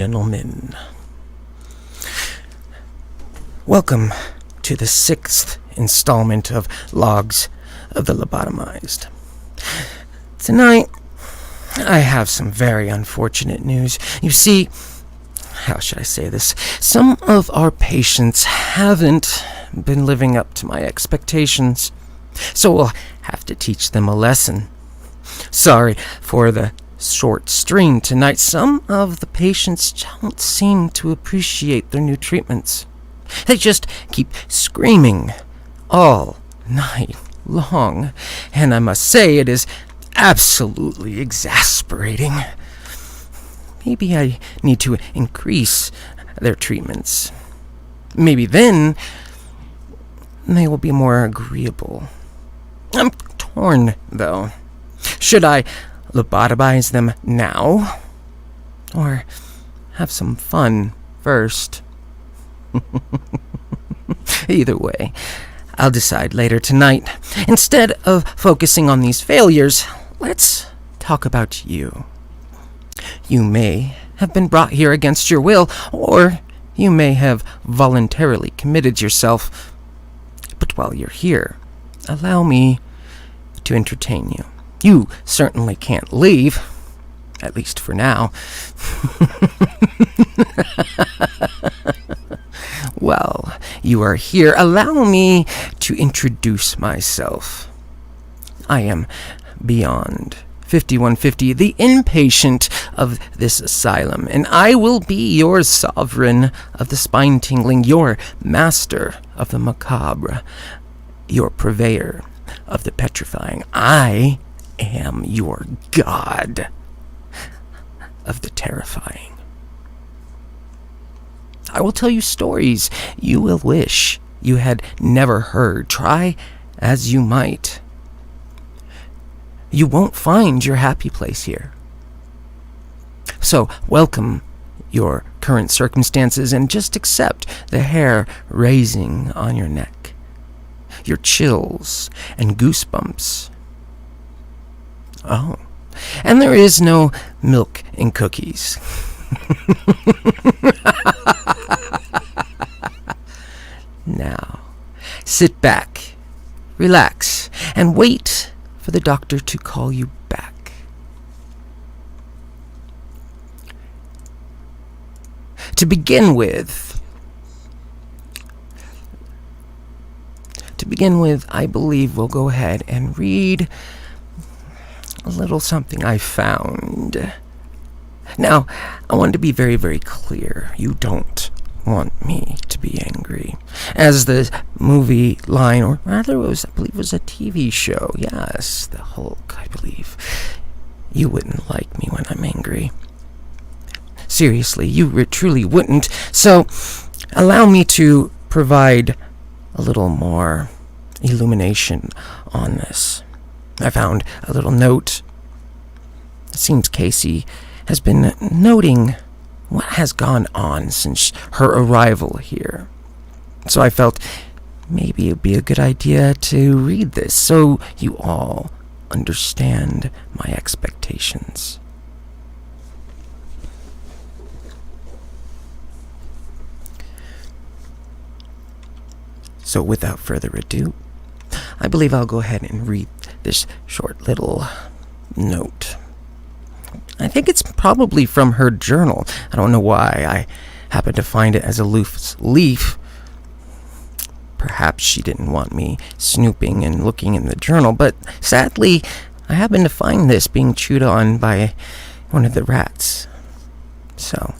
Gentlemen, welcome to the 6th installment of Logs of the Lobotomized. Tonight, I have some very unfortunate news. You see, how should I say this? Some of our patients haven't been living up to my expectations, so we'll have to teach them a lesson. Sorry for the short stream tonight. Some of the patients don't seem to appreciate their new treatments. They just keep screaming all night long, and I must say it is absolutely exasperating. Maybe I need to increase their treatments. Maybe then they will be more agreeable. I'm torn, though. Should I lobotomize them now, or have some fun first? Either way, I'll decide later tonight. Instead of focusing on these failures, let's talk about you. You may have been brought here against your will, or you may have voluntarily committed yourself. But while you're here, allow me to entertain you. You certainly can't leave, at least for now. Well, you are here. Allow me to introduce myself. I am Beyond 5150, the inpatient of this asylum, and I will be your sovereign of the spine-tingling, your master of the macabre, your purveyor of the petrifying. I am your god of the terrifying. I will tell you stories you will wish you had never heard, try as you might. You won't find your happy place here. So welcome your current circumstances and just accept the hair raising on your neck, your chills and goosebumps. Oh, and there is no milk in cookies. Now, sit back, relax, and wait for the doctor to call you back. To begin with, I believe we'll go ahead and read a little something I found. Now, I want to be very, very clear. You don't want me to be angry. As the movie line, or rather I believe it was a TV show. Yes, the Hulk, I believe. You wouldn't like me when I'm angry. Seriously, you truly wouldn't. So, allow me to provide a little more illumination on this. I found a little note. It seems Casey has been noting what has gone on since her arrival here. So I felt maybe it would be a good idea to read this so you all understand my expectations. So without further ado, I believe I'll go ahead and read this short little note. I think it's probably from her journal. I don't know why I happened to find it as a loose leaf. Perhaps she didn't want me snooping and looking in the journal, but sadly, I happened to find this being chewed on by one of the rats. So,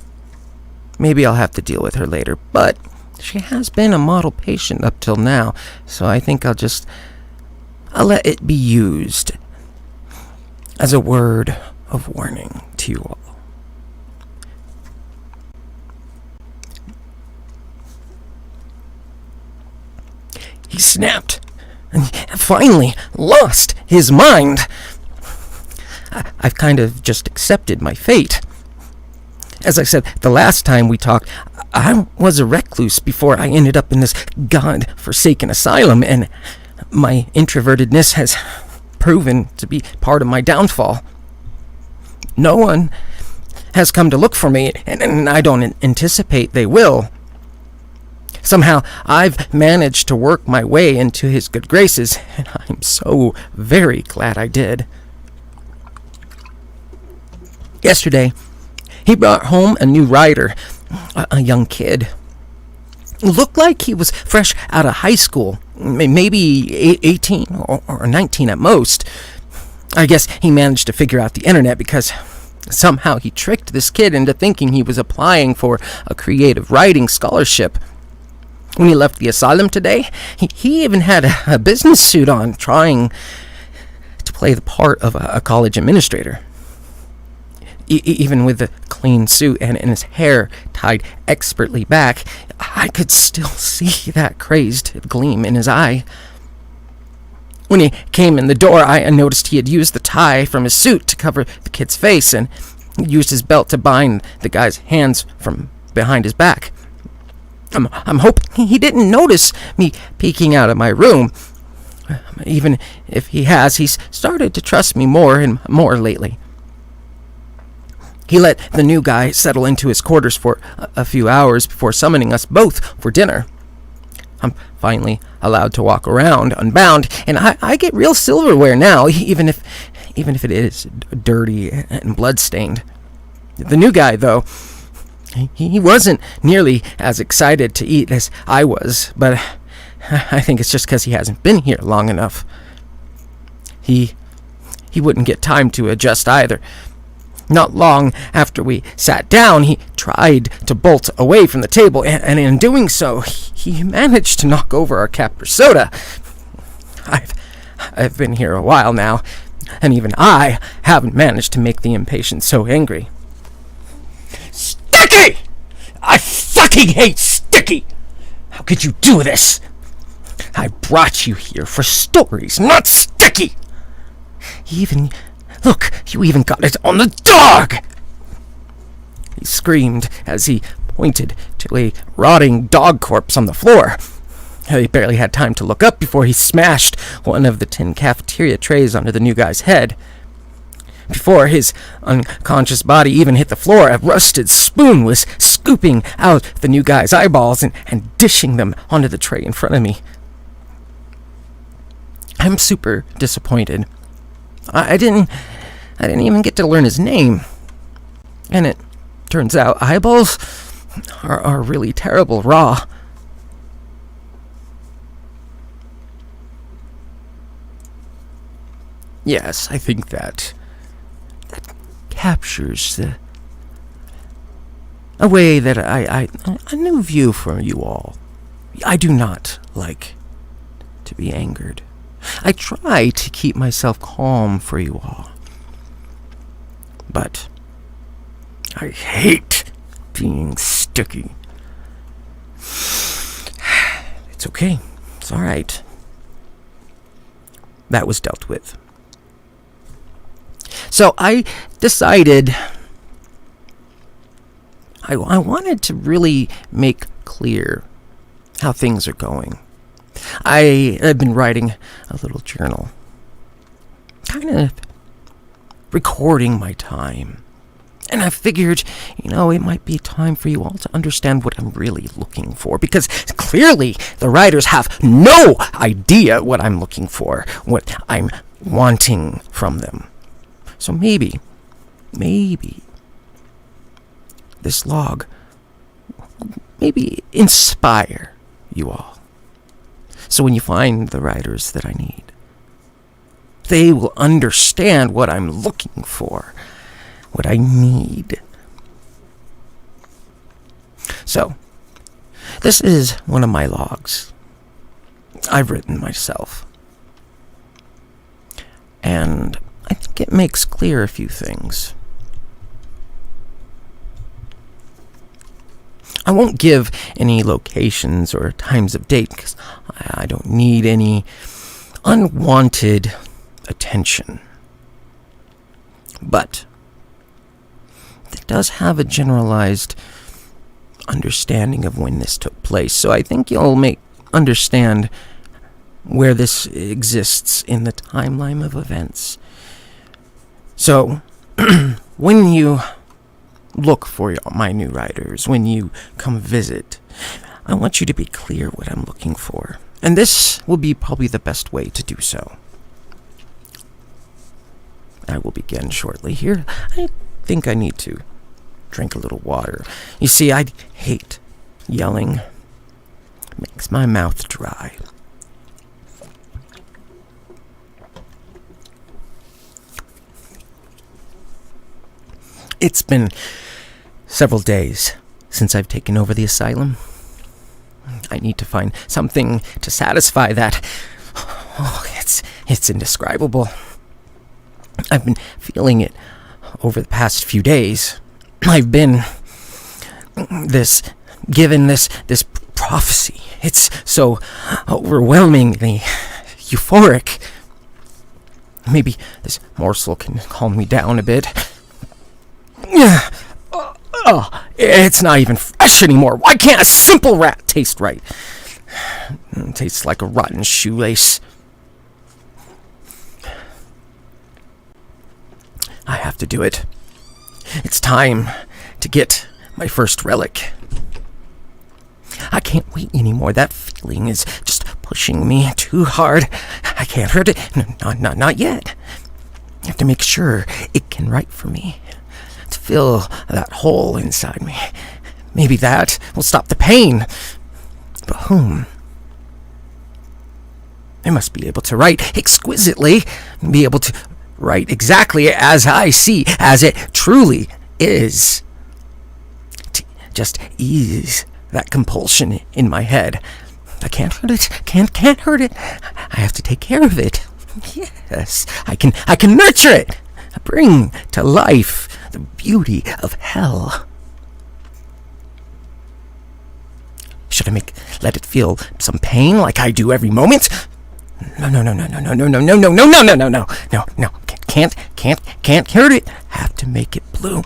maybe I'll have to deal with her later, but she has been a model patient up till now, so I think I'll let it be used as a word of warning to you all. He snapped and finally lost his mind. I've kind of just accepted my fate. As I said the last time we talked, I was a recluse before I ended up in this god-forsaken asylum, and my introvertedness has proven to be part of my downfall. No one has come to look for me, and I don't anticipate they will. Somehow, I've managed to work my way into his good graces, and I'm so very glad I did. Yesterday, he brought home a new rider, a young kid. Looked like he was fresh out of high school, maybe 18 or 19 at most. I guess he managed to figure out the internet because somehow he tricked this kid into thinking he was applying for a creative writing scholarship. When he left the asylum today, he even had a business suit on, trying to play the part of a college administrator. Even with the clean suit and his hair tied expertly back, I could still see that crazed gleam in his eye. When he came in the door, I noticed he had used the tie from his suit to cover the kid's face and used his belt to bind the guy's hands from behind his back. I'm hoping he didn't notice me peeking out of my room. Even if he has, he's started to trust me more and more lately. He let the new guy settle into his quarters for a few hours before summoning us both for dinner. I'm finally allowed to walk around unbound, and I get real silverware now, even if it is dirty and bloodstained. The new guy, though, he wasn't nearly as excited to eat as I was, but I think it's just because he hasn't been here long enough. He wouldn't get time to adjust either. Not long after we sat down, he tried to bolt away from the table, and in doing so, he managed to knock over our Capri soda. I've been here a while now, and even I haven't managed to make the impatient so angry. Sticky! I fucking hate Sticky! How could you do this? I brought you here for stories, not Sticky! Look, you even got it on the dog! He screamed as he pointed to a rotting dog corpse on the floor. He barely had time to look up before he smashed one of the tin cafeteria trays onto the new guy's head. Before his unconscious body even hit the floor, a rusted spoon was scooping out the new guy's eyeballs and dishing them onto the tray in front of me. I'm super disappointed. I didn't even get to learn his name. And it turns out eyeballs are really terrible raw. Yes, I think that captures a way that a new view from you all. I do not like to be angered. I try to keep myself calm for you all. But I hate being sticky. It's okay. It's all right. That was dealt with. So I decided I wanted to really make clear how things are going. I have been writing a little journal, kind of recording my time. And I figured, it might be time for you all to understand what I'm really looking for, because clearly the writers have no idea what I'm looking for, what I'm wanting from them. So maybe this log maybe inspire you all. So when you find the writers that I need, they will understand what I'm looking for, what I need. So, this is one of my logs I've written myself. And I think it makes clear a few things. I won't give any locations or times of date because I don't need any unwanted attention. But it does have a generalized understanding of when this took place, so I think you'll understand where this exists in the timeline of events. So, when you look for my new writers when you come visit. I want you to be clear what I'm looking for, and this will be probably the best way to do so. I will begin shortly here. I think I need to drink a little water. You see, I hate yelling. It makes my mouth dry. It's been several days since I've taken over the asylum. I need to find something to satisfy that. Oh, it's indescribable. I've been feeling it over the past few days. I've been given this prophecy. It's so overwhelmingly euphoric. Maybe this morsel can calm me down a bit. It's not even fresh anymore. Why can't a simple rat taste right? It tastes like a rotten shoelace. I have to do it. It's time to get my first relic. I can't wait anymore. That feeling is just pushing me too hard. I can't hurt it. No, not yet. I have to make sure it can write for me. To fill that hole inside me. Maybe that will stop the pain. But whom? I must be able to write exquisitely. Be able to write exactly as I see, as it truly is. To just ease that compulsion in my head. I can't hurt it. Can't hurt it. I have to take care of it. Yes, I can nurture it. Bring to life the beauty of hell. Should I let it feel some pain like I do every moment? No. Can't hurt it. Have to make it blue.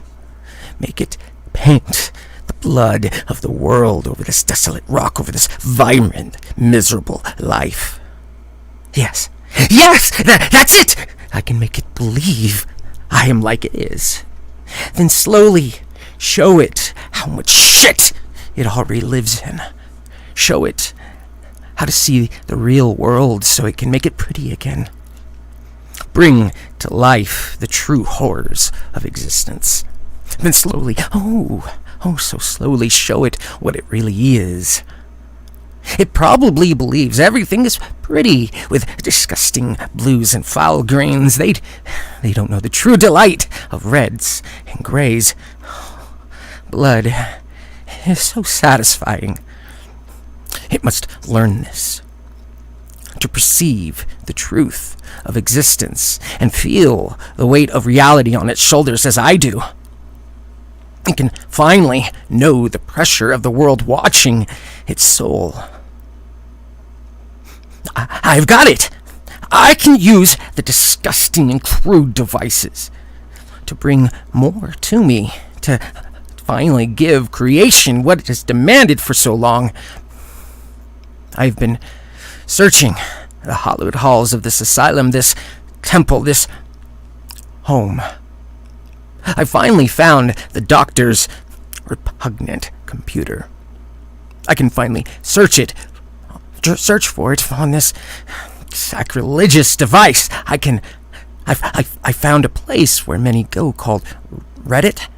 Make it paint the blood of the world over this desolate rock, over this vibrant, miserable life. Yes, that's it. I can make it believe I am like it is. Then slowly show it how much shit it already lives in. Show it how to see the real world so it can make it pretty again. Bring to life the true horrors of existence. Then slowly, so slowly show it what it really is. It probably believes everything is pretty with disgusting blues and foul greens. They don't know the true delight of reds and grays. Blood is so satisfying. It must learn this. To perceive the truth of existence and feel the weight of reality on its shoulders as I do. It can finally know the pressure of the world watching its soul. I've got it! I can use the disgusting and crude devices to bring more to me, to finally give creation what it has demanded for so long. I've been searching the hallowed halls of this asylum, this temple, this home. I finally found the doctor's repugnant computer. I can finally search for it on this sacrilegious device. I found a place where many go called Reddit.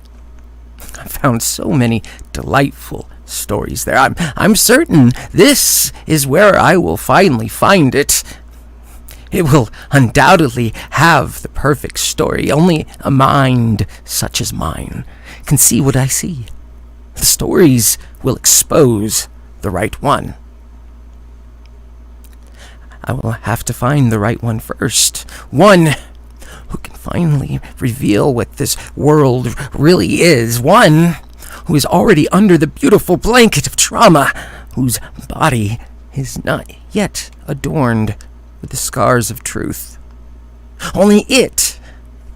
I found so many delightful stories there. I'm certain this is where I will finally find it. It will undoubtedly have the perfect story. Only a mind such as mine can see what I see. The stories will expose the right one. I will have to find the right one first. One who can finally reveal what this world really is. One who is already under the beautiful blanket of trauma, whose body is not yet adorned with the scars of truth. Only it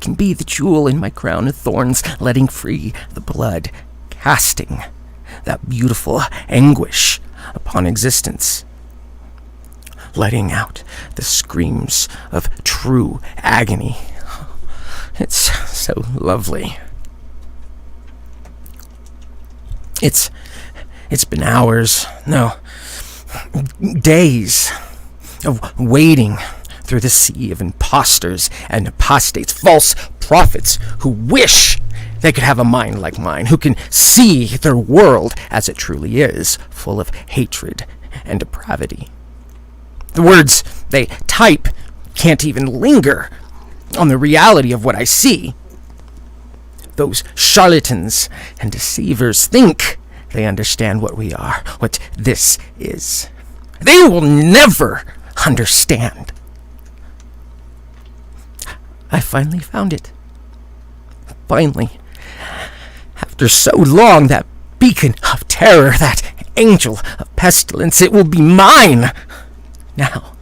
can be the jewel in my crown of thorns, letting free the blood, casting that beautiful anguish upon existence, letting out the screams of true agony. It's so lovely. It's been hours, no, days of wading through the sea of imposters and apostates, false prophets who wish they could have a mind like mine, who can see their world as it truly is, full of hatred and depravity. The words they type can't even linger on the reality of what I see. Those charlatans and deceivers think they understand what we are, what this is. They will never understand. I finally found it. Finally. After so long, that beacon of terror, that angel of pestilence, it will be mine. Now,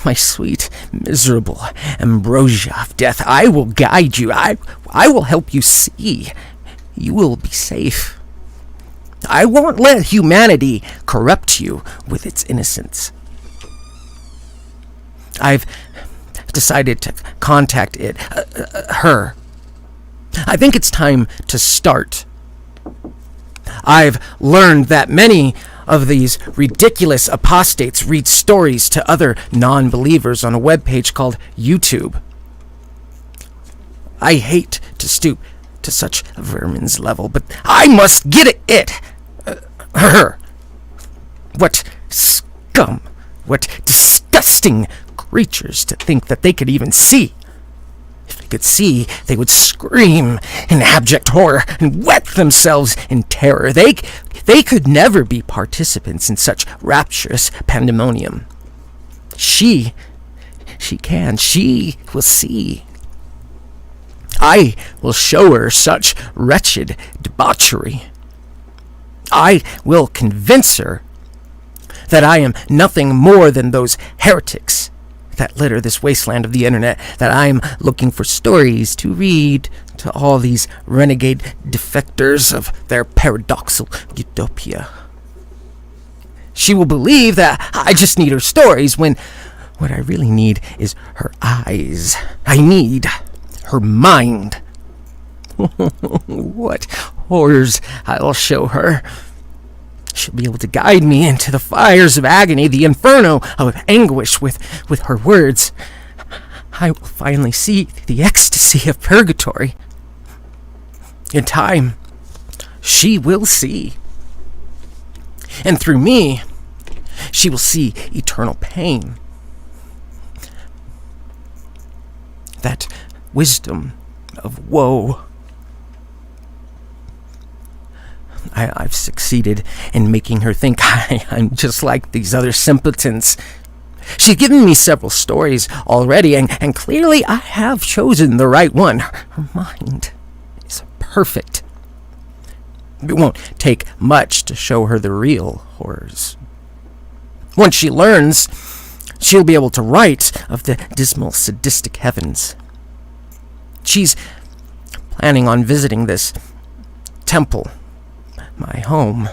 my sweet, miserable ambrosia of death, I will guide you. I will help you see. You will be safe. I won't let humanity corrupt you with its innocence. I've decided to contact her. I think it's time to start. I've learned that many of these ridiculous apostates read stories to other non-believers on a webpage called YouTube. I hate to stoop to such a vermin's level, but I must get her. What scum, what disgusting creatures to think that they could even see. If they could see, they would scream in abject horror and wet themselves in terror. They could never be participants in such rapturous pandemonium. She will see. I will show her such wretched debauchery. I will convince her that I am nothing more than those heretics that litter this wasteland of the internet, that I'm looking for stories to read to all these renegade defectors of their paradoxical utopia. She will believe that I just need her stories when what I really need is her eyes. I need her mind. What horrors I'll show her. She'll be able to guide me into the fires of agony, the inferno of anguish with her words. I will finally see the ecstasy of purgatory. In time, she will see. And through me, she will see eternal pain. That wisdom of woe. I've succeeded in making her think I'm just like these other simpletons. She's given me several stories already, and clearly I have chosen the right one. Her mind is perfect. It won't take much to show her the real horrors. Once she learns, she'll be able to write of the dismal, sadistic heavens. She's planning on visiting this temple, my home.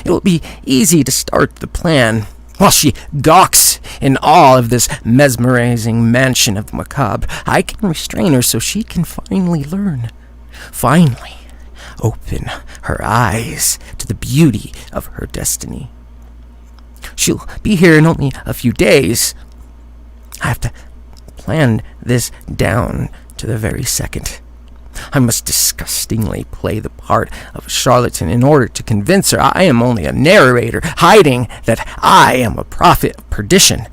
It'll be easy to start the plan while she gawks in awe of this mesmerizing mansion of the macabre. I can restrain her so she can finally learn. Finally open her eyes to the beauty of her destiny. She'll be here in only a few days. I have to plan this down to the very second. I must disgustingly play the part of a charlatan in order to convince her I am only a narrator, hiding that I am a prophet of perdition.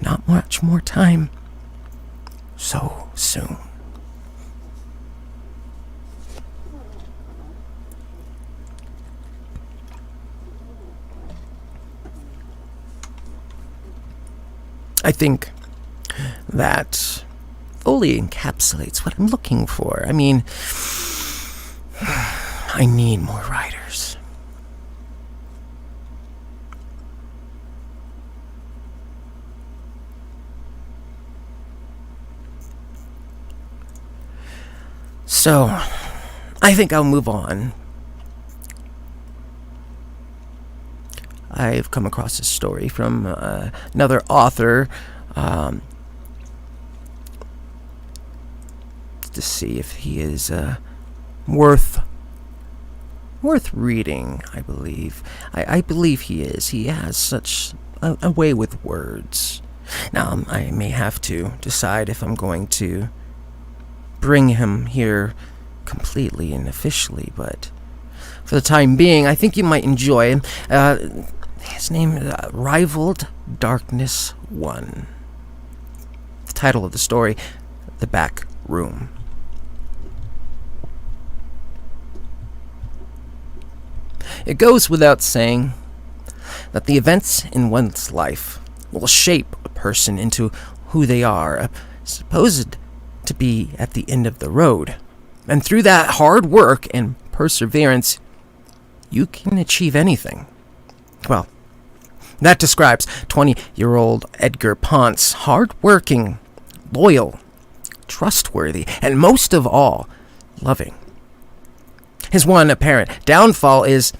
Not much more time. So soon. I think that fully encapsulates what I'm looking for. I mean, I need more writers. So, I think I'll move on. I've come across a story from another author, to see if he is worth reading, I believe. I believe he is. He has such a way with words. Now, I may have to decide if I'm going to bring him here completely and officially, but for the time being, I think you might enjoy him. His name is RivaledDarkness1. The title of the story, The Back Room. It goes without saying that the events in one's life will shape a person into who they are, supposed to be at the end of the road. And through that hard work and perseverance, you can achieve anything. Well, that describes 20-year-old Edgar Ponce, hard-working, loyal, trustworthy, and most of all, loving. His one apparent downfall is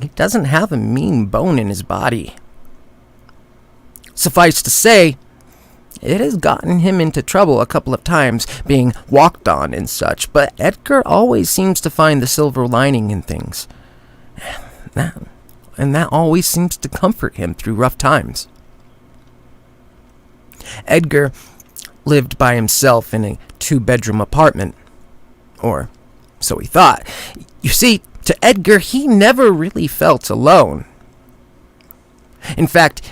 he doesn't have a mean bone in his body. Suffice to say, it has gotten him into trouble a couple of times, being walked on and such, but Edgar always seems to find the silver lining in things. And that always seems to comfort him through rough times. Edgar lived by himself in a 2-bedroom apartment. Or so he thought. You see, to Edgar, he never really felt alone. In fact,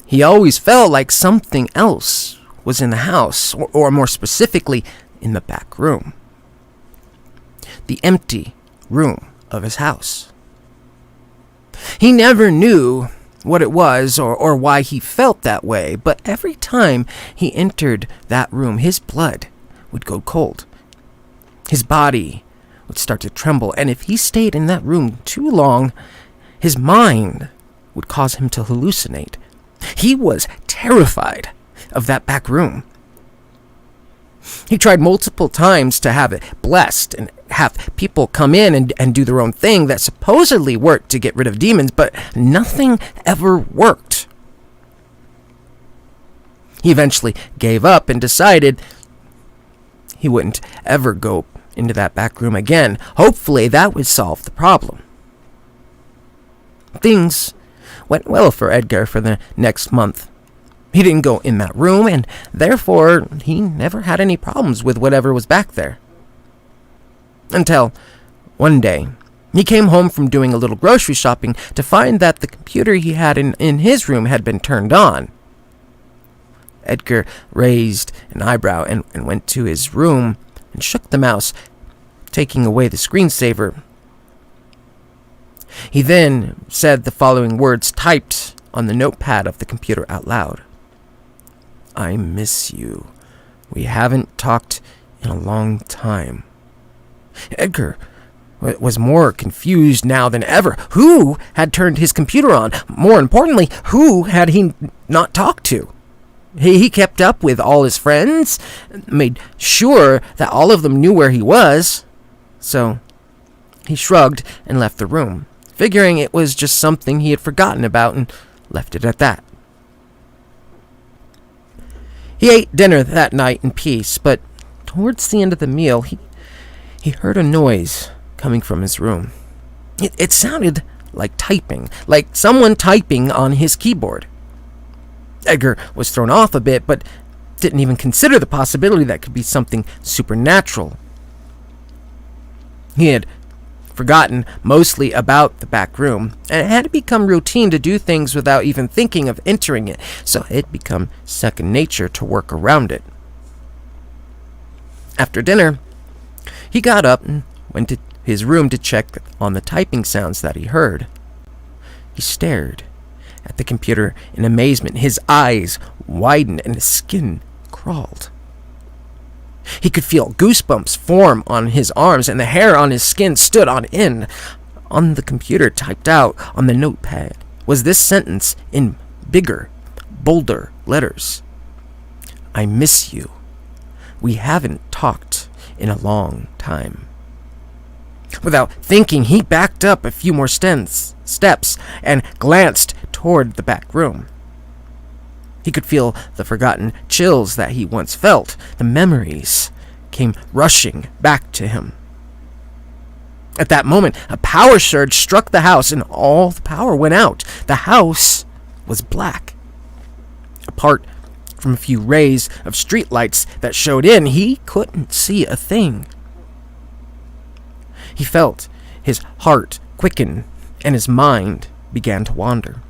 he always felt like something else was in the house, or more specifically, in the back room. The empty room of his house. He never knew what it was or why he felt that way, but every time he entered that room, his blood would go cold. His body would start to tremble, and if he stayed in that room too long, his mind would cause him to hallucinate. He was terrified of that back room. He tried multiple times to have it blessed and have people come in and do their own thing that supposedly worked to get rid of demons, but nothing ever worked. He eventually gave up and decided he wouldn't ever go into that back room again. Hopefully that would solve the problem. Things went well for Edgar for the next month. He didn't go in that room, and therefore he never had any problems with whatever was back there. Until one day, he came home from doing a little grocery shopping to find that the computer he had in his room had been turned on. Edgar raised an eyebrow and went to his room and shook the mouse, taking away the screensaver. He then said the following words typed on the notepad of the computer out loud. "I miss you. We haven't talked in a long time." Edgar was more confused now than ever. Who had turned his computer on? More importantly, who had he not talked to? He kept up with all his friends, made sure that all of them knew where he was. So he shrugged and left the room, figuring it was just something he had forgotten about, and left it at that. He ate dinner that night in peace, but towards the end of the meal, he heard a noise coming from his room. It sounded like typing, like someone typing on his keyboard. Edgar was thrown off a bit, but didn't even consider the possibility that could be something supernatural. He had forgotten mostly about the back room, and it had become routine to do things without even thinking of entering it, so it had become second nature to work around it. After dinner, he got up and went to his room to check on the typing sounds that he heard. He stared at the computer in amazement. His eyes widened and his skin crawled. He could feel goosebumps form on his arms, and the hair on his skin stood on end. On the computer, typed out on the notepad, was this sentence in bigger, bolder letters. "I miss you. We haven't talked in a long time." Without thinking, he backed up a few more steps and glanced toward the back room. He could feel the forgotten chills that he once felt. The memories came rushing back to him. At that moment, a power surge struck the house and all the power went out. The house was black. Apart from a few rays of streetlights that showed in, he couldn't see a thing. He felt his heart quicken and his mind began to wander.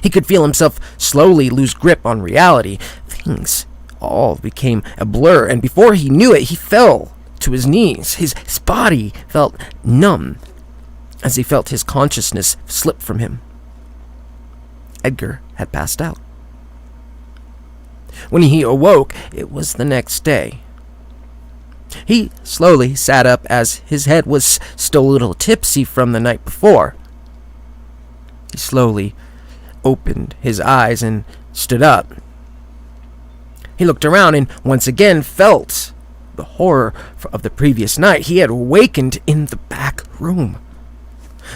He could feel himself slowly lose grip on reality. Things all became a blur, and before he knew it, he fell to his knees. His body felt numb as he felt his consciousness slip from him. Edgar had passed out. When he awoke, it was the next day. He slowly sat up as his head was still a little tipsy from the night before. He slowly opened his eyes and stood up. He looked around and once again felt the horror of the previous night. He had awakened in the back room.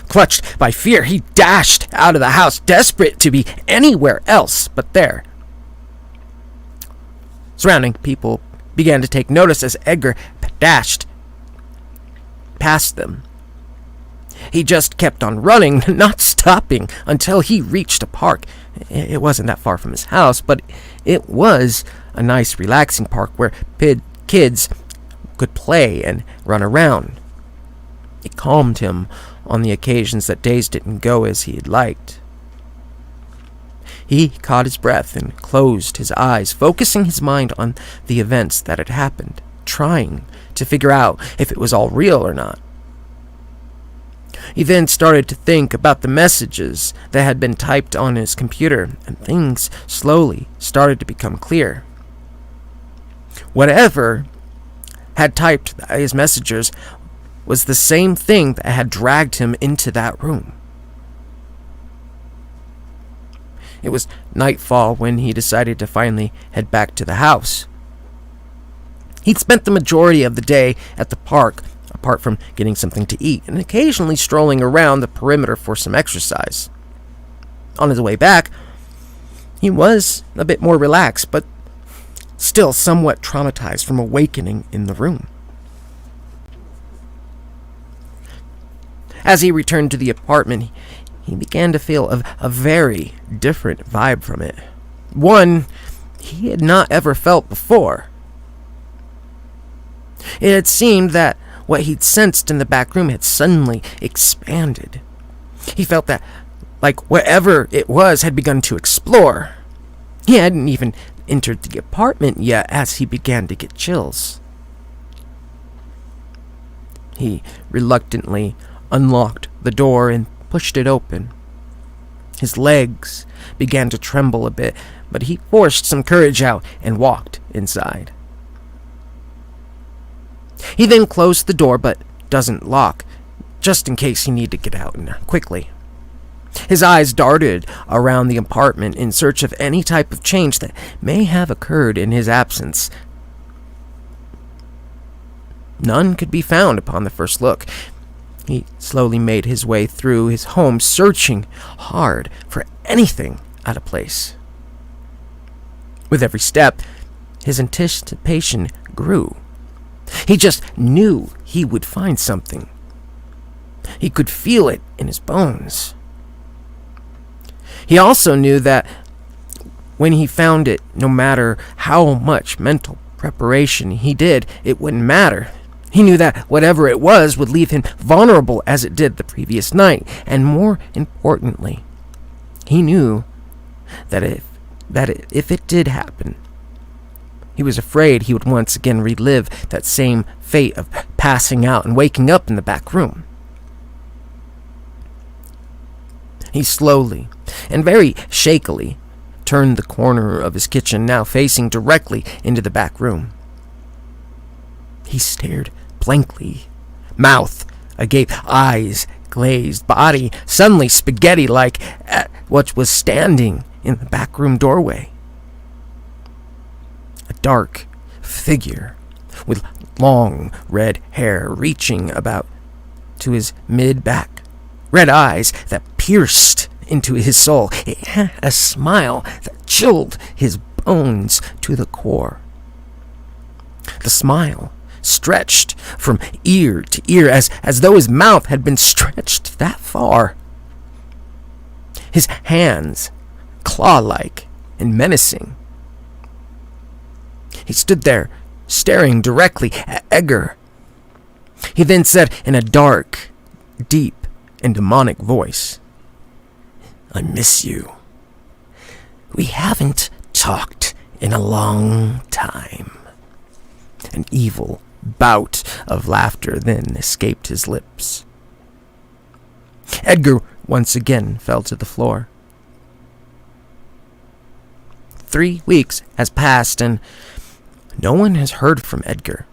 Clutched by fear, he dashed out of the house, desperate to be anywhere else but there. Surrounding people began to take notice as Edgar dashed past them. He just kept on running, not stopping, until he reached a park. It wasn't that far from his house, but it was a nice, relaxing park where kids could play and run around. It calmed him on the occasions that days didn't go as he had liked. He caught his breath and closed his eyes, focusing his mind on the events that had happened, trying to figure out if it was all real or not. He then started to think about the messages that had been typed on his computer, and things slowly started to become clear. Whatever had typed his messages was the same thing that had dragged him into that room. It was nightfall when he decided to finally head back to the house. He'd spent the majority of the day at the park, apart from getting something to eat, and occasionally strolling around the perimeter for some exercise. On his way back, he was a bit more relaxed, but still somewhat traumatized from awakening in the room. As he returned to the apartment, he began to feel a very different vibe from it. One he had not ever felt before. It had seemed that what he'd sensed in the back room had suddenly expanded. He felt that, like whatever it was, had begun to explore. He hadn't even entered the apartment yet as he began to get chills. He reluctantly unlocked the door and pushed it open. His legs began to tremble a bit, but he forced some courage out and walked inside. He then closed the door, but doesn't lock, just in case he needed to get out quickly. His eyes darted around the apartment in search of any type of change that may have occurred in his absence. None could be found upon the first look. He slowly made his way through his home, searching hard for anything out of place. With every step, his anticipation grew. He just knew he would find something. He could feel it in his bones. He also knew that when he found it, no matter how much mental preparation he did, it wouldn't matter. He knew that whatever it was would leave him vulnerable as it did the previous night, and more importantly, he knew that if it did happen, he was afraid he would once again relive that same fate of passing out and waking up in the back room. He slowly and very shakily turned the corner of his kitchen, now facing directly into the back room. He stared blankly, mouth agape, eyes glazed, body suddenly spaghetti-like at what was standing in the back room doorway. A dark figure with long red hair reaching about to his mid-back, red eyes that pierced into his soul. It had a smile that chilled his bones to the core. The smile stretched from ear to ear, as though his mouth had been stretched that far. His hands, claw-like and menacing. He stood there, staring directly at Edgar. He then said in a dark, deep, and demonic voice, "I miss you. We haven't talked in a long time." An evil bout of laughter then escaped his lips. Edgar once again fell to the floor. 3 weeks has passed, and no one has heard from Edgar.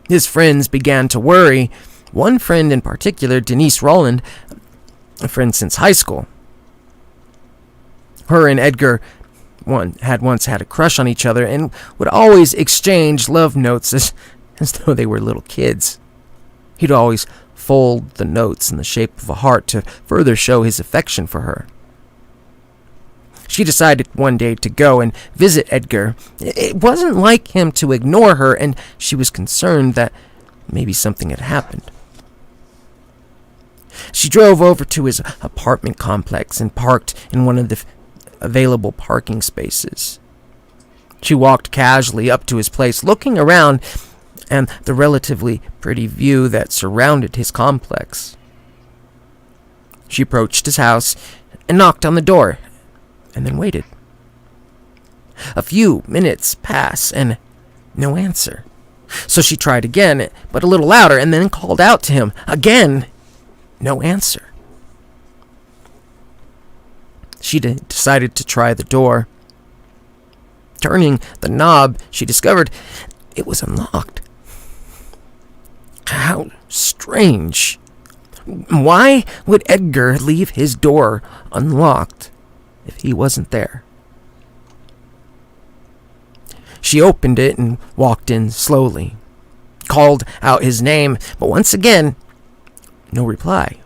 His friends began to worry. One friend in particular, Denise Rowland, a friend since high school. Her and Edgar had once had a crush on each other and would always exchange love notes as though they were little kids. He'd always fold the notes in the shape of a heart to further show his affection for her. She decided one day to go and visit Edgar. It wasn't like him to ignore her, and she was concerned that maybe something had happened. She drove over to his apartment complex and parked in one of the available parking spaces. She walked casually up to his place, looking around and the relatively pretty view that surrounded his complex. She approached his house and knocked on the door, and then waited. A few minutes pass and no answer. So she tried again, but a little louder, and then called out to him. Again, no answer. She decided to try the door. Turning the knob, she discovered it was unlocked. How strange. Why would Edgar leave his door unlocked if he wasn't there? She opened it and walked in slowly, called out his name, but once again, no reply.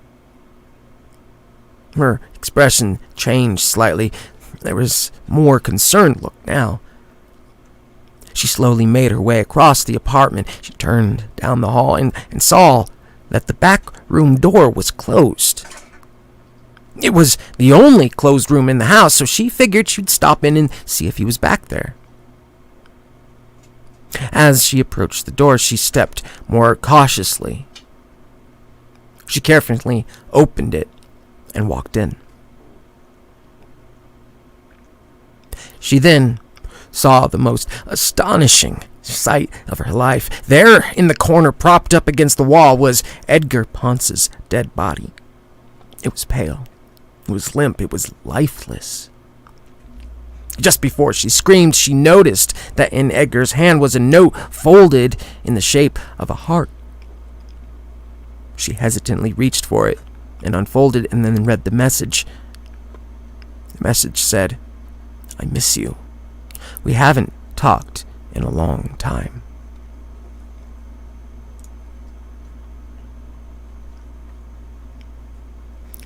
Her expression changed slightly. There was more concerned look now. She slowly made her way across the apartment. She turned down the hall and saw that the back room door was closed. It was the only closed room in the house, so she figured she'd stop in and see if he was back there. As she approached the door, she stepped more cautiously. She carefully opened it and walked in. She then saw the most astonishing sight of her life. There, in the corner, propped up against the wall, was Edgar Ponce's dead body. It was pale. It was limp. It was lifeless. Just before she screamed, she noticed that in Edgar's hand was a note folded in the shape of a heart. She hesitantly reached for it and unfolded and then read the message. The message said, "I miss you. We haven't talked in a long time."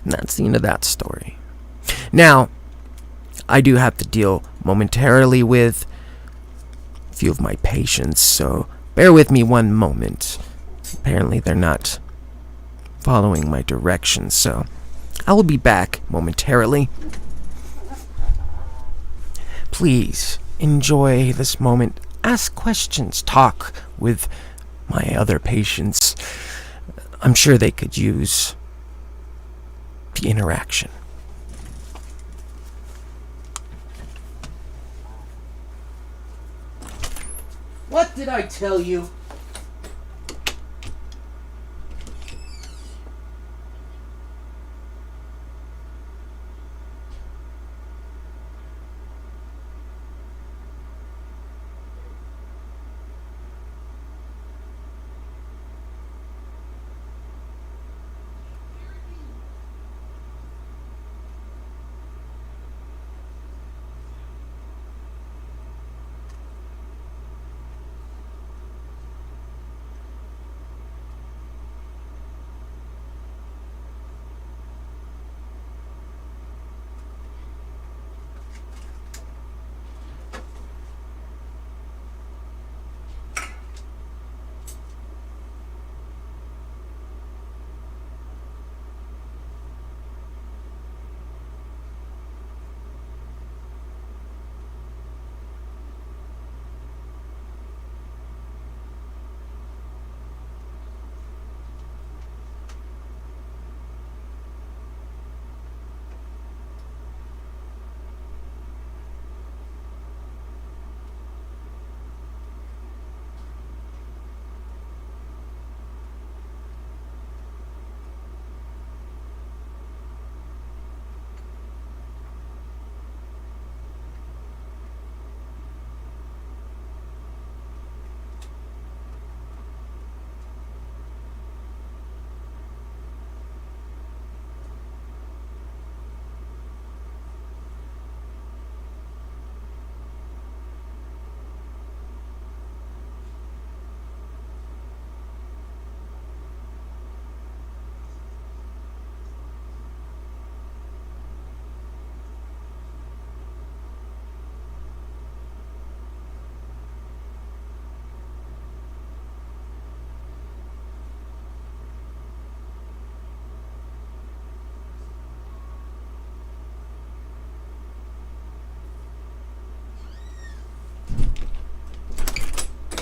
And that's the end of that story. Now, I do have to deal momentarily with a few of my patients, so bear with me one moment. Apparently they're not following my directions, so I will be back momentarily. Please enjoy this moment. Ask questions. Talk with my other patients. I'm sure they could use the interaction. What did I tell you?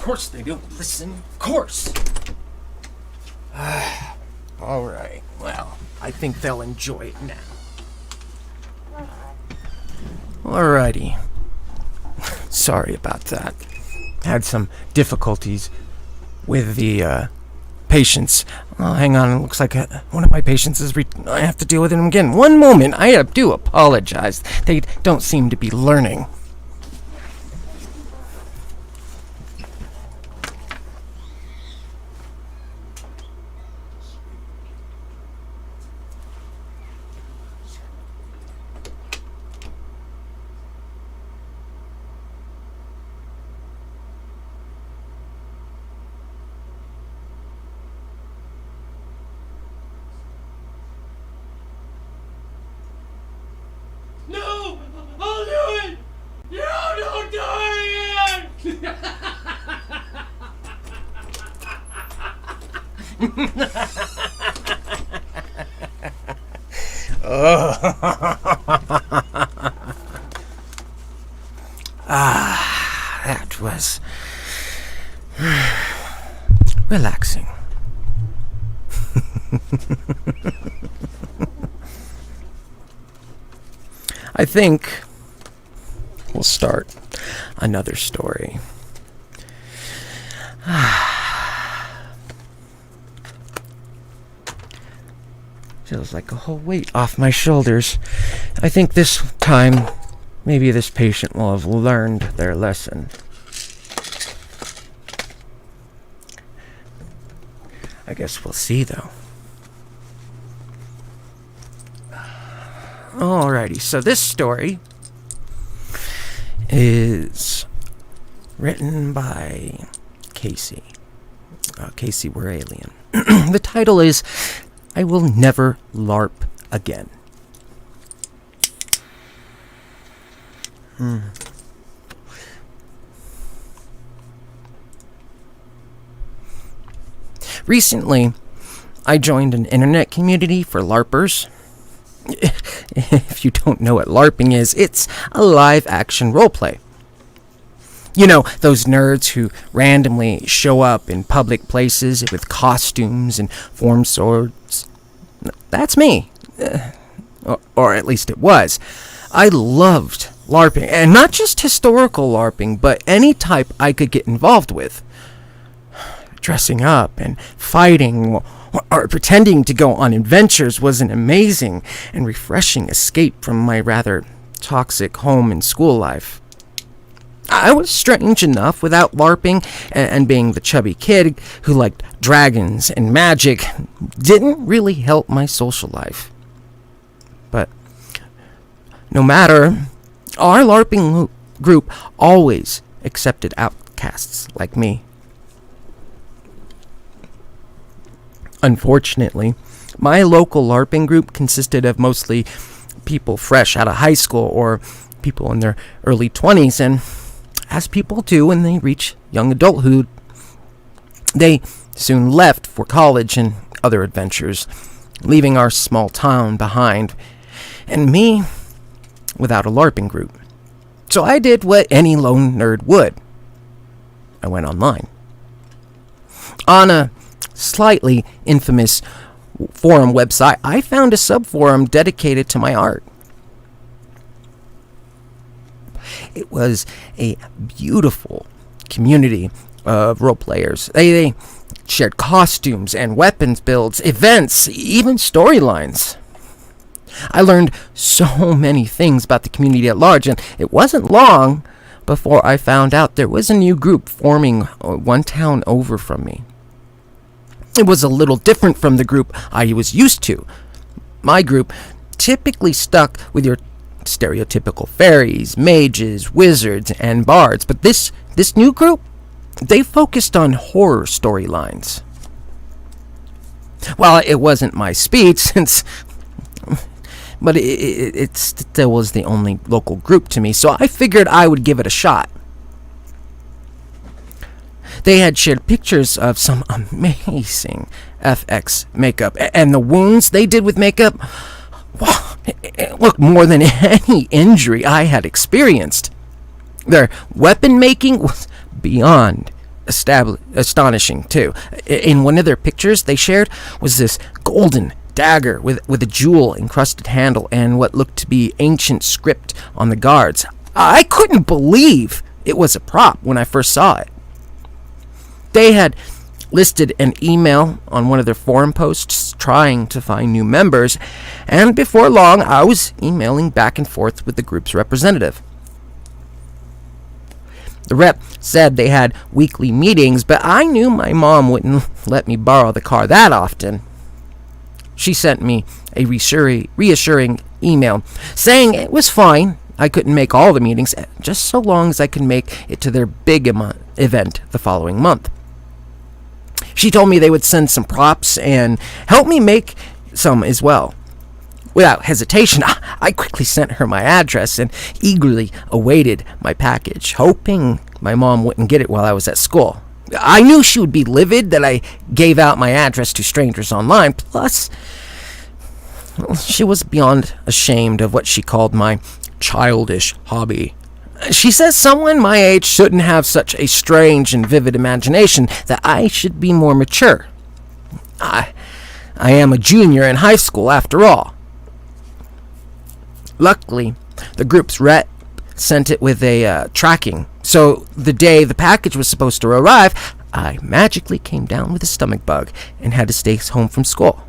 course they don't listen. Of course. All right. Well, I think they'll enjoy it now. Alrighty. Sorry about that. Had some difficulties with the patients. Oh, hang on. It looks like one of my patients is... I have to deal with him again. One moment. I do apologize. They don't seem to be learning. No! I'll do it! No, don't do it again! That was relaxing. I think we'll start another story. Feels like a whole weight off my shoulders. I think this time, maybe this patient will have learned their lesson. I guess we'll see, though. Alrighty, so this story is written by Casey. Casey, we're alien. The title is I Will Never LARP Again. Recently, I joined an internet community for LARPers. If you don't know what LARPing is, it's a live-action roleplay. You know, those nerds who randomly show up in public places with costumes and form swords. That's me. Or at least it was. I loved LARPing, and not just historical LARPing, but any type I could get involved with. Dressing up and fighting or pretending to go on adventures was an amazing and refreshing escape from my rather toxic home and school life. I was strange enough without LARPing, and being the chubby kid who liked dragons and magic didn't really help my social life. But no matter, our LARPing group always accepted outcasts like me. Unfortunately, my local LARPing group consisted of mostly people fresh out of high school or people in their early 20s, and as people do when they reach young adulthood, they soon left for college and other adventures, leaving our small town behind, and me without a LARPing group. So I did what any lone nerd would. I went online. On a slightly infamous forum website, I found a subforum dedicated to my art. It was a beautiful community of role players. They shared costumes and weapons builds, events, even storylines. I learned so many things about the community at large, and it wasn't long before I found out there was a new group forming one town over from me. It was a little different from the group I was used to. My group typically stuck with your stereotypical fairies, mages, wizards, and bards, but this new group, they focused on horror storylines. Well, it wasn't my speed, but it still was the only local group to me, so I figured I would give it a shot. They had shared pictures of some amazing FX makeup, and the wounds they did with makeup, wow, it looked more than any injury I had experienced. Their weapon making was beyond astonishing, too. In one of their pictures they shared was this golden dagger with a jewel-encrusted handle and what looked to be ancient script on the guards. I couldn't believe it was a prop when I first saw it. They had listed an email on one of their forum posts trying to find new members, and before long I was emailing back and forth with the group's representative. The rep said they had weekly meetings, but I knew my mom wouldn't let me borrow the car that often. She sent me a reassuring email saying it was fine. I couldn't make all the meetings, just so long as I could make it to their big event the following month. She told me they would send some props and help me make some as well. Without hesitation, I quickly sent her my address and eagerly awaited my package, hoping my mom wouldn't get it while I was at school. I knew she would be livid that I gave out my address to strangers online, plus she was beyond ashamed of what she called my childish hobby. She says someone my age shouldn't have such a strange and vivid imagination, that I should be more mature. I am a junior in high school after all. Luckily, the group's rep sent it with a tracking, so the day the package was supposed to arrive, I magically came down with a stomach bug and had to stay home from school.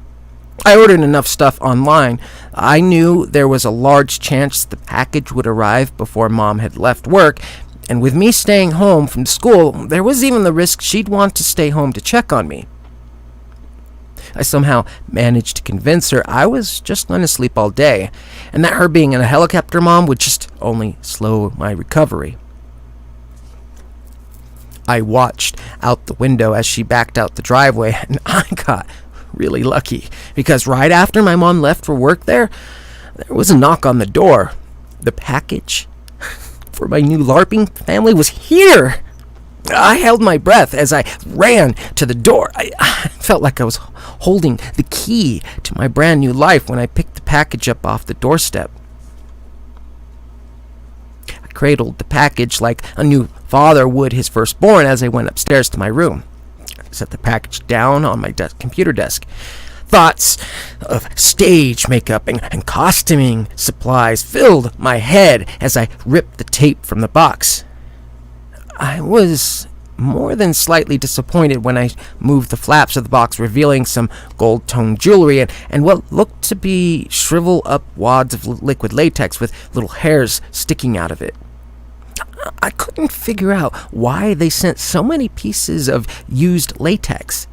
I ordered enough stuff online. I knew there was a large chance the package would arrive before Mom had left work, and with me staying home from school, there was even the risk she'd want to stay home to check on me. I somehow managed to convince her I was just going to sleep all day, and that her being a helicopter mom would just only slow my recovery. I watched out the window as she backed out the driveway, and I got really lucky, because right after my mom left for work there was a knock on the door. The package for my new LARPing family was here. I held my breath as I ran to the door. I felt like I was holding the key to my brand new life when I picked the package up off the doorstep. I cradled the package like a new father would his firstborn as I went upstairs to my room. I set the package down on my computer desk. Thoughts of stage makeup and costuming supplies filled my head as I ripped the tape from the box. I was more than slightly disappointed when I moved the flaps of the box, revealing some gold-toned jewelry and what looked to be shrivel-up wads of liquid latex with little hairs sticking out of it. I couldn't figure out why they sent so many pieces of used latex.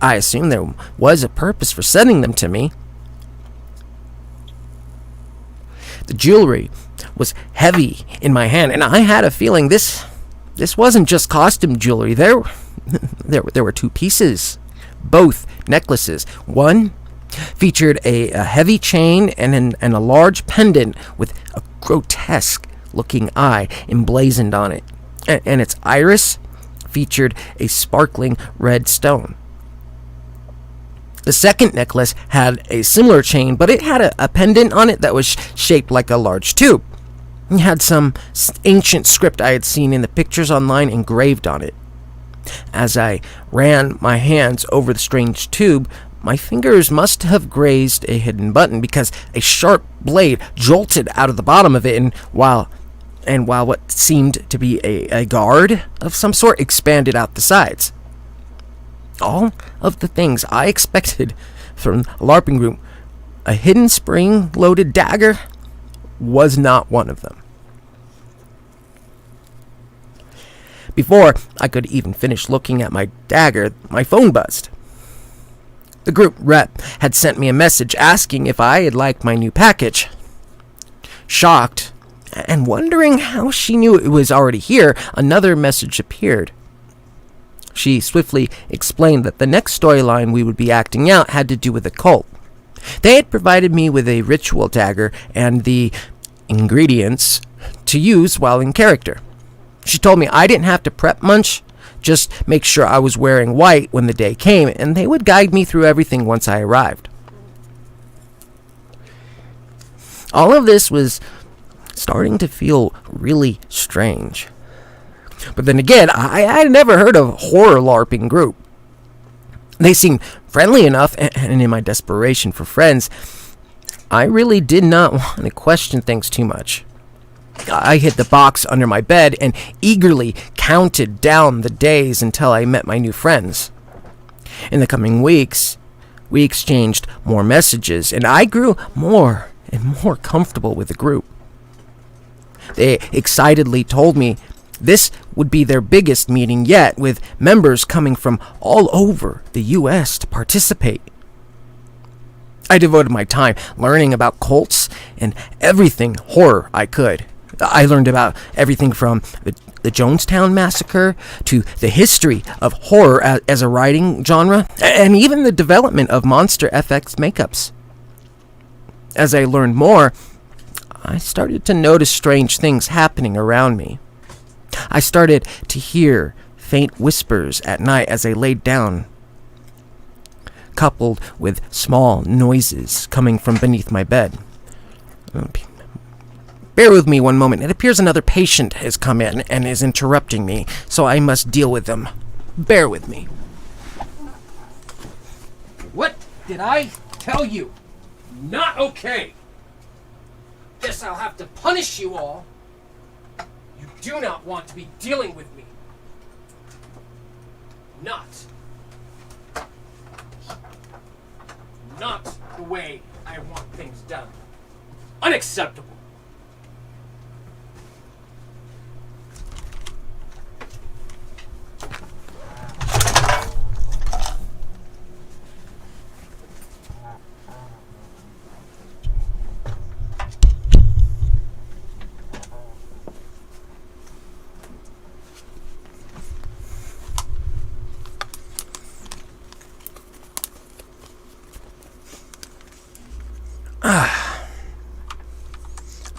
I assumed there was a purpose for sending them to me. The jewelry was heavy in my hand, and I had a feeling this wasn't just costume jewelry. There were two pieces, both necklaces. One featured a heavy chain and a large pendant with a grotesque-looking eye emblazoned on it, and its iris featured a sparkling red stone. The second necklace had a similar chain, but it had a pendant on it that was shaped like a large tube. It had some ancient script I had seen in the pictures online engraved on it. As I ran my hands over the strange tube, my fingers must have grazed a hidden button because a sharp blade jolted out of the bottom of it, and while what seemed to be a guard of some sort expanded out the sides. All of the things I expected from a LARPing group, a hidden spring-loaded dagger was not one of them. Before I could even finish looking at my dagger, my phone buzzed. The group rep had sent me a message asking if I had liked my new package. Shocked and wondering how she knew it was already here, another message appeared. She swiftly explained that the next storyline we would be acting out had to do with a cult. They had provided me with a ritual dagger and the ingredients to use while in character. She told me I didn't have to prep much, just make sure I was wearing white when the day came, and they would guide me through everything once I arrived. All of this was starting to feel really strange. But then again, I had never heard of a horror LARPing group. They seemed friendly enough, and in my desperation for friends, I really did not want to question things too much. I hid the box under my bed and eagerly counted down the days until I met my new friends. In the coming weeks, we exchanged more messages, and I grew more and more comfortable with the group. They excitedly told me this would be their biggest meeting yet, with members coming from all over the U.S. to participate. I devoted my time learning about cults and everything horror I could. I learned about everything from the Jonestown Massacre to the history of horror as a writing genre, and even the development of monster FX makeups. As I learned more, I started to notice strange things happening around me. I started to hear faint whispers at night as I laid down, coupled with small noises coming from beneath my bed. Bear with me one moment. It appears another patient has come in and is interrupting me, so I must deal with them. Bear with me. What did I tell you? Not okay. Guess I'll have to punish you all. You do not want to be dealing with me. Not the way I want things done. Unacceptable.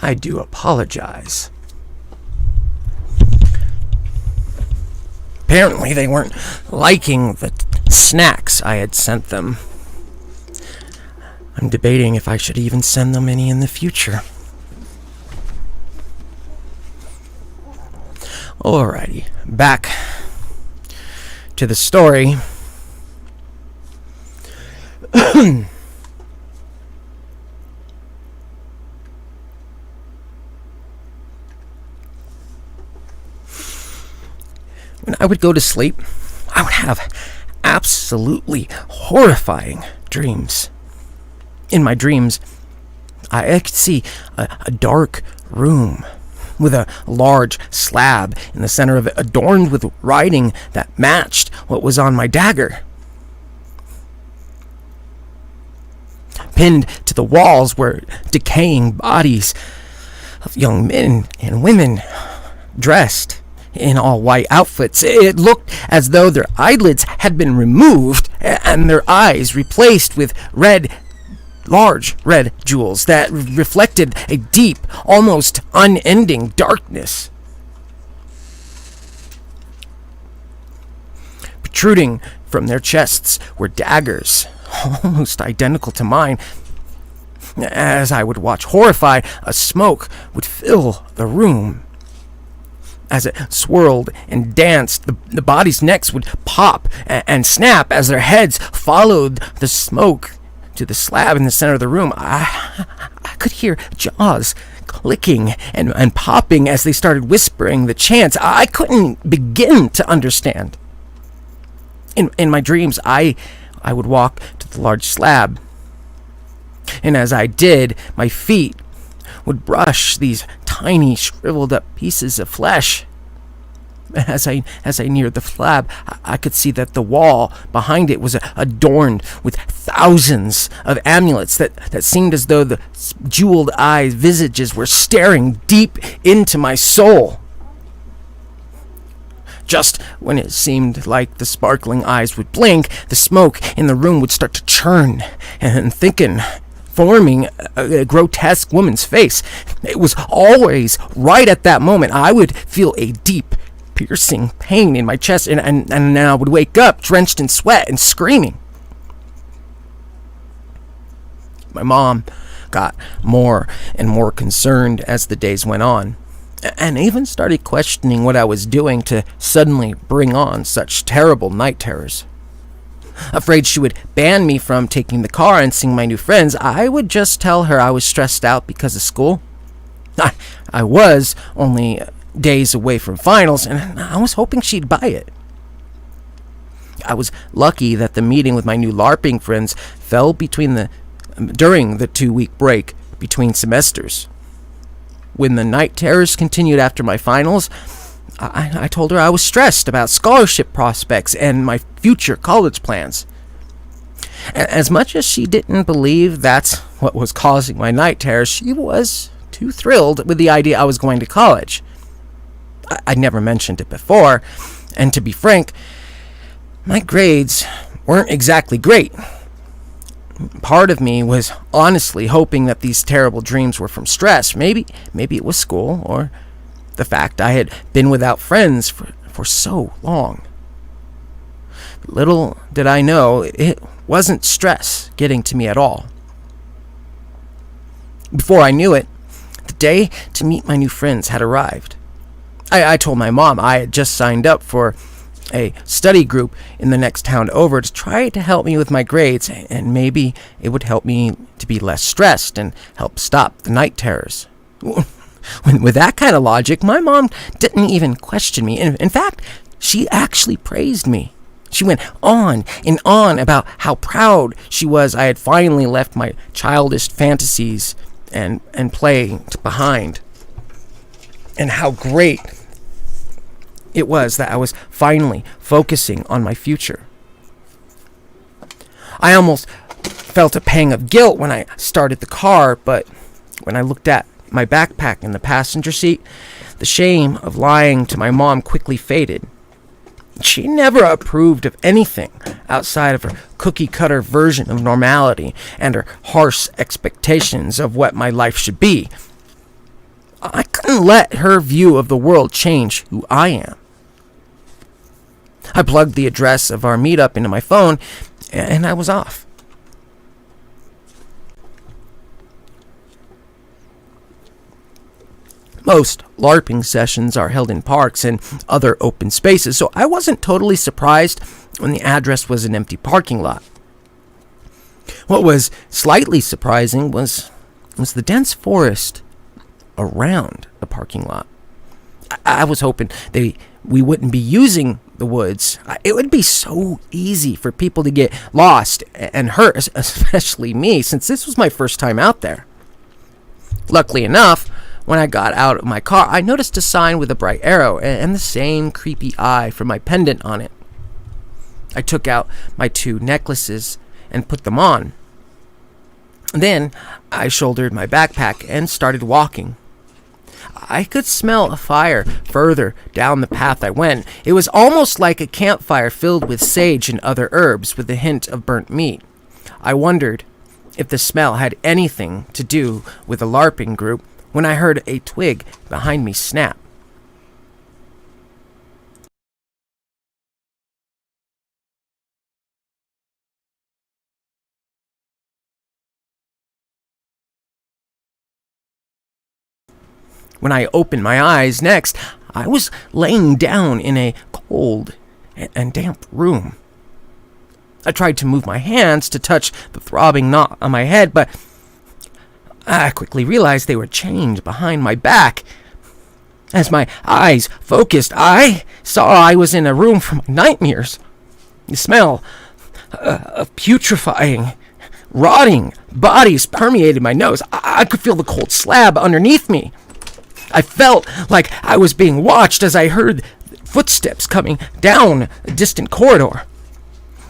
I do apologize. Apparently they weren't liking the snacks I had sent them. I'm debating if I should even send them any in the future. Alrighty, back to the story. When I would go to sleep, I would have absolutely horrifying dreams. In my dreams, I could see a dark room with a large slab in the center of it, adorned with writing that matched what was on my dagger. Pinned to the walls were decaying bodies of young men and women dressed in all white outfits. It looked as though their eyelids had been removed and their eyes replaced with large red jewels that reflected a deep, almost unending darkness. Protruding from their chests were daggers, almost identical to mine. As I would watch horrified, a smoke would fill the room. As it swirled and danced, the bodies' necks would pop and snap as their heads followed the smoke to the slab in the center of the room. I could hear jaws clicking and popping as they started whispering the chants I couldn't begin to understand. In my dreams, I would walk to the large slab, and as I did, my feet would brush these tiny, shriveled up pieces of flesh. As I neared the slab, I could see that the wall behind it was adorned with thousands of amulets that seemed as though the jeweled eyes visages were staring deep into my soul. Just when it seemed like the sparkling eyes would blink, the smoke in the room would start to churn and thicken, forming a grotesque woman's face. It was always right at that moment I would feel a deep, piercing pain in my chest, and then I would wake up drenched in sweat and screaming. My mom got more and more concerned as the days went on. and even started questioning what I was doing to suddenly bring on such terrible night terrors. Afraid she would ban me from taking the car and seeing my new friends, I would just tell her I was stressed out because of school. I was only days away from finals, and I was hoping she'd buy it. I was lucky that the meeting with my new LARPing friends fell during the 2-week break between semesters. When the night terrors continued after my finals, I told her I was stressed about scholarship prospects and my future college plans. As much as she didn't believe that's what was causing my night terrors, she was too thrilled with the idea I was going to college. I'd never mentioned it before, and to be frank, my grades weren't exactly great. Part of me was honestly hoping that these terrible dreams were from stress. Maybe it was school, or the fact I had been without friends for so long. Little did I know, it wasn't stress getting to me at all. Before I knew it, the day to meet my new friends had arrived. I told my mom I had just signed up for a study group in the next town over to try to help me with my grades, and maybe it would help me to be less stressed and help stop the night terrors. With that kind of logic, my mom didn't even question me. In fact, she actually praised me. She went on and on about how proud she was I had finally left my childish fantasies and play behind, and how great it was that I was finally focusing on my future. I almost felt a pang of guilt when I started the car, but when I looked at my backpack in the passenger seat, the shame of lying to my mom quickly faded. She never approved of anything outside of her cookie-cutter version of normality and her harsh expectations of what my life should be. I couldn't let her view of the world change who I am. I plugged the address of our meetup into my phone, and I was off. Most LARPing sessions are held in parks and other open spaces, so I wasn't totally surprised when the address was an empty parking lot. What was slightly surprising was the dense forest around the parking lot. I was hoping we wouldn't be using the woods. It would be so easy for people to get lost and hurt, especially me, since this was my first time out there. Luckily enough, when I got out of my car, I noticed a sign with a bright arrow and the same creepy eye from my pendant on it. I took out my 2 necklaces and put them on. Then I shouldered my backpack and started walking. I could smell a fire further down the path I went. It was almost like a campfire filled with sage and other herbs with a hint of burnt meat. I wondered if the smell had anything to do with the LARPing group when I heard a twig behind me snap. When I opened my eyes next, I was laying down in a cold and damp room. I tried to move my hands to touch the throbbing knot on my head, but I quickly realized they were chained behind my back. As my eyes focused, I saw I was in a room from my nightmares. The smell of putrefying, rotting bodies permeated my nose. I could feel the cold slab underneath me. I felt like I was being watched as I heard footsteps coming down a distant corridor.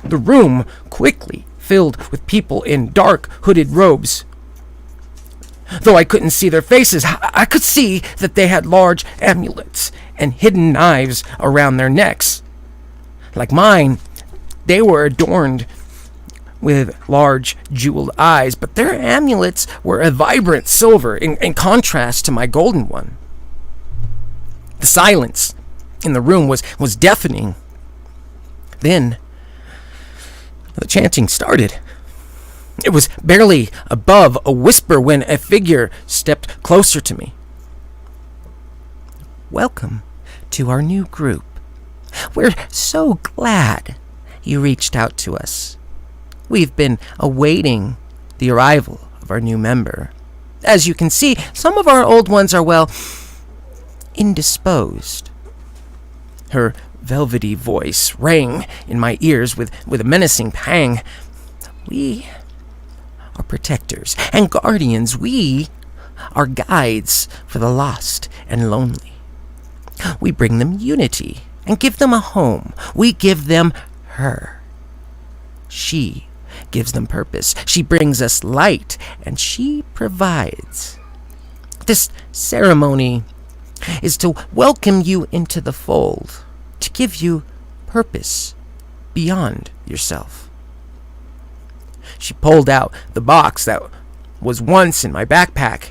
The room quickly filled with people in dark, hooded robes. Though I couldn't see their faces, I could see that they had large amulets and hidden knives around their necks. Like mine, they were adorned with large jeweled eyes, but their amulets were a vibrant silver in contrast to my golden one. The silence in the room was deafening. Then the chanting started. It was barely above a whisper when a figure stepped closer to me. welcome to our new group. We're so glad you reached out to us. We've been awaiting the arrival of our new member. As you can see, some of our old ones are, well, indisposed. Her velvety voice rang in my ears with a menacing pang. We are protectors and guardians. We are guides for the lost and lonely. We bring them unity and give them a home. We give them her. She gives them purpose. She brings us light, and she provides. This ceremony is to welcome you into the fold, to give you purpose beyond yourself. She pulled out the box that was once in my backpack.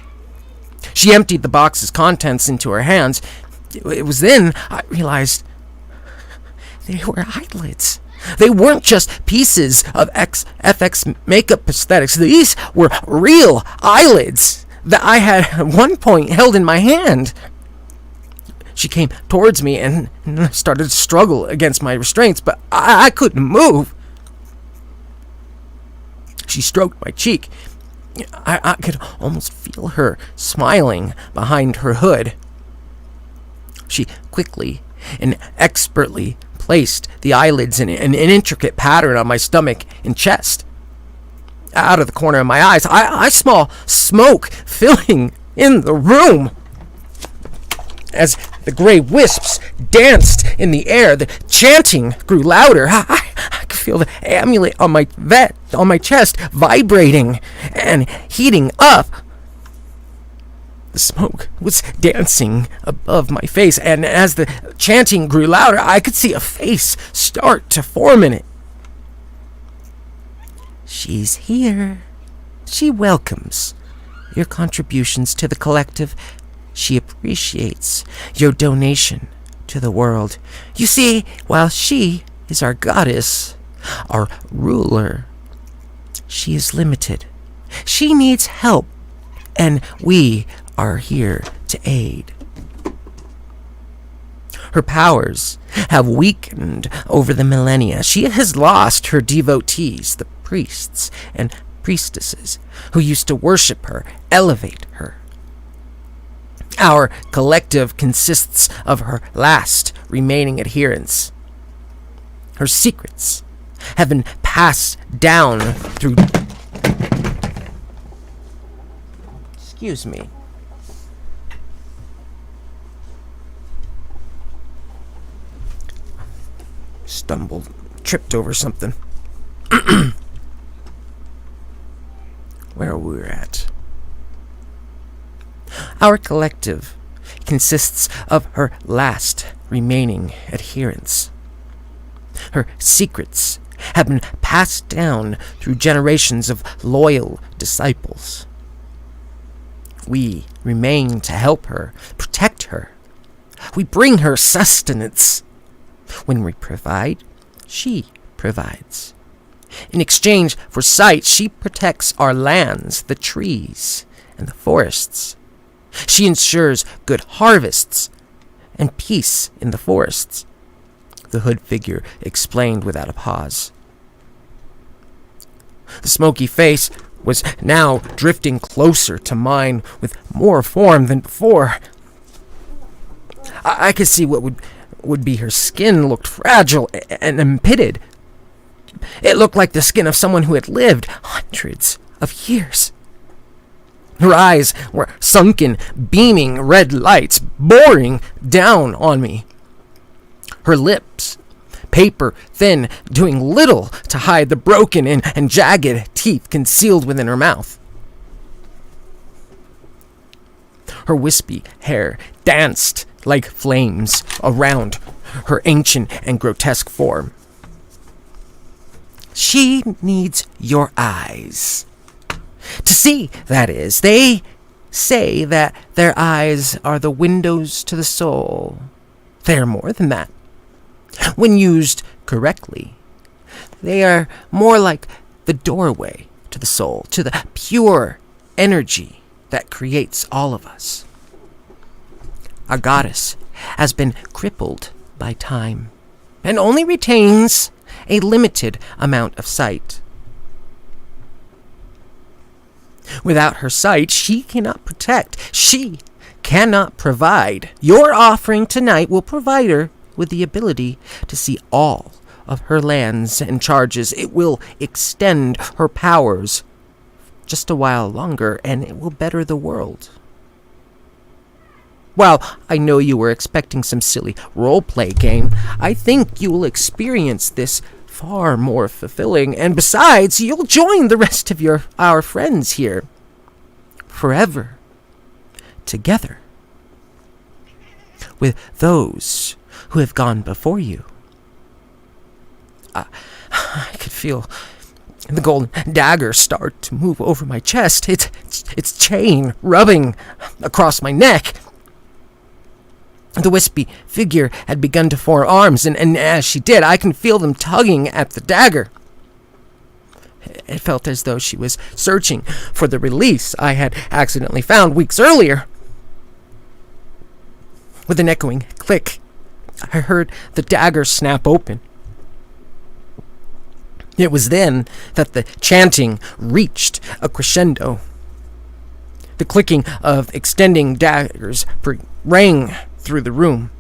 She emptied the box's contents into her hands. It was then I realized they were eyelids. They weren't just pieces of FX makeup prosthetics. These were real eyelids that I had at one point held in my hand. She came towards me and started to struggle against my restraints, but I couldn't move. She stroked my cheek. I could almost feel her smiling behind her hood. She quickly and expertly placed the eyelids in an intricate pattern on my stomach and chest. Out of the corner of my eyes, I saw smoke filling in the room. As the gray wisps danced in the air, the chanting grew louder. I could feel the amulet on my chest vibrating and heating up. The smoke was dancing above my face, and as the chanting grew louder, I could see a face start to form in it. She's here. She welcomes your contributions to the collective. She appreciates your donation to the world. You see, while she is our goddess, our ruler, she is limited. She needs help, and we are here to aid. Her powers have weakened over the millennia. She has lost her devotees, the priests and priestesses who used to worship her, elevate her. Our collective consists of her last remaining adherents. Her secrets have been passed down through... Excuse me. Stumbled, tripped over something. Where we were at. Our collective consists of her last remaining adherents. Her secrets have been passed down through generations of loyal disciples. We remain to help her, protect her. We bring her sustenance. When we provide, she provides. In exchange for sight, she protects our lands, the trees, and the forests. She ensures good harvests and peace in the forests, the hood figure explained without a pause. The smoky face was now drifting closer to mine with more form than before. I could see what would be her skin looked fragile and impeded. It looked like the skin of someone who had lived hundreds of years. Her eyes were sunken, beaming red lights, boring down on me. Her lips, paper thin, doing little to hide the broken and jagged teeth concealed within her mouth. Her wispy hair danced like flames around her ancient and grotesque form. She needs your eyes. To see, that is. They say that their eyes are the windows to the soul. They are more than that. When used correctly, they are more like the doorway to the soul, to the pure energy that creates all of us. Our goddess has been crippled by time and only retains a limited amount of sight. Without her sight, she cannot protect. She cannot provide. Your offering tonight will provide her with the ability to see all of her lands and charges. It will extend her powers just a while longer, and it will better the world. While I know you were expecting some silly role-play game, I think you will experience this far more fulfilling, and besides, you'll join the rest of our friends here forever, together with those who have gone before you. I could feel the golden dagger start to move over my chest, its chain rubbing across my neck. The wispy figure had begun to form arms, and as she did, I can feel them tugging at the dagger. It felt as though she was searching for the release I had accidentally found weeks earlier. With an echoing click, I heard the dagger snap open. It was then that the chanting reached a crescendo. The clicking of extending daggers rang through the room.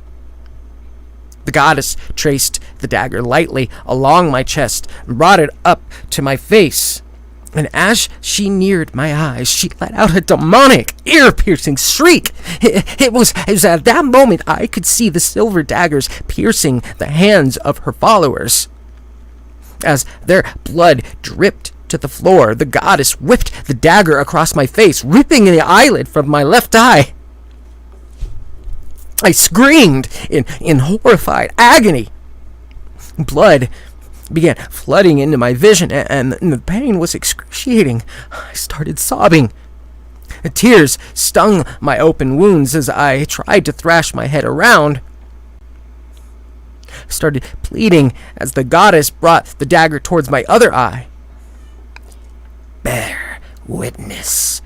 The goddess traced the dagger lightly along my chest and brought it up to my face. And as she neared my eyes, she let out a demonic, ear-piercing shriek. It was at that moment I could see the silver daggers piercing the hands of her followers. As their blood dripped to the floor, the goddess whipped the dagger across my face, ripping the eyelid from my left eye. I screamed in horrified agony. Blood began flooding into my vision, and the pain was excruciating. I started sobbing. Tears stung my open wounds as I tried to thrash my head around. I started pleading as the goddess brought the dagger towards my other eye. Bear witness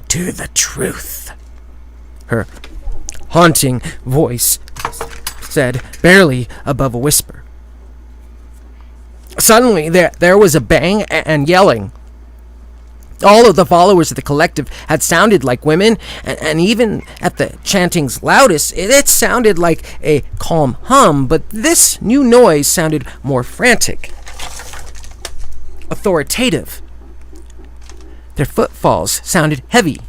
to the truth, her haunting voice said, barely above a whisper. Suddenly, there was a bang and yelling. All of the followers of the collective had sounded like women, and even at the chanting's loudest, it sounded like a calm hum, but this new noise sounded more frantic, authoritative. Their footfalls sounded heavy.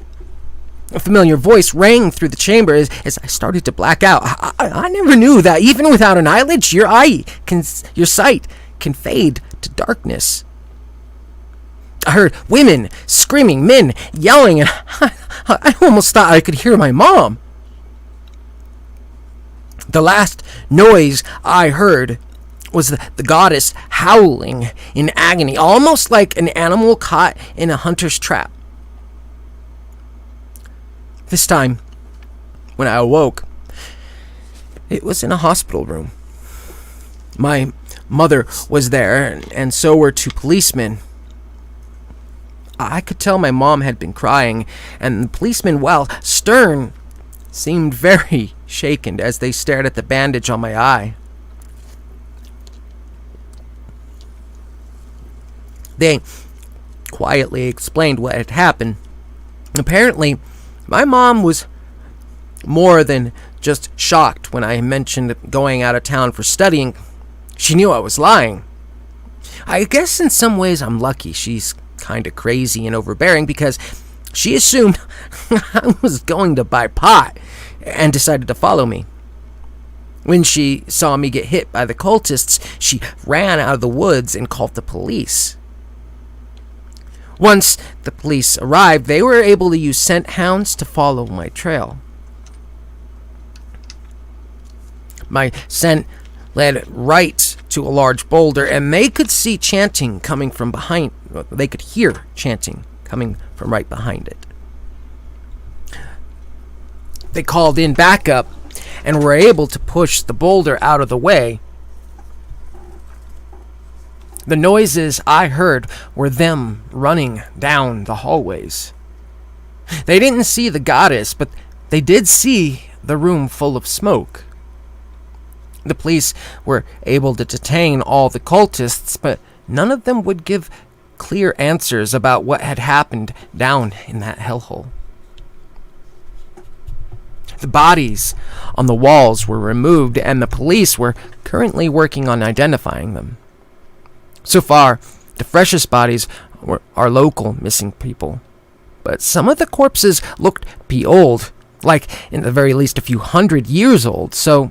A familiar voice rang through the chamber as I started to black out. I never knew that even without an eyelid, your sight can fade to darkness. I heard women screaming, men yelling, and I almost thought I could hear my mom. The last noise I heard was the goddess howling in agony, almost like an animal caught in a hunter's trap. This time, when I awoke, it was in a hospital room. My mother was there, and so were two policemen. I could tell my mom had been crying, and the policemen, while stern, seemed very shaken as they stared at the bandage on my eye. They quietly explained what had happened. Apparently, my mom was more than just shocked when I mentioned going out of town for studying. She knew I was lying. I guess in some ways I'm lucky she's kind of crazy and overbearing, because she assumed I was going to buy pot and decided to follow me. When she saw me get hit by the cultists, she ran out of the woods and called the police. Once the police arrived, they were able to use scent hounds to follow my trail. My scent led right to a large boulder, and they could see chanting coming from behind. They could hear chanting coming from right behind it. They called in backup and were able to push the boulder out of the way. The noises I heard were them running down the hallways. They didn't see the goddess, but they did see the room full of smoke. The police were able to detain all the cultists, but none of them would give clear answers about what had happened down in that hellhole. The bodies on the walls were removed, and the police were currently working on identifying them. So far, the freshest bodies are local missing people, but some of the corpses looked to be old, like in the very least a few 100 years old, so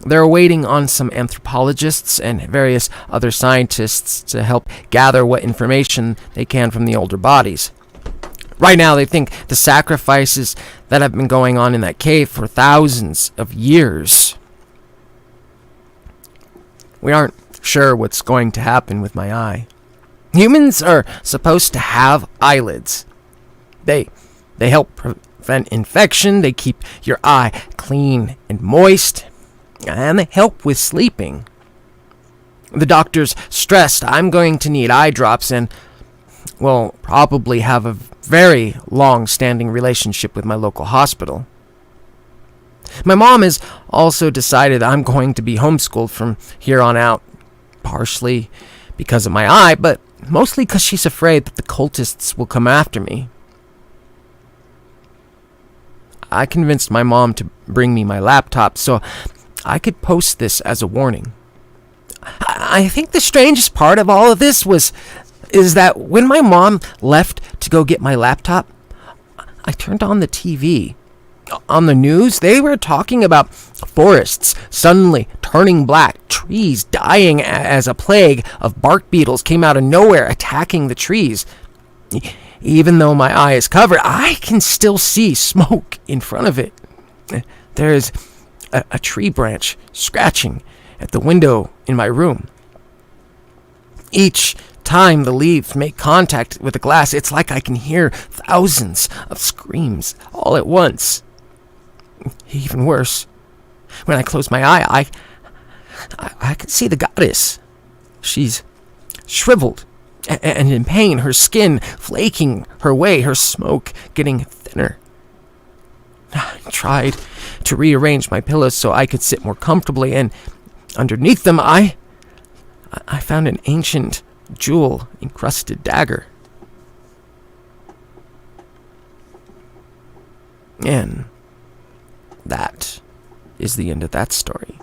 they're waiting on some anthropologists and various other scientists to help gather what information they can from the older bodies. Right now, they think the sacrifices that have been going on in that cave for thousands of years. We aren't sure what's going to happen with my eye. Humans are supposed to have eyelids. They help prevent infection, they keep your eye clean and moist, and they help with sleeping. The doctor's stressed I'm going to need eye drops and will probably have a very long-standing relationship with my local hospital. My mom has also decided I'm going to be homeschooled from here on out, partially because of my eye, but mostly because she's afraid that the cultists will come after me. I convinced my mom to bring me my laptop so I could post this as a warning. I think the strangest part of all of this is that when my mom left to go get my laptop, I turned on the TV. On the news, they were talking about forests suddenly turning black, trees dying as a plague of bark beetles came out of nowhere attacking the trees. Even though my eye is covered, I can still see smoke in front of it. There's a tree branch scratching at the window in my room. Each time the leaves make contact with the glass, it's like I can hear thousands of screams all at once. Even worse, when I close my eye, I can see the goddess. She's shriveled and in pain, her skin flaking her way, her smoke getting thinner. I tried to rearrange my pillows so I could sit more comfortably, and underneath them, I found an ancient jewel-encrusted dagger. And that is the end of that story.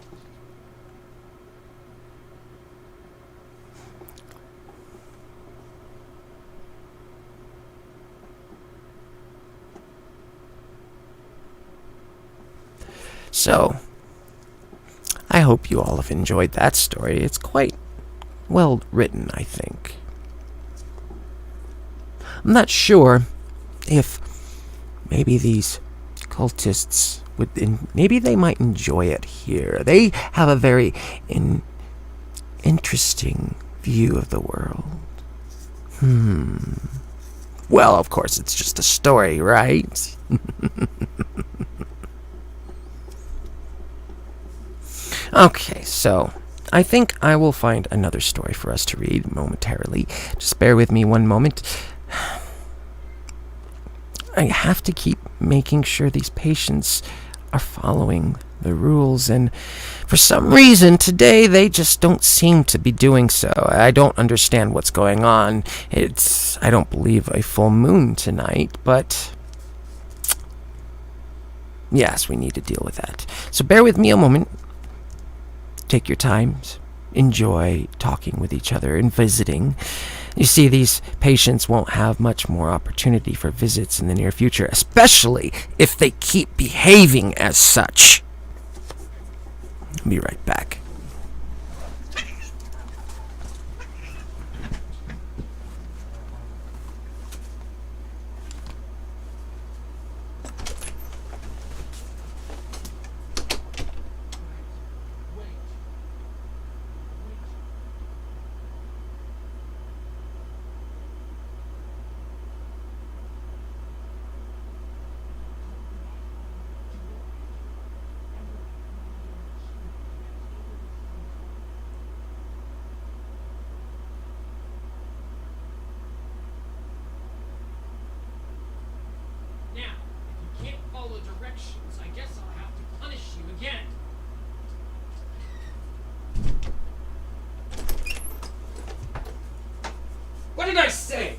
So, I hope you all have enjoyed that story. It's quite well written, I think. I'm not sure if maybe these cultists maybe they might enjoy it here. They have a very interesting view of the world. Well, of course, it's just a story, right? Okay, so I think I will find another story for us to read momentarily. Just bear with me one moment. I have to keep making sure these patients are following the rules, and for some reason today they just don't seem to be doing so. I don't understand what's going on. I don't believe a full moon tonight, but yes, we need to deal with that. So bear with me a moment. Take your time. Enjoy talking with each other and visiting. You see, these patients won't have much more opportunity for visits in the near future, especially if they keep behaving as such. I'll be right back. didn't I say?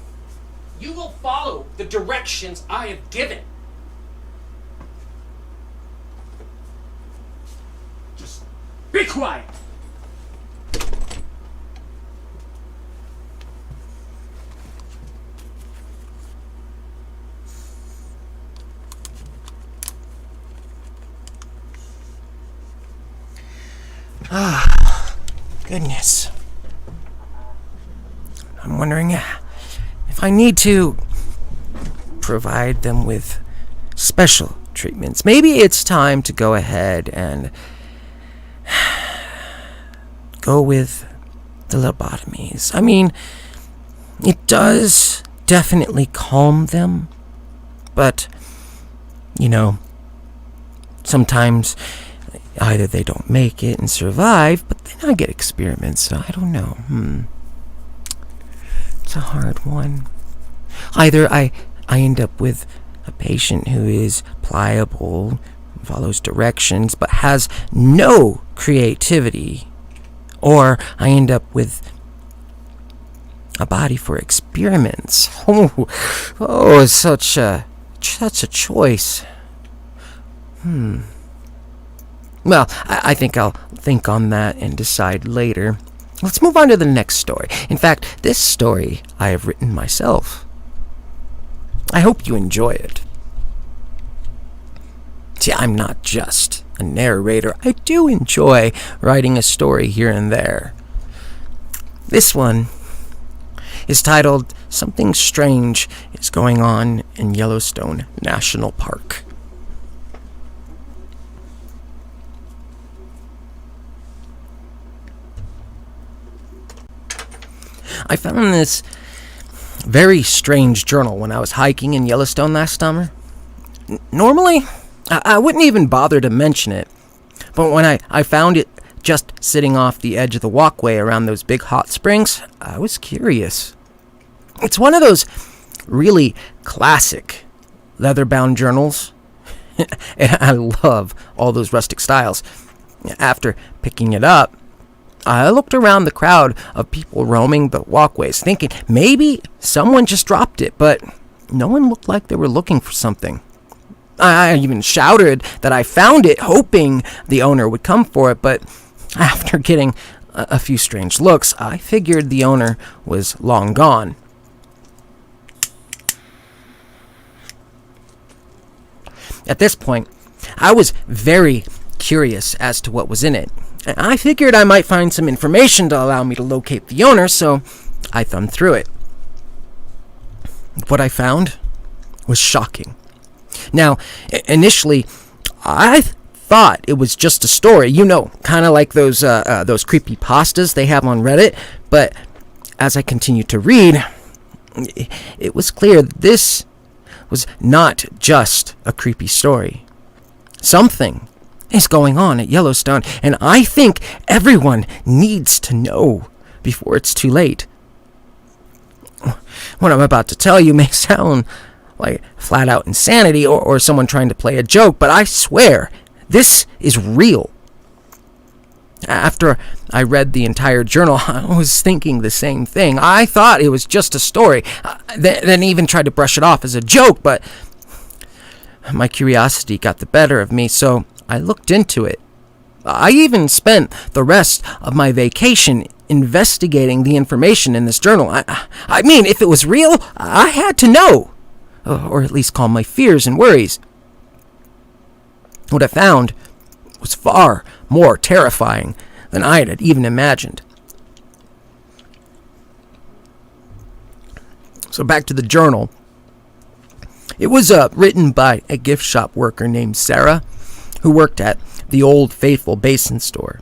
You will follow the directions I have given. Just be quiet. Goodness. I'm wondering if I need to provide them with special treatments. Maybe it's time to go ahead and go with the lobotomies. I mean, it does definitely calm them, but, sometimes either they don't make it and survive, but then I get experiments, so I don't know. It's a hard one. Either I end up with a patient who is pliable, follows directions, but has no creativity, or I end up with a body for experiments. Such a choice. Well, I think I'll think on that and decide later. Let's move on to the next story. In fact, this story I have written myself. I hope you enjoy it. See, I'm not just a narrator. I do enjoy writing a story here and there. This one is titled Something Strange is Going On in Yellowstone National Park. I found this very strange journal when I was hiking in Yellowstone last summer. Normally, I wouldn't even bother to mention it, but when I found it just sitting off the edge of the walkway around those big hot springs, I was curious. It's one of those really classic leather-bound journals. And I love all those rustic styles. After picking it up, I looked around the crowd of people roaming the walkways, thinking maybe someone just dropped it, but no one looked like they were looking for something. I even shouted that I found it, hoping the owner would come for it, but after getting a few strange looks, I figured the owner was long gone. At this point, I was very curious as to what was in it. I figured I might find some information to allow me to locate the owner, so I thumbed through it. What I found was shocking. Now, initially, I thought it was just a story, kind of like those creepypastas they have on Reddit, but as I continued to read, it was clear that this was not just a creepy story. Something is going on at Yellowstone, and I think everyone needs to know before it's too late. What I'm about to tell you may sound like flat-out insanity or someone trying to play a joke, but I swear, this is real. After I read the entire journal, I was thinking the same thing. I thought it was just a story, then even tried to brush it off as a joke, but my curiosity got the better of me, so I looked into it. I even spent the rest of my vacation investigating the information in this journal. I mean, if it was real, I had to know, or at least calm my fears and worries. What I found was far more terrifying than I had even imagined. So back to the journal. It was written by a gift shop worker named Sarah, who worked at the Old Faithful Basin store.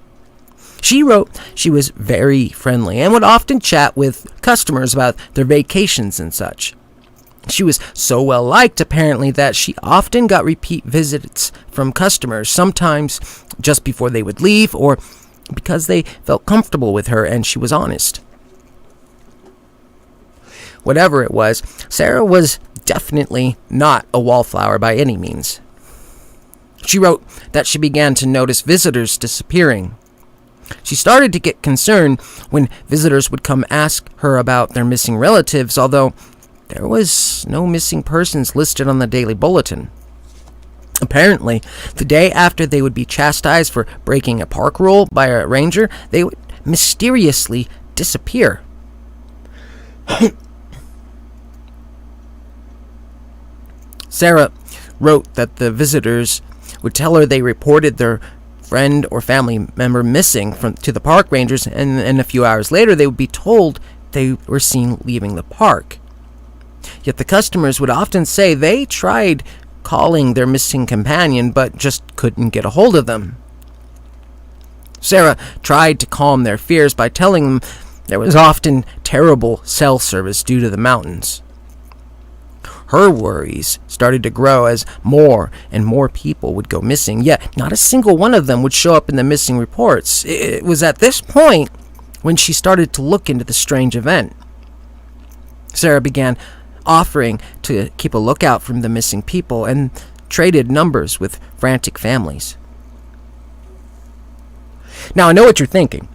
She wrote she was very friendly and would often chat with customers about their vacations and such. She was so well liked, apparently, that she often got repeat visits from customers, sometimes just before they would leave or because they felt comfortable with her and she was honest. Whatever it was, Sarah was definitely not a wallflower by any means. She wrote that she began to notice visitors disappearing. She started to get concerned when visitors would come ask her about their missing relatives, although there was no missing persons listed on the daily bulletin. Apparently, the day after they would be chastised for breaking a park rule by a ranger, they would mysteriously disappear. Sarah wrote that the visitors would tell her they reported their friend or family member missing to the park rangers, and a few hours later they would be told they were seen leaving the park. Yet the customers would often say they tried calling their missing companion but just couldn't get a hold of them. Sarah tried to calm their fears by telling them there was often terrible cell service due to the mountains. Her worries started to grow as more and more people would go missing, yet not a single one of them would show up in the missing reports. It was at this point when she started to look into the strange event. Sarah began offering to keep a lookout for the missing people and traded numbers with frantic families. Now, I know what you're thinking.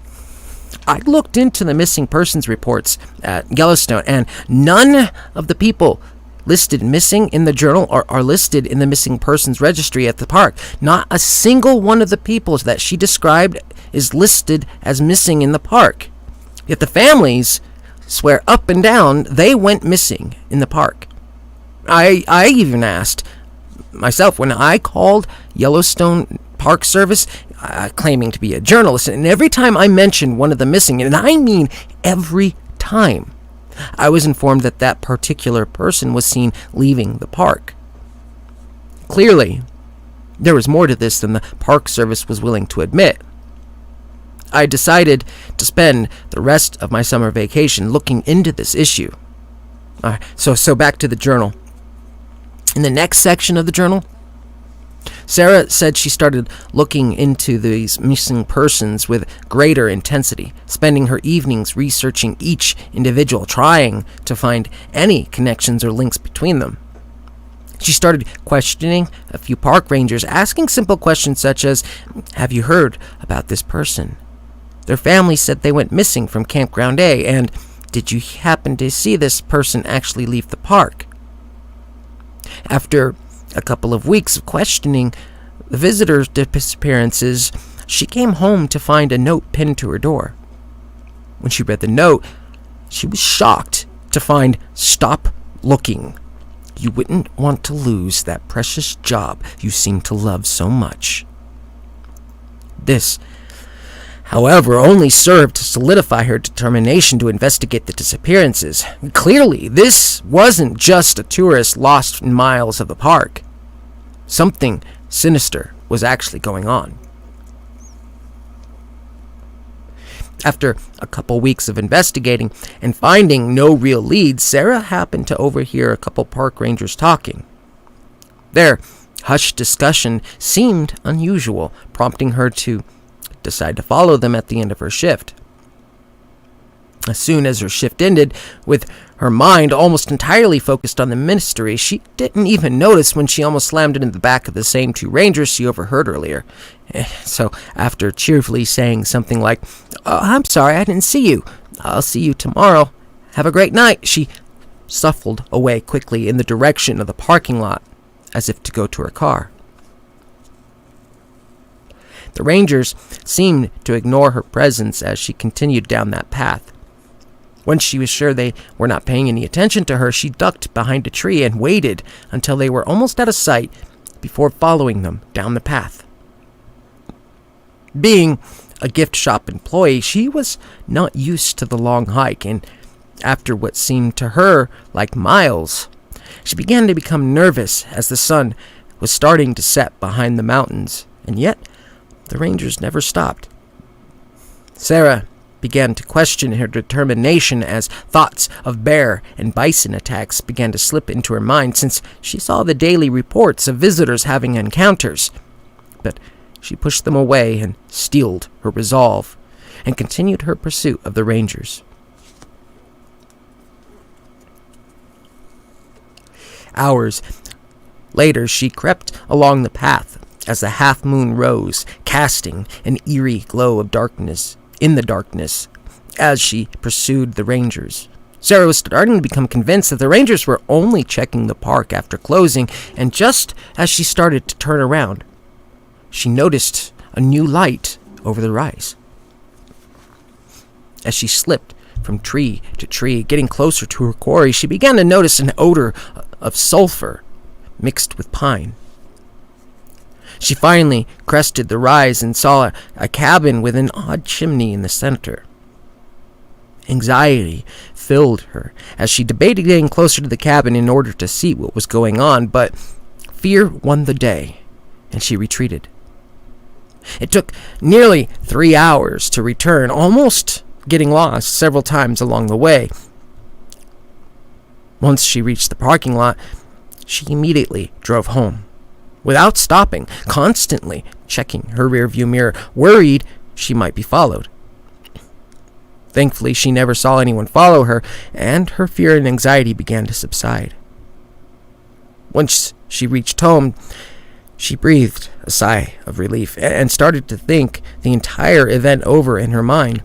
I looked into the missing persons reports at Yellowstone, and none of the people listed missing in the journal are listed in the missing persons registry at the park. Not a single one of the people that she described is listed as missing in the park. Yet the families swear up and down they went missing in the park. I even asked myself when I called Yellowstone Park Service, claiming to be a journalist, and every time I mentioned one of the missing, and I mean every time, I was informed that that particular person was seen leaving the park. Clearly, there was more to this than the Park Service was willing to admit. I decided to spend the rest of my summer vacation looking into this issue. So back to the journal. In the next section of the journal, Sarah said she started looking into these missing persons with greater intensity, spending her evenings researching each individual, trying to find any connections or links between them. She started questioning a few park rangers, asking simple questions such as, "Have you heard about this person? Their family said they went missing from Campground A, and did you happen to see this person actually leave the park?" After a couple of weeks of questioning the visitors' disappearances, she came home to find a note pinned to her door. When she read the note, she was shocked to find, "Stop looking. You wouldn't want to lose that precious job you seem to love so much." This, however, only served to solidify her determination to investigate the disappearances. Clearly, this wasn't just a tourist lost in miles of the park. Something sinister was actually going on. After a couple weeks of investigating and finding no real leads, Sarah happened to overhear a couple park rangers talking. Their hushed discussion seemed unusual, prompting her to decide to follow them at the end of her shift. As soon as her shift ended, with her mind almost entirely focused on the mystery, she didn't even notice when she almost slammed into the back of the same two rangers she overheard earlier. So after cheerfully saying something like, "I'm sorry, I didn't see you. I'll see you tomorrow. Have a great night," she shuffled away quickly in the direction of the parking lot, as if to go to her car. The rangers seemed to ignore her presence as she continued down that path. Once she was sure they were not paying any attention to her, she ducked behind a tree and waited until they were almost out of sight before following them down the path. Being a gift shop employee, she was not used to the long hike, and after what seemed to her like miles, she began to become nervous as the sun was starting to set behind the mountains, and yet the rangers never stopped. Sarah began to question her determination as thoughts of bear and bison attacks began to slip into her mind, since she saw the daily reports of visitors having encounters. But she pushed them away and steeled her resolve and continued her pursuit of the rangers. Hours later, she crept along the path, as the half-moon rose, casting an eerie glow of darkness in the darkness as she pursued the rangers. Sarah was starting to become convinced that the rangers were only checking the park after closing, and just as she started to turn around, she noticed a new light over the rise. As she slipped from tree to tree, getting closer to her quarry, she began to notice an odor of sulfur mixed with pine. She finally crested the rise and saw a cabin with an odd chimney in the center. Anxiety filled her as she debated getting closer to the cabin in order to see what was going on, but fear won the day, and she retreated. It took nearly 3 hours to return, almost getting lost several times along the way. Once she reached the parking lot, she immediately drove home, without stopping, constantly checking her rearview mirror, worried she might be followed. Thankfully, she never saw anyone follow her, and her fear and anxiety began to subside. Once she reached home, she breathed a sigh of relief and started to think the entire event over in her mind.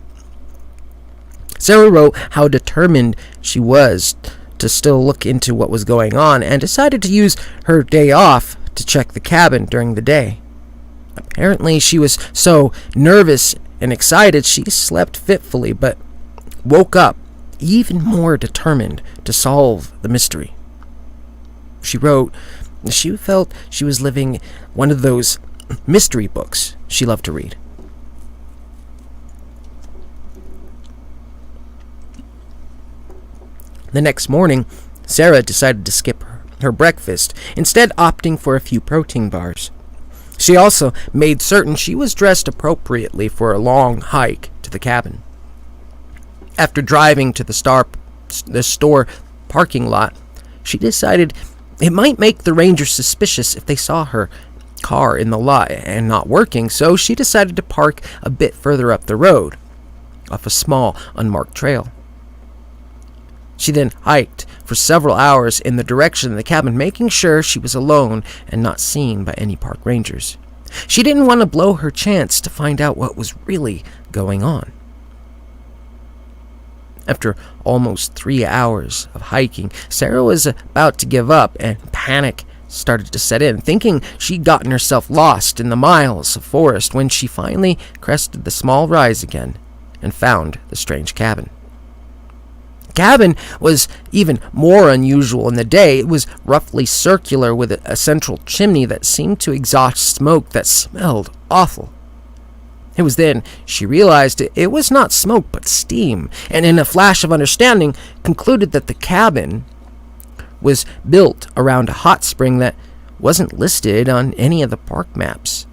Sarah wrote how determined she was to still look into what was going on, and decided to use her day off to check the cabin during the day. Apparently, she was so nervous and excited she slept fitfully, but woke up even more determined to solve the mystery. She wrote she felt she was living one of those mystery books she loved to read. The next morning, Sarah decided to skip her breakfast, instead opting for a few protein bars. She also made certain she was dressed appropriately for a long hike to the cabin. After driving to the store parking lot, she decided it might make the rangers suspicious if they saw her car in the lot and not working, so she decided to park a bit further up the road, off a small, unmarked trail. She then hiked for several hours in the direction of the cabin, making sure she was alone and not seen by any park rangers. She didn't want to blow her chance to find out what was really going on. After almost 3 hours of hiking, Sarah was about to give up, and panic started to set in, thinking she'd gotten herself lost in the miles of forest, when she finally crested the small rise again and found the strange cabin. The cabin was even more unusual in the day. It was roughly circular with a central chimney that seemed to exhaust smoke that smelled awful. It was then she realized it was not smoke but steam, and in a flash of understanding concluded that the cabin was built around a hot spring that wasn't listed on any of the park maps.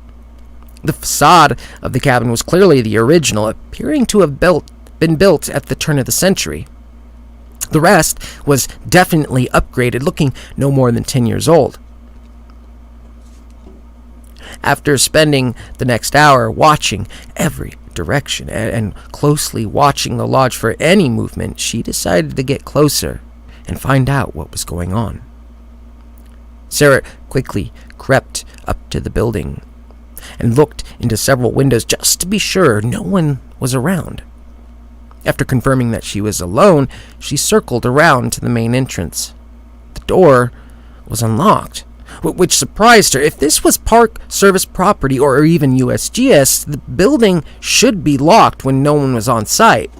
The facade of the cabin was clearly the original, appearing to have been built at the turn of the century. The rest was definitely upgraded, looking no more than 10 years old. After spending the next hour watching every direction and closely watching the lodge for any movement, she decided to get closer and find out what was going on. Sarah quickly crept up to the building and looked into several windows just to be sure no one was around. After confirming that she was alone, she circled around to the main entrance. The door was unlocked, which surprised her. If this was Park Service property or even USGS, the building should be locked when no one was on site.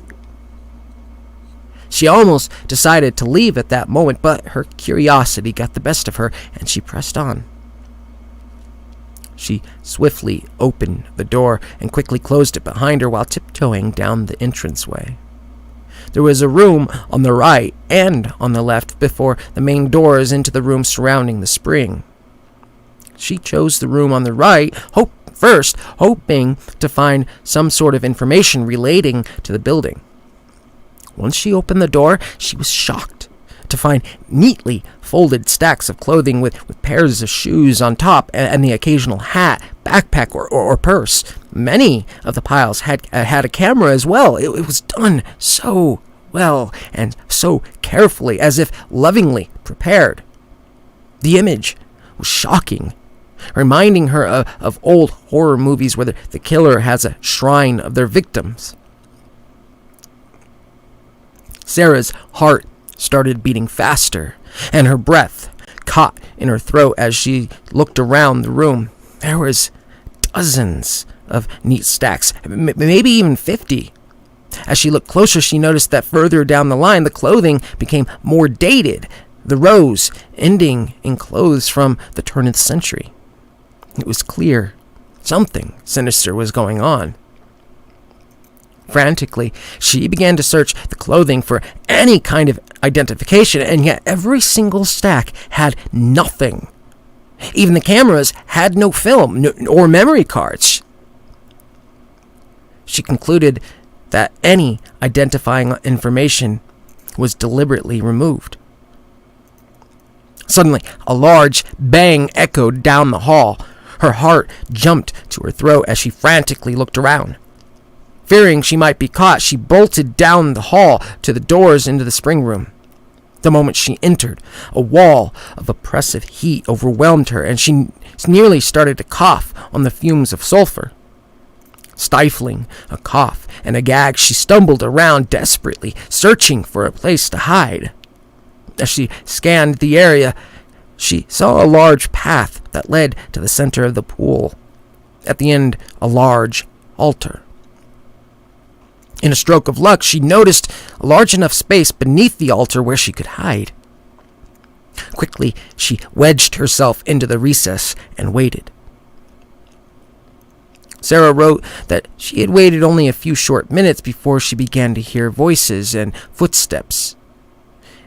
She almost decided to leave at that moment, but her curiosity got the best of her, and she pressed on. She swiftly opened the door and quickly closed it behind her while tiptoeing down the entranceway. There was a room on the right and on the left before the main doors into the room surrounding the spring. She chose the room on the right, hoping to find some sort of information relating to the building. Once she opened the door, she was shocked to find neatly folded stacks of clothing with pairs of shoes on top and the occasional hat, backpack, or purse. Many of the piles had a camera as well. It was done so well and so carefully, as if lovingly prepared. The image was shocking. reminding her of old horror movies where the killer has a shrine of their victims. Sarah's heart started beating faster, and her breath caught in her throat as she looked around the room. There was dozens of neat stacks, maybe even 50. As she looked closer, she noticed that further down the line, the clothing became more dated, the rows ending in clothes from the turn of the century. It was clear something sinister was going on. Frantically, she began to search the clothing for any kind of identification, and yet every single stack had nothing. Even the cameras had no film or memory cards. She concluded that any identifying information was deliberately removed. Suddenly, a large bang echoed down the hall. Her heart jumped to her throat as she frantically looked around. Fearing she might be caught, she bolted down the hall to the doors into the spring room. The moment she entered, a wall of oppressive heat overwhelmed her, and she nearly started to cough on the fumes of sulfur. Stifling a cough and a gag, she stumbled around desperately, searching for a place to hide. As she scanned the area, she saw a large path that led to the center of the pool. At the end, a large altar. In a stroke of luck, she noticed a large enough space beneath the altar where she could hide. Quickly, she wedged herself into the recess and waited. Sarah wrote that she had waited only a few short minutes before she began to hear voices and footsteps.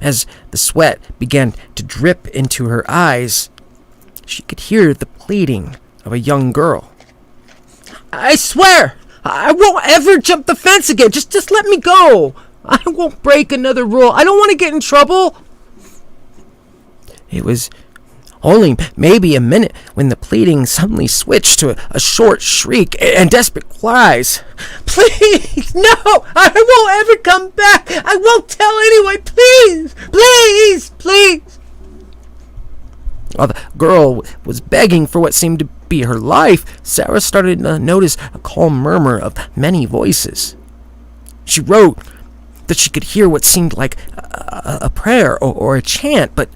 As the sweat began to drip into her eyes, she could hear the pleading of a young girl. "I swear, I won't ever jump the fence again. Just let me go. I won't break another rule. I don't want to get in trouble." It was only maybe a minute when the pleading suddenly switched to a short shriek and desperate cries. "Please, no! I won't ever come back! I won't tell anyone! Please! Please! Please!" While the girl was begging for what seemed to be her life, Sarah started to notice a calm murmur of many voices. She wrote that she could hear what seemed like a prayer or a chant, but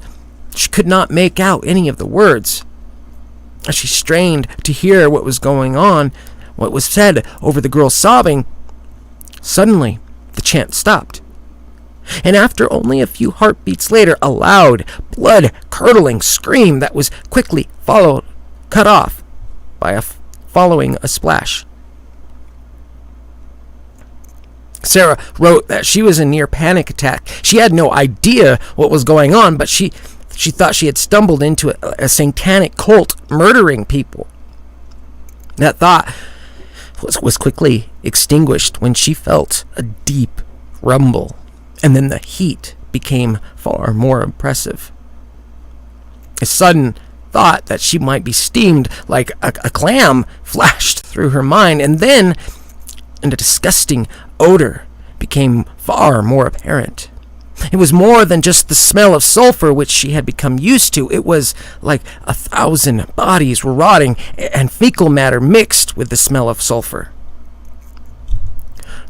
she could not make out any of the words. As she strained to hear what was going on, what was said over the girl's sobbing, suddenly the chant stopped. And after only a few heartbeats later, a loud, blood-curdling scream that was quickly cut off by following a splash. Sarah wrote that she was in near panic attack. She had no idea what was going on, but she thought she had stumbled into a satanic cult murdering people. That thought was quickly extinguished when she felt a deep rumble, and then the heat became far more oppressive. A sudden thought that she might be steamed like a clam flashed through her mind, and then a disgusting odor became far more apparent. It was more than just the smell of sulfur which she had become used to. It was like 1,000 bodies were rotting and fecal matter mixed with the smell of sulfur.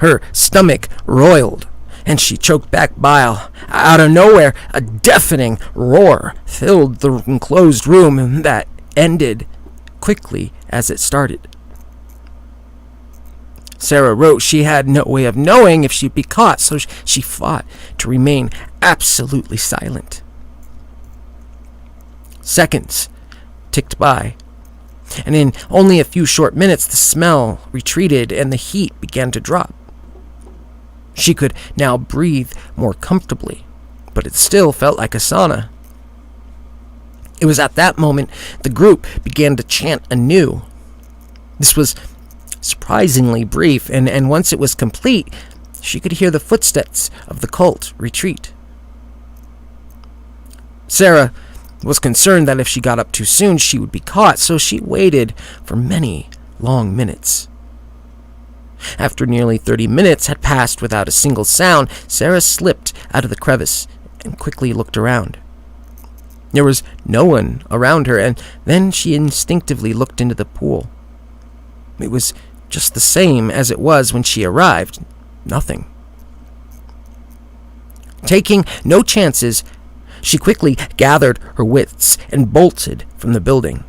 Her stomach roiled, and she choked back bile. Out of nowhere, a deafening roar filled the enclosed room that ended quickly as it started. Sarah wrote she had no way of knowing if she'd be caught, so she fought to remain absolutely silent. Seconds ticked by, and in only a few short minutes the smell retreated and the heat began to drop. She could now breathe more comfortably, but it still felt like a sauna. It was at that moment the group began to chant anew. This was surprisingly brief, and once it was complete, she could hear the footsteps of the cult retreat. Sarah was concerned that if she got up too soon, she would be caught, so she waited for many long minutes. After nearly 30 minutes had passed without a single sound, Sarah slipped out of the crevice and quickly looked around. There was no one around her, and then she instinctively looked into the pool. It was just the same as it was when she arrived. Nothing. Taking no chances, she quickly gathered her wits and bolted from the building.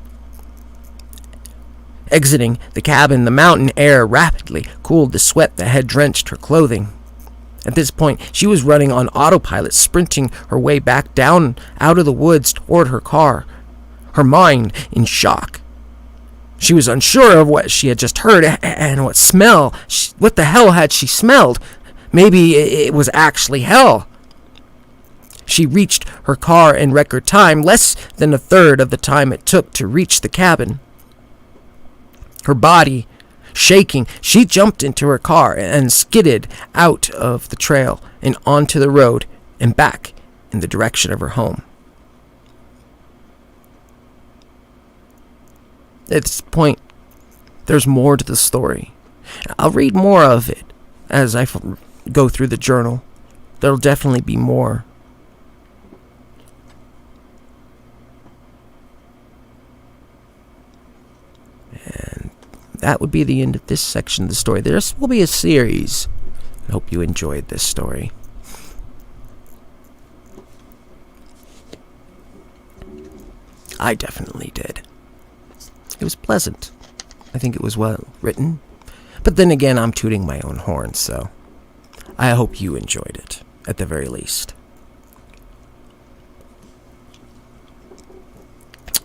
Exiting the cabin, the mountain air rapidly cooled the sweat that had drenched her clothing. At this point, she was running on autopilot, sprinting her way back down out of the woods toward her car, her mind in shock. She was unsure of what she had just heard and what smell. What the hell had she smelled? Maybe it was actually hell. She reached her car in record time, less than a third of the time it took to reach the cabin. Her body shaking, she jumped into her car and skidded out of the trail and onto the road and back in the direction of her home. At this point, there's more to the story. I'll read more of it as I go through the journal. There'll definitely be more. And that would be the end of this section of the story. There will be a series. I hope you enjoyed this story. I definitely did. It was pleasant. I think it was well written. But then again, I'm tooting my own horn, so I hope you enjoyed it, at the very least.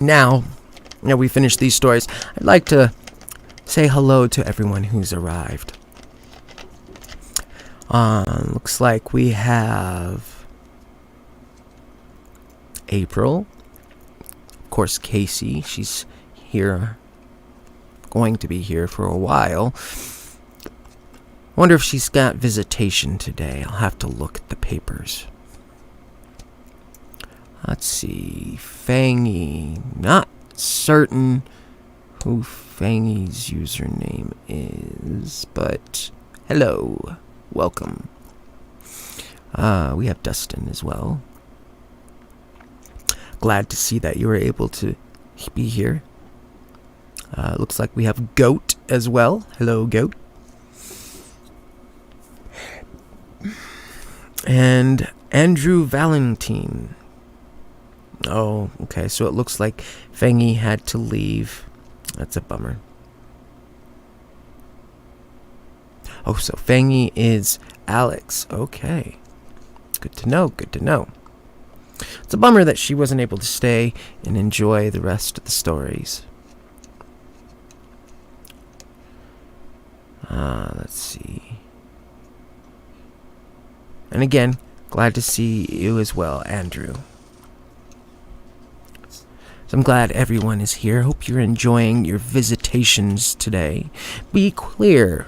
Now we finished these stories, I'd like to say hello to everyone who's arrived. Looks like we have April. Of course, Casey. She's here. Going to be here for a while. Wonder if she's got visitation today. I'll have to look at the papers. Let's see. Fangy. Not certain who Fangy's username is, but hello. Welcome. We have Dustin as well. Glad to see that you were able to be here. Looks like we have Goat as well. Hello, Goat. And Andrew Valentine. Oh, okay. So it looks like Fangy had to leave. That's a bummer. Oh, so Fangy is Alex. Okay. Good to know. Good to know. It's a bummer that she wasn't able to stay and enjoy the rest of the stories. Let's see. And again, glad to see you as well, Andrew. So I'm glad everyone is here. Hope you're enjoying your visitations today. Be clear.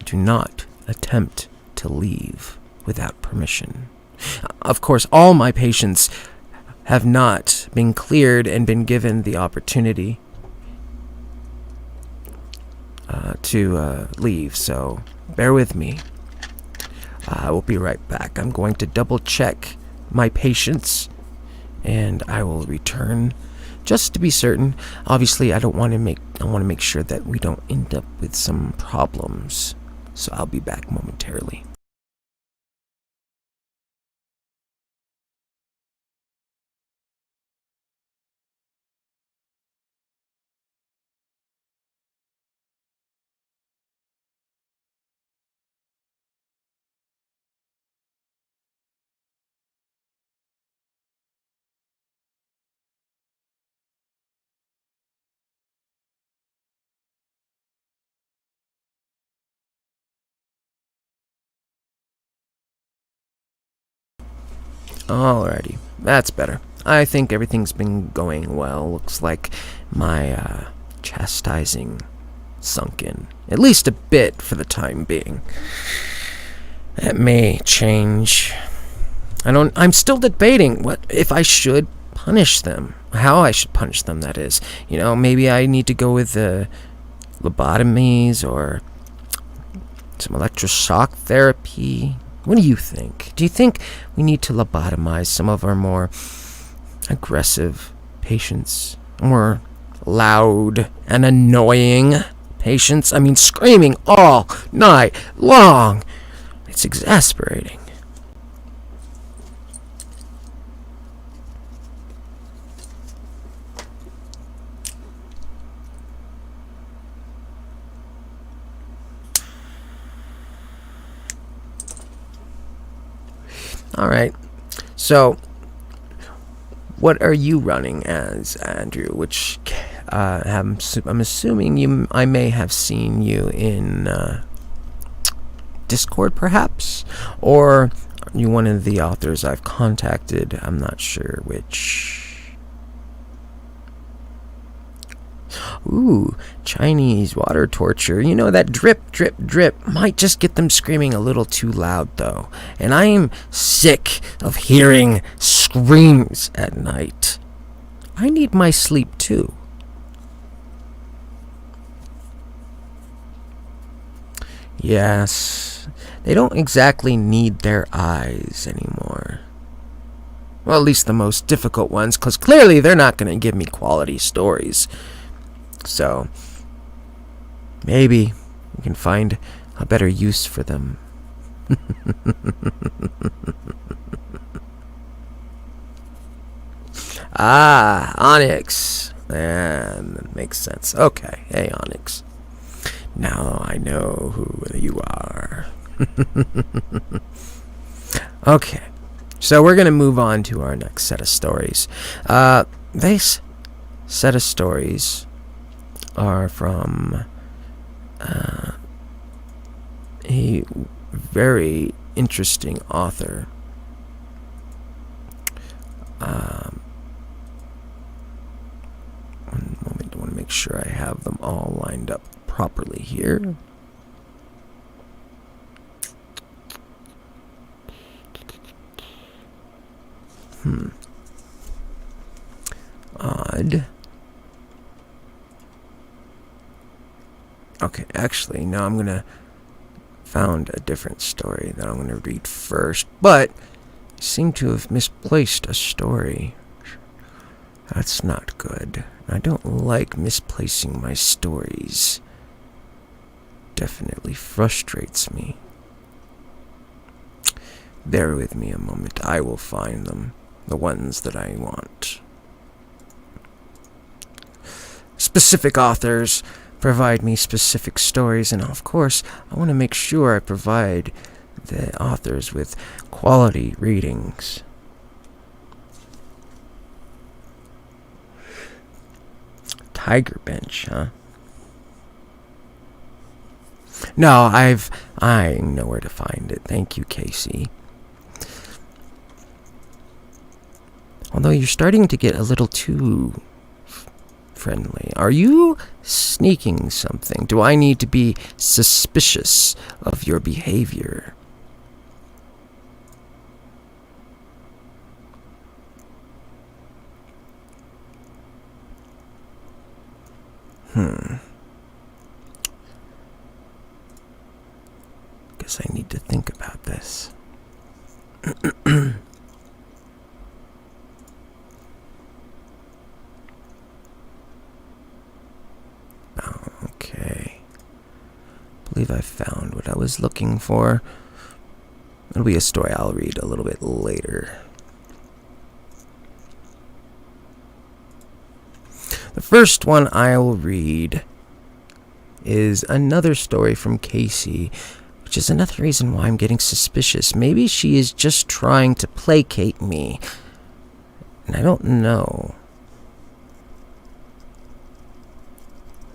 Do not attempt to leave without permission. Of course, all my patients have not been cleared and been given the opportunity to leave, so bear with me. I will be right back. I'm going to double check my patients and I will return just to be certain. Obviously, I want to make sure that we don't end up with some problems. So I'll be back momentarily. Alrighty, that's better. I think everything's been going well. Looks like my chastising sunk in. At least a bit for the time being. That may change. I'm still debating what if I should punish them. How I should punish them, that is. You know, maybe I need to go with the lobotomies or some electroshock therapy. What do you think? Do you think we need to lobotomize some of our more aggressive patients, or loud and annoying patients. I mean, screaming all night long. It's exasperating. All right. So, what are you running as, Andrew? Which I'm assuming I may have seen you in Discord, perhaps, or are you one of the authors I've contacted? I'm not sure which. Ooh, Chinese water torture. You know, that drip, drip, drip might just get them screaming a little too loud, though. And I'm sick of hearing screams at night. I need my sleep, too. Yes, they don't exactly need their eyes anymore. Well, at least the most difficult ones, because clearly they're not going to give me quality stories. So, maybe we can find a better use for them. Onyx. That makes sense. Okay, hey, Onyx. Now I know who you are. Okay, so we're going to move on to our next set of stories. This set of stories are from a very interesting author. One moment, I want to make sure I have them all lined up properly here. Odd. Okay, actually, no, I'm gonna found a different story that I'm gonna read first, but I seem to have misplaced a story. That's not good. I don't like misplacing my stories. Definitely frustrates me. Bear with me a moment. I will find them. The ones that I want. Specific authors provide me specific stories, and of course, I want to make sure I provide the authors with quality readings. Tiger Bench, huh? No, I know where to find it. Thank you, Casey. Although you're starting to get a little too friendly. Are you sneaking something? Do I need to be suspicious of your behavior? Guess I need to think about this. Okay. I believe I found what I was looking for. It'll be a story I'll read a little bit later. The first one I will read is another story from Casey, which is another reason why I'm getting suspicious. Maybe she is just trying to placate me, and I don't know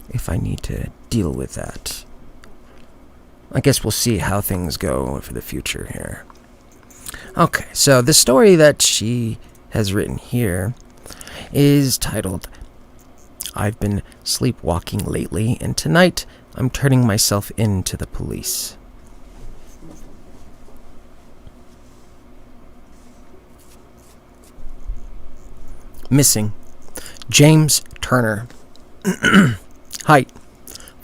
if I need to deal with that. I guess we'll see how things go for the future here. Okay, so the story that she has written here is titled, I've been sleepwalking lately, and tonight I'm turning myself in to the police. Missing, James Turner. Height,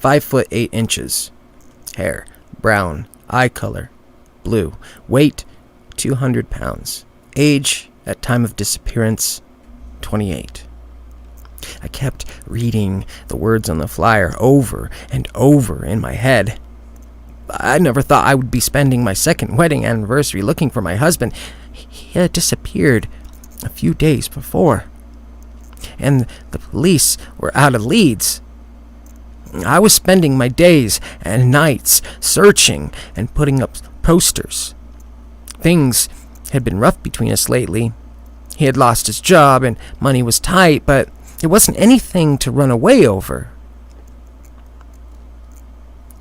5'8". Hair, brown. Eye color, blue. Weight, 200 pounds. Age, at time of disappearance, 28. I kept reading the words on the flyer over and over in my head. I never thought I would be spending my second wedding anniversary looking for my husband. He had disappeared a few days before, and the police were out of leads. I was spending my days and nights searching and putting up posters. Things had been rough between us lately. He had lost his job and money was tight, but it wasn't anything to run away over.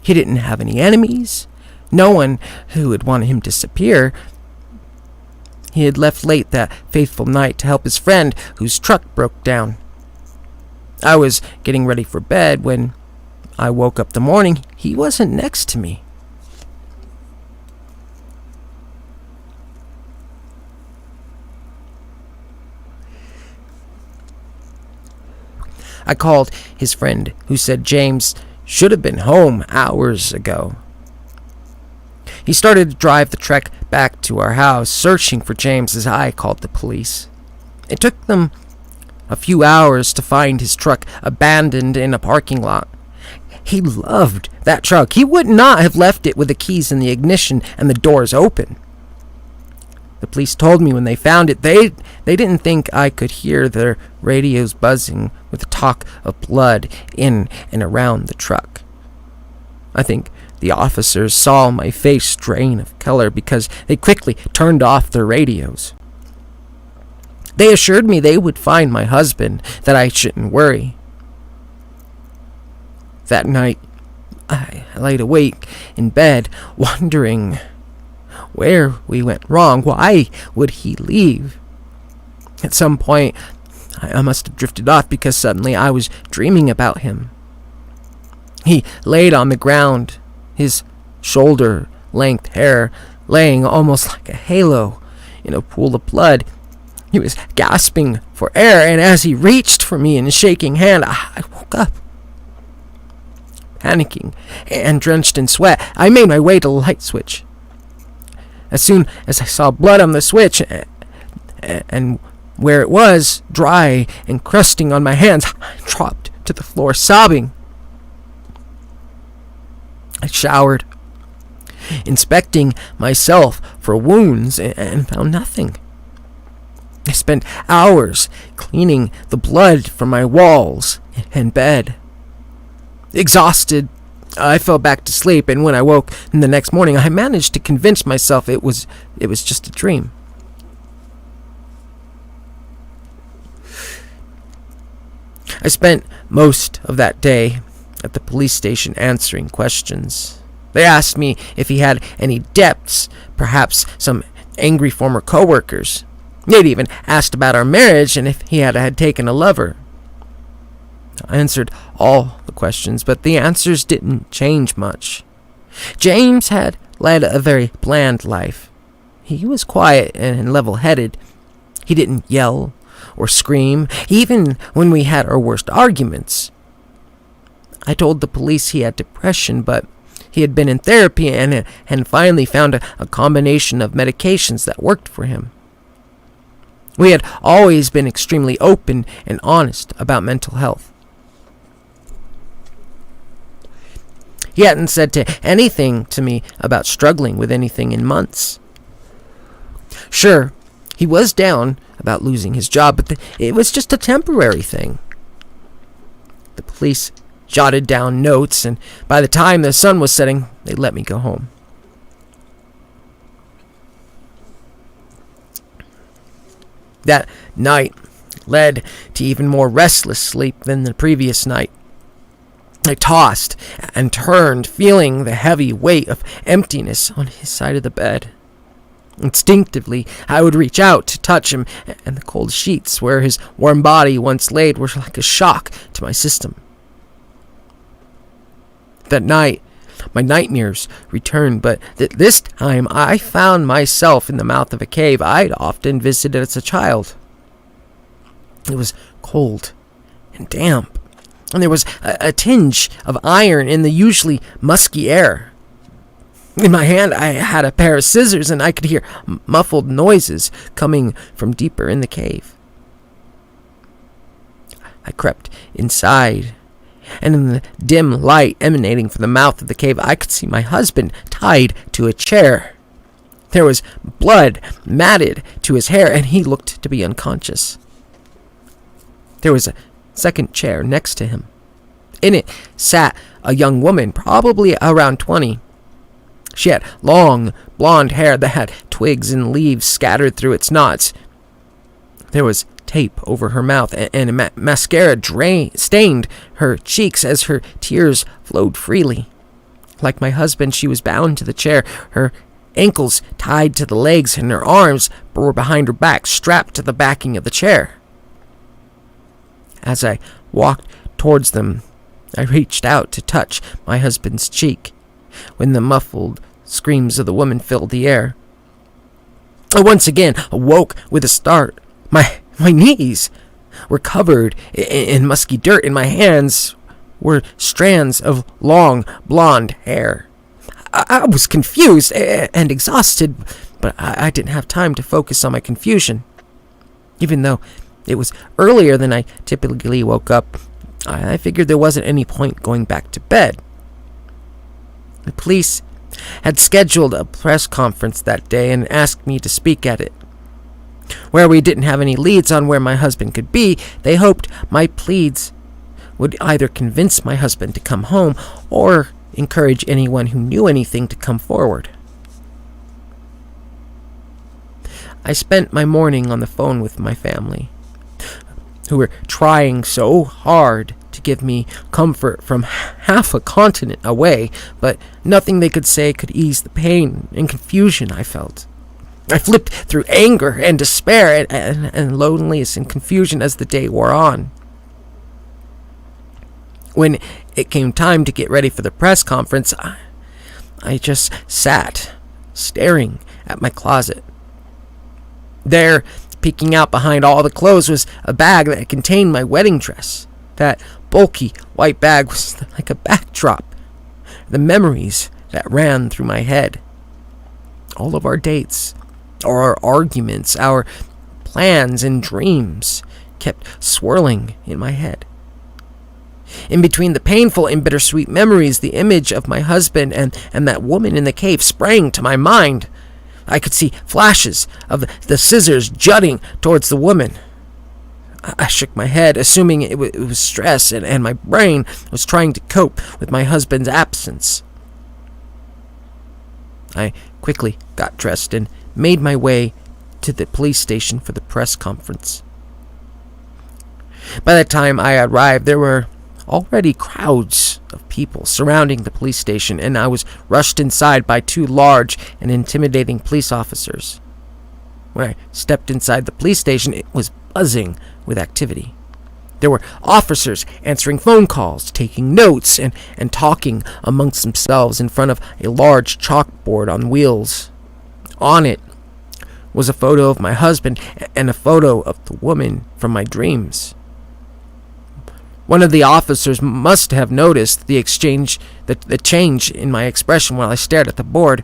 He didn't have any enemies, no one who would want him to disappear. He had left late that fateful night to help his friend whose truck broke down. I was getting ready for bed when I woke up the morning. He wasn't next to me. I called his friend, who said James should have been home hours ago. He started to drive the truck back to our house, searching for James as I called the police. It took them a few hours to find his truck abandoned in a parking lot. He loved that truck. He would not have left it with the keys in the ignition and the doors open. The police told me when they found it, they didn't think I could hear their radios buzzing with the talk of blood in and around the truck. I think the officers saw my face drain of color because they quickly turned off their radios. They assured me they would find my husband, that I shouldn't worry. That night, I laid awake in bed, wondering where we went wrong. Why would he leave? At some point, I must have drifted off because suddenly I was dreaming about him. He laid on the ground, his shoulder-length hair laying almost like a halo in a pool of blood. He was gasping for air, and as he reached for me in a shaking hand, I woke up. Panicking and drenched in sweat, I made my way to the light switch. As soon as I saw blood on the switch, and where it was, dry and crusting on my hands, I dropped to the floor, sobbing. I showered, inspecting myself for wounds, and found nothing. I spent hours cleaning the blood from my walls and bed. Exhausted, I fell back to sleep, and when I woke the next morning, I managed to convince myself it was just a dream. I spent most of that day at the police station answering questions. They asked me if he had any debts, perhaps some angry former coworkers. They'd even asked about our marriage and if he had taken a lover. I answered all the questions, but the answers didn't change much. James had led a very bland life. He was quiet and level-headed. He didn't yell or scream, even when we had our worst arguments. I told the police he had depression, but he had been in therapy and finally found a combination of medications that worked for him. We had always been extremely open and honest about mental health. He hadn't said anything to me about struggling with anything in months. Sure, he was down about losing his job, but it was just a temporary thing. The police jotted down notes, and by the time the sun was setting, they let me go home. That night led to even more restless sleep than the previous night. I tossed and turned, feeling the heavy weight of emptiness on his side of the bed. Instinctively, I would reach out to touch him, and the cold sheets where his warm body once laid were like a shock to my system. That night, my nightmares returned, but this time I found myself in the mouth of a cave I'd often visited as a child. It was cold and damp, and there was a tinge of iron in the usually musky air. In my hand, I had a pair of scissors, and I could hear muffled noises coming from deeper in the cave. I crept inside, and in the dim light emanating from the mouth of the cave, I could see my husband tied to a chair. There was blood matted to his hair, and he looked to be unconscious. There was a second chair next to him. In it sat a young woman, probably around 20. She had long, blonde hair that had twigs and leaves scattered through its knots. There was tape over her mouth, and mascara stained her cheeks as her tears flowed freely. Like my husband, she was bound to the chair, her ankles tied to the legs, and her arms were behind her back, strapped to the backing of the chair. As I walked towards them, I reached out to touch my husband's cheek, when the muffled screams of the woman filled the air. I once again awoke with a start. My knees were covered in musky dirt, and my hands were strands of long, blonde hair. I was confused and exhausted, but I didn't have time to focus on my confusion. Even though it was earlier than I typically woke up, I figured there wasn't any point going back to bed. The police had scheduled a press conference that day and asked me to speak at it. Where we didn't have any leads on where my husband could be, they hoped my pleads would either convince my husband to come home or encourage anyone who knew anything to come forward. I spent my morning on the phone with my family, who were trying so hard to give me comfort from half a continent away, but nothing they could say could ease the pain and confusion I felt. I flipped through anger and despair and loneliness and confusion as the day wore on. When it came time to get ready for the press conference, I just sat, staring at my closet. There, peeking out behind all the clothes, was a bag that contained my wedding dress. That bulky white bag was like a backdrop. The memories that ran through my head. All of our dates, our arguments, our plans and dreams kept swirling in my head. In between the painful and bittersweet memories, the image of my husband and that woman in the cave sprang to my mind. I could see flashes of the scissors jutting towards the woman. I shook my head, assuming it was stress, and my brain was trying to cope with my husband's absence. I quickly got dressed and made my way to the police station for the press conference. By the time I arrived, there were already crowds of people surrounding the police station, and I was rushed inside by two large and intimidating police officers. When I stepped inside the police station, it was buzzing with activity. There were officers answering phone calls, taking notes, and talking amongst themselves in front of a large chalkboard on wheels. On it was a photo of my husband and a photo of the woman from my dreams. One of the officers must have noticed the change in my expression while I stared at the board.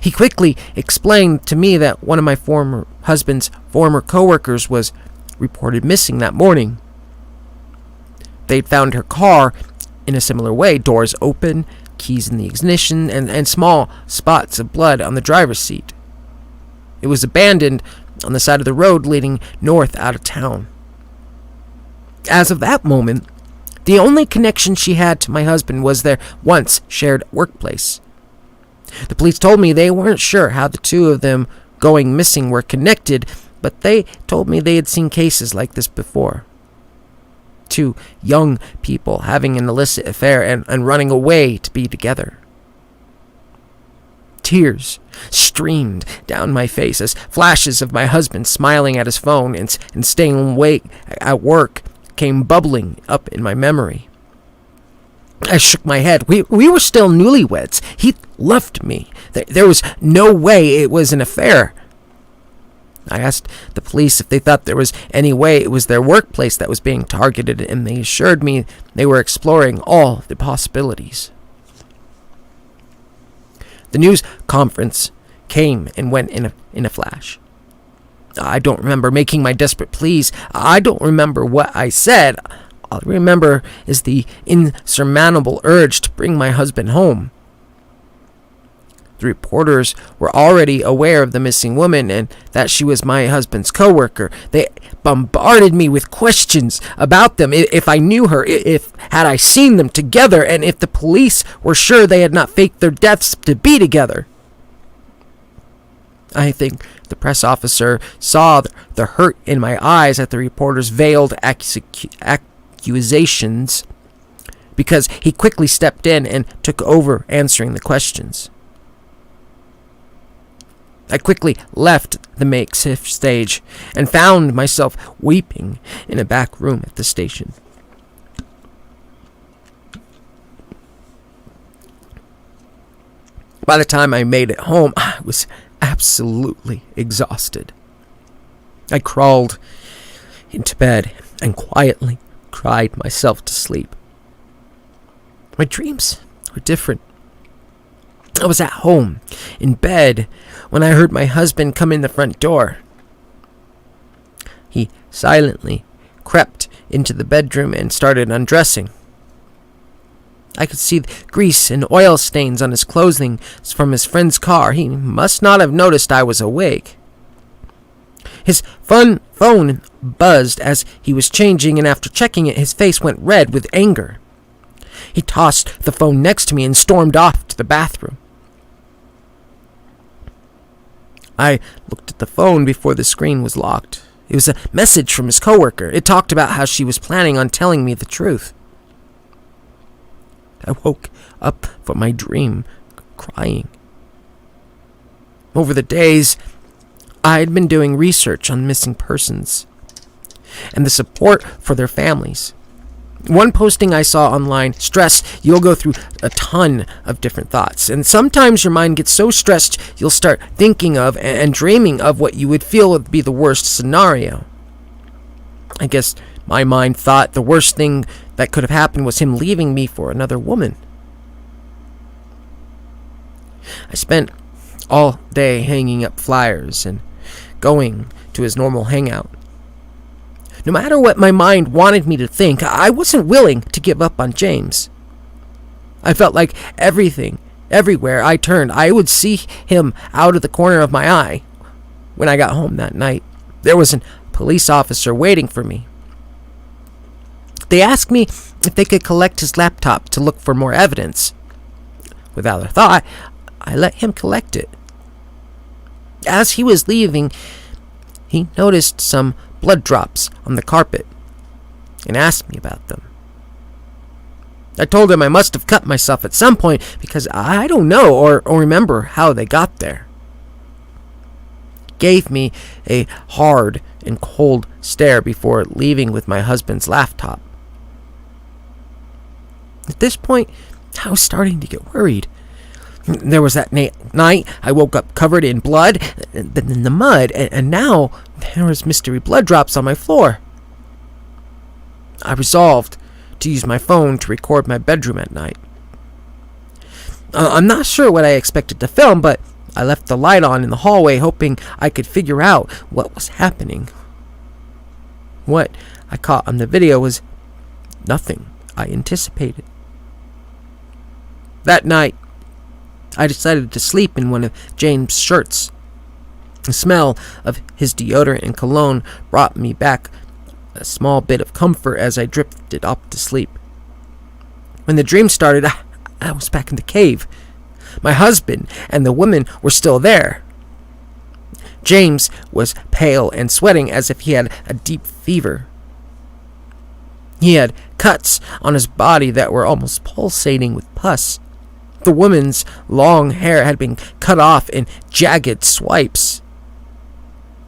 He quickly explained to me that one of my former husband's former co-workers was reported missing that morning. They'd found her car in a similar way, doors open, keys in the ignition, and small spots of blood on the driver's seat. It was abandoned on the side of the road leading north out of town. As of that moment, the only connection she had to my husband was their once shared workplace. The police told me they weren't sure how the two of them going missing were connected, but they told me they had seen cases like this before. Two young people having an illicit affair and running away to be together. Tears streamed down my face as flashes of my husband smiling at his phone and staying awake at work came bubbling up in my memory. I shook my head. We were still newlyweds. He loved me. There was no way it was an affair. I asked the police if they thought there was any way it was their workplace that was being targeted, and they assured me they were exploring all the possibilities. The news conference came and went in a flash. I don't remember making my desperate pleas. I don't remember what I said. All I remember is the insurmountable urge to bring my husband home. The reporters were already aware of the missing woman and that she was my husband's co-worker. They bombarded me with questions about them, if I knew her, if had I seen them together, and if the police were sure they had not faked their deaths to be together. I think the press officer saw the hurt in my eyes at the reporter's veiled accusations, because he quickly stepped in and took over answering the questions. I quickly left the makeshift stage and found myself weeping in a back room at the station. By the time I made it home, I was absolutely exhausted. I crawled into bed and quietly cried myself to sleep. My dreams were different. I was at home, in bed, when I heard my husband come in the front door. He silently crept into the bedroom and started undressing. I could see the grease and oil stains on his clothing from his friend's car. He must not have noticed I was awake. His phone buzzed as he was changing, and after checking it, his face went red with anger. He tossed the phone next to me and stormed off to the bathroom. I looked at the phone before the screen was locked. It was a message from his coworker. It talked about how she was planning on telling me the truth. I woke up from my dream, crying. Over the days, I had been doing research on missing persons and the support for their families. One posting I saw online stressed you'll go through a ton of different thoughts, and sometimes your mind gets so stressed you'll start thinking of and dreaming of what you would feel would be the worst scenario. I guess my mind thought the worst thing that could have happened was him leaving me for another woman. I spent all day hanging up flyers and going to his normal hangout. No matter what my mind wanted me to think, I wasn't willing to give up on James. I felt like everywhere I turned, I would see him out of the corner of my eye. When I got home that night, there was a police officer waiting for me. They asked me if they could collect his laptop to look for more evidence. Without a thought, I let him collect it. As he was leaving, he noticed some blood drops on the carpet and asked me about them. I told him I must have cut myself at some point because I don't know or remember how they got there. He gave me a hard and cold stare before leaving with my husband's laptop. At this point, I was starting to get worried. There was that night I woke up covered in blood, then in the mud, and now there was mystery blood drops on my floor. I resolved to use my phone to record my bedroom at night. I'm not sure what I expected to film, but I left the light on in the hallway hoping I could figure out what was happening. What I caught on the video was nothing I anticipated. That night, I decided to sleep in one of James' shirts. The smell of his deodorant and cologne brought me back a small bit of comfort as I drifted off to sleep. When the dream started, I was back in the cave. My husband and the woman were still there. James was pale and sweating as if he had a deep fever. He had cuts on his body that were almost pulsating with pus. The woman's long hair had been cut off in jagged swipes.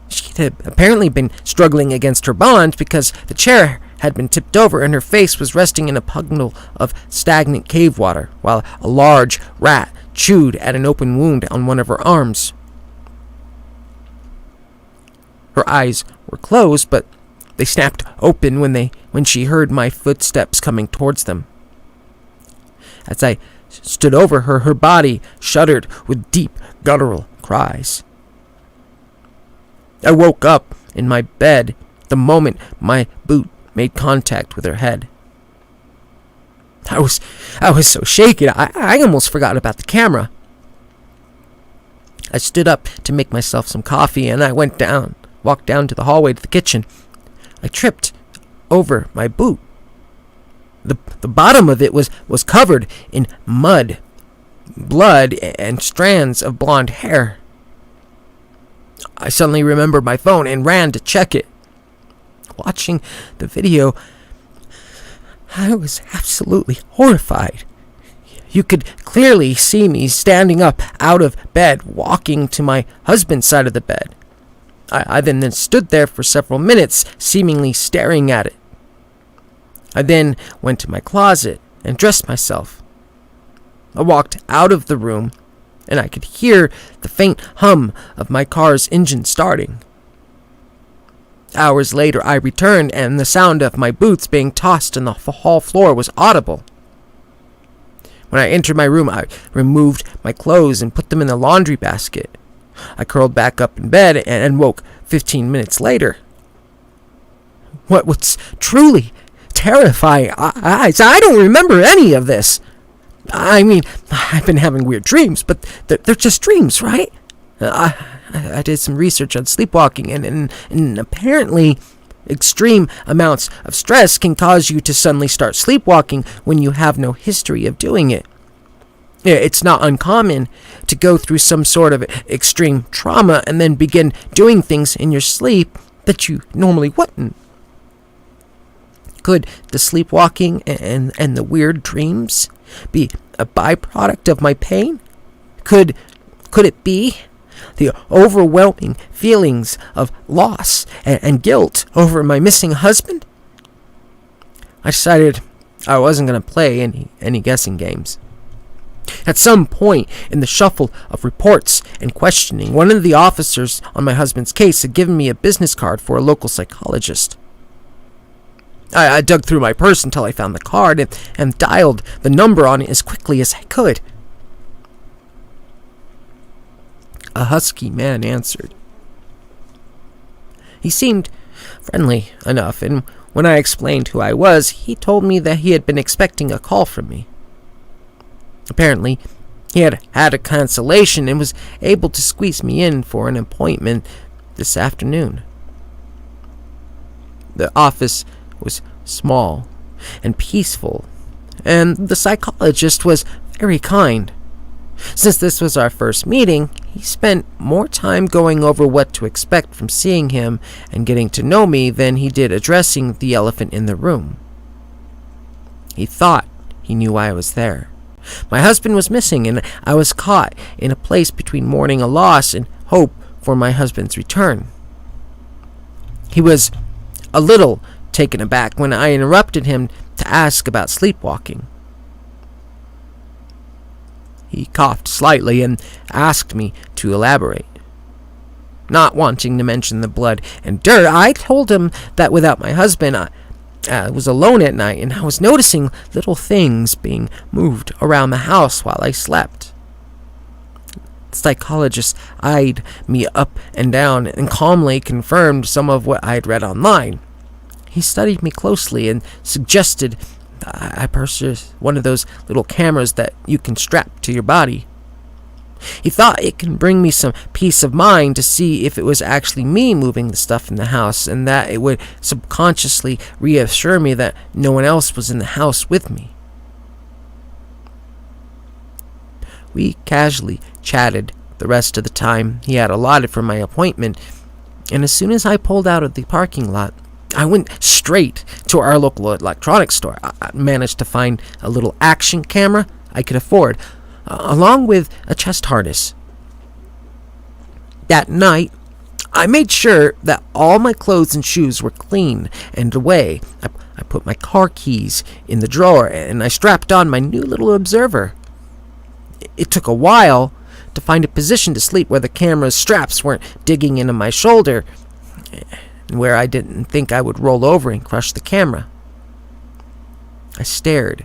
She had apparently been struggling against her bonds because the chair had been tipped over and her face was resting in a puddle of stagnant cave water, while a large rat chewed at an open wound on one of her arms. Her eyes were closed, but they snapped open when she heard my footsteps coming towards them. As I stood over her, her body shuddered with deep, guttural cries. I woke up in my bed the moment my boot made contact with her head. I was so shaken, I almost forgot about the camera. I stood up to make myself some coffee, and I walked down to the hallway to the kitchen. I tripped over my boot. The bottom of it was covered in mud, blood, and strands of blonde hair. I suddenly remembered my phone and ran to check it. Watching the video, I was absolutely horrified. You could clearly see me standing up out of bed, walking to my husband's side of the bed. I then stood there for several minutes, seemingly staring at it. I then went to my closet and dressed myself. I walked out of the room, and I could hear the faint hum of my car's engine starting. Hours later, I returned, and the sound of my boots being tossed on the hall floor was audible. When I entered my room, I removed my clothes and put them in the laundry basket. I curled back up in bed and woke 15 minutes later. What's truly terrifying, I don't remember any of this. I mean, I've been having weird dreams, but they're just dreams, right? I did some research on sleepwalking, and apparently extreme amounts of stress can cause you to suddenly start sleepwalking when you have no history of doing it. It's not uncommon to go through some sort of extreme trauma and then begin doing things in your sleep that you normally wouldn't. Could the sleepwalking and the weird dreams be a byproduct of my pain? Could it be the overwhelming feelings of loss and guilt over my missing husband? I decided I wasn't going to play any guessing games. At some point in the shuffle of reports and questioning, one of the officers on my husband's case had given me a business card for a local psychologist. I dug through my purse until I found the card and dialed the number on it as quickly as I could. A husky man answered. He seemed friendly enough, and when I explained who I was, he told me that he had been expecting a call from me. Apparently, he had had a cancellation and was able to squeeze me in for an appointment this afternoon. The office was small and peaceful, and the psychologist was very kind. Since this was our first meeting, he spent more time going over what to expect from seeing him and getting to know me than he did addressing the elephant in the room. He thought he knew why I was there. My husband was missing, and I was caught in a place between mourning a loss and hope for my husband's return. He was a little taken aback when I interrupted him to ask about sleepwalking. He coughed slightly and asked me to elaborate. Not wanting to mention the blood and dirt, I told him that without my husband, I was alone at night, and I was noticing little things being moved around the house while I slept. The psychologist eyed me up and down and calmly confirmed some of what I had read online. He studied me closely and suggested I purchase one of those little cameras that you can strap to your body. He thought it can bring me some peace of mind to see if it was actually me moving the stuff in the house, and that it would subconsciously reassure me that no one else was in the house with me. We casually chatted the rest of the time he had allotted for my appointment, and as soon as I pulled out of the parking lot, I went straight to our local electronics store. I managed to find a little action camera I could afford, along with a chest harness. That night, I made sure that all my clothes and shoes were clean and away. I put my car keys in the drawer, and I strapped on my new little observer. It took a while to find a position to sleep where the camera's straps weren't digging into my shoulder, and where I didn't think I would roll over and crush the camera. I stared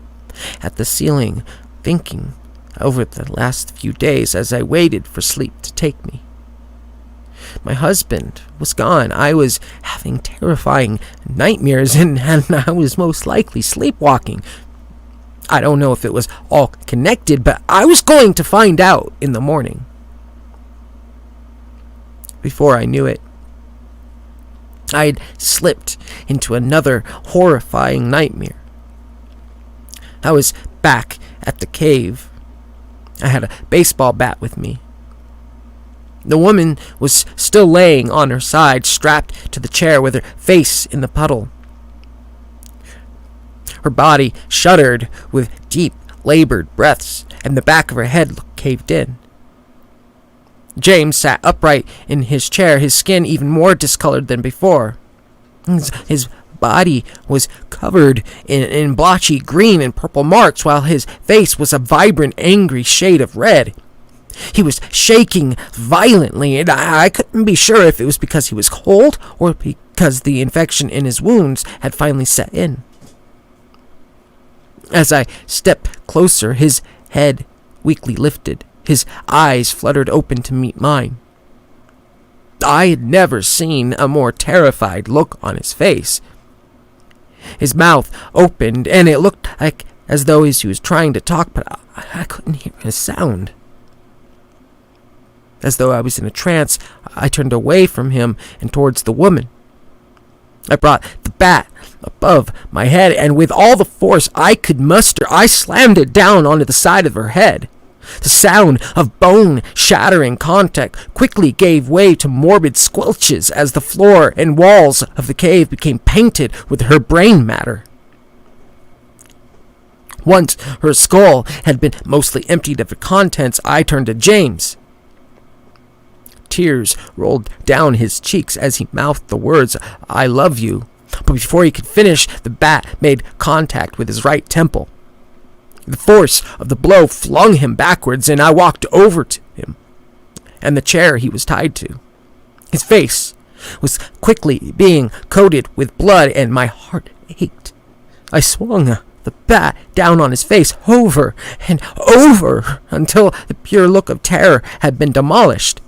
at the ceiling, thinking over the last few days as I waited for sleep to take me. my husband was gone. I was having terrifying nightmares, and I was most likely sleepwalking. I don't know if it was all connected, but I was going to find out in the morning. Before I knew it, I'd slipped into another horrifying nightmare. I was back at the cave. I had a baseball bat with me. The woman was still laying on her side, strapped to the chair with her face in the puddle. Her body shuddered with deep, labored breaths, and the back of her head looked caved in. James sat upright in his chair, his skin even more discolored than before. His body was covered in blotchy green and purple marks, while his face was a vibrant, angry shade of red. He was shaking violently, and I couldn't be sure if it was because he was cold or because the infection in his wounds had finally set in. As I stepped closer, his head weakly lifted. His eyes fluttered open to meet mine. I had never seen a more terrified look on his face. His mouth opened, and it looked like as though he was trying to talk, but I couldn't hear a sound. As though I was in a trance, I turned away from him and towards the woman. I brought the bat above my head, and with all the force I could muster, I slammed it down onto the side of her head. The sound of bone-shattering contact quickly gave way to morbid squelches as the floor and walls of the cave became painted with her brain matter. Once her skull had been mostly emptied of its contents, I turned to James. Tears rolled down his cheeks as he mouthed the words, "I love you." But before he could finish, the bat made contact with his right temple. The force of the blow flung him backwards, and I walked over to him and the chair he was tied to. His face was quickly being coated with blood, and my heart ached. I swung the bat down on his face over and over until the pure look of terror had been demolished.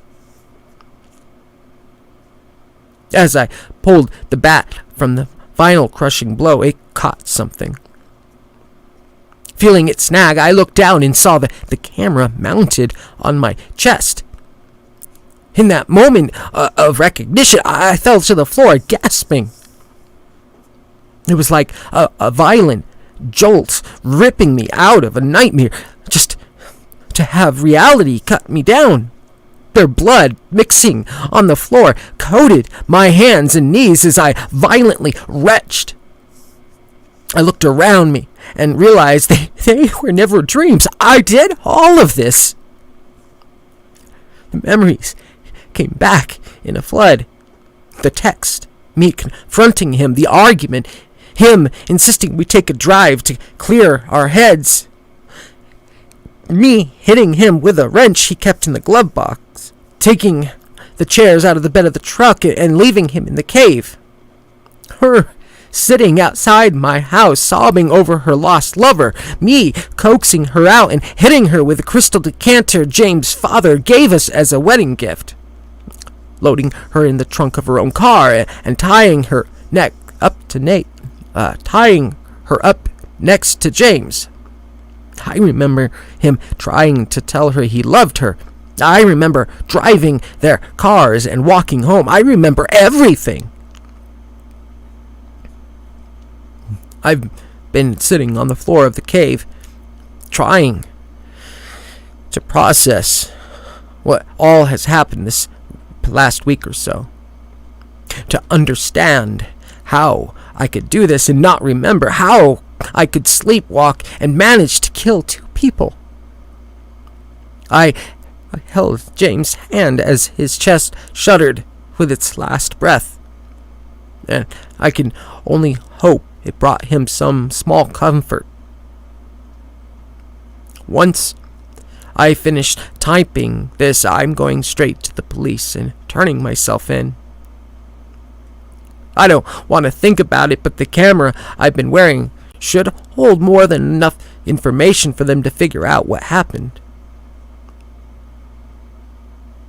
As I pulled the bat from the final crushing blow, it caught something. Feeling it snag, I looked down and saw the camera mounted on my chest. In that moment of recognition, I fell to the floor, gasping. It was like a violent jolt ripping me out of a nightmare, just to have reality cut me down. Their blood, mixing on the floor, coated my hands and knees as I violently retched. I looked around me and realized they were never dreams. I did all of this. The memories came back in a flood. The text, me confronting him, the argument, him insisting we take a drive to clear our heads, me hitting him with a wrench he kept in the glove box, taking the chairs out of the bed of the truck and leaving him in the cave, her sitting outside my house sobbing over her lost lover, me coaxing her out and hitting her with a crystal decanter James' father gave us as a wedding gift, loading her in the trunk of her own car and tying her up next to James. I remember him trying to tell her he loved her. I remember driving their cars and walking home. I remember everything. I've been sitting on the floor of the cave, trying to process what all has happened this last week or so, to understand how I could do this and not remember, how I could sleepwalk and manage to kill 2 people. I held James' hand as his chest shuddered with its last breath, and I can only hope it brought him some small comfort. Once I finished typing this, I'm going straight to the police and turning myself in. I don't want to think about it, but the camera I've been wearing should hold more than enough information for them to figure out what happened.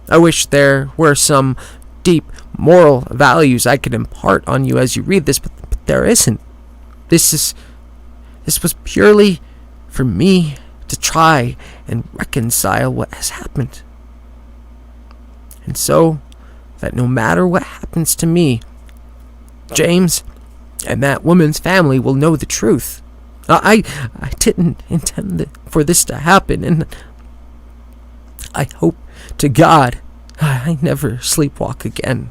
I wish there were some deep moral values I could impart on you as you read this, but there isn't. This was purely for me to try and reconcile what has happened. And so that no matter what happens to me, James and that woman's family will know the truth. I didn't intend for this to happen, and I hope to God I never sleepwalk again.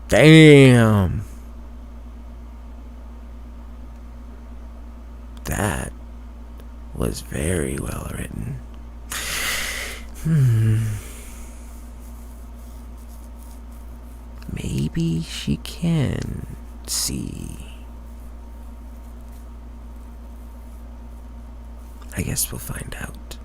Damn. That was very well written. Maybe she can see. I guess we'll find out.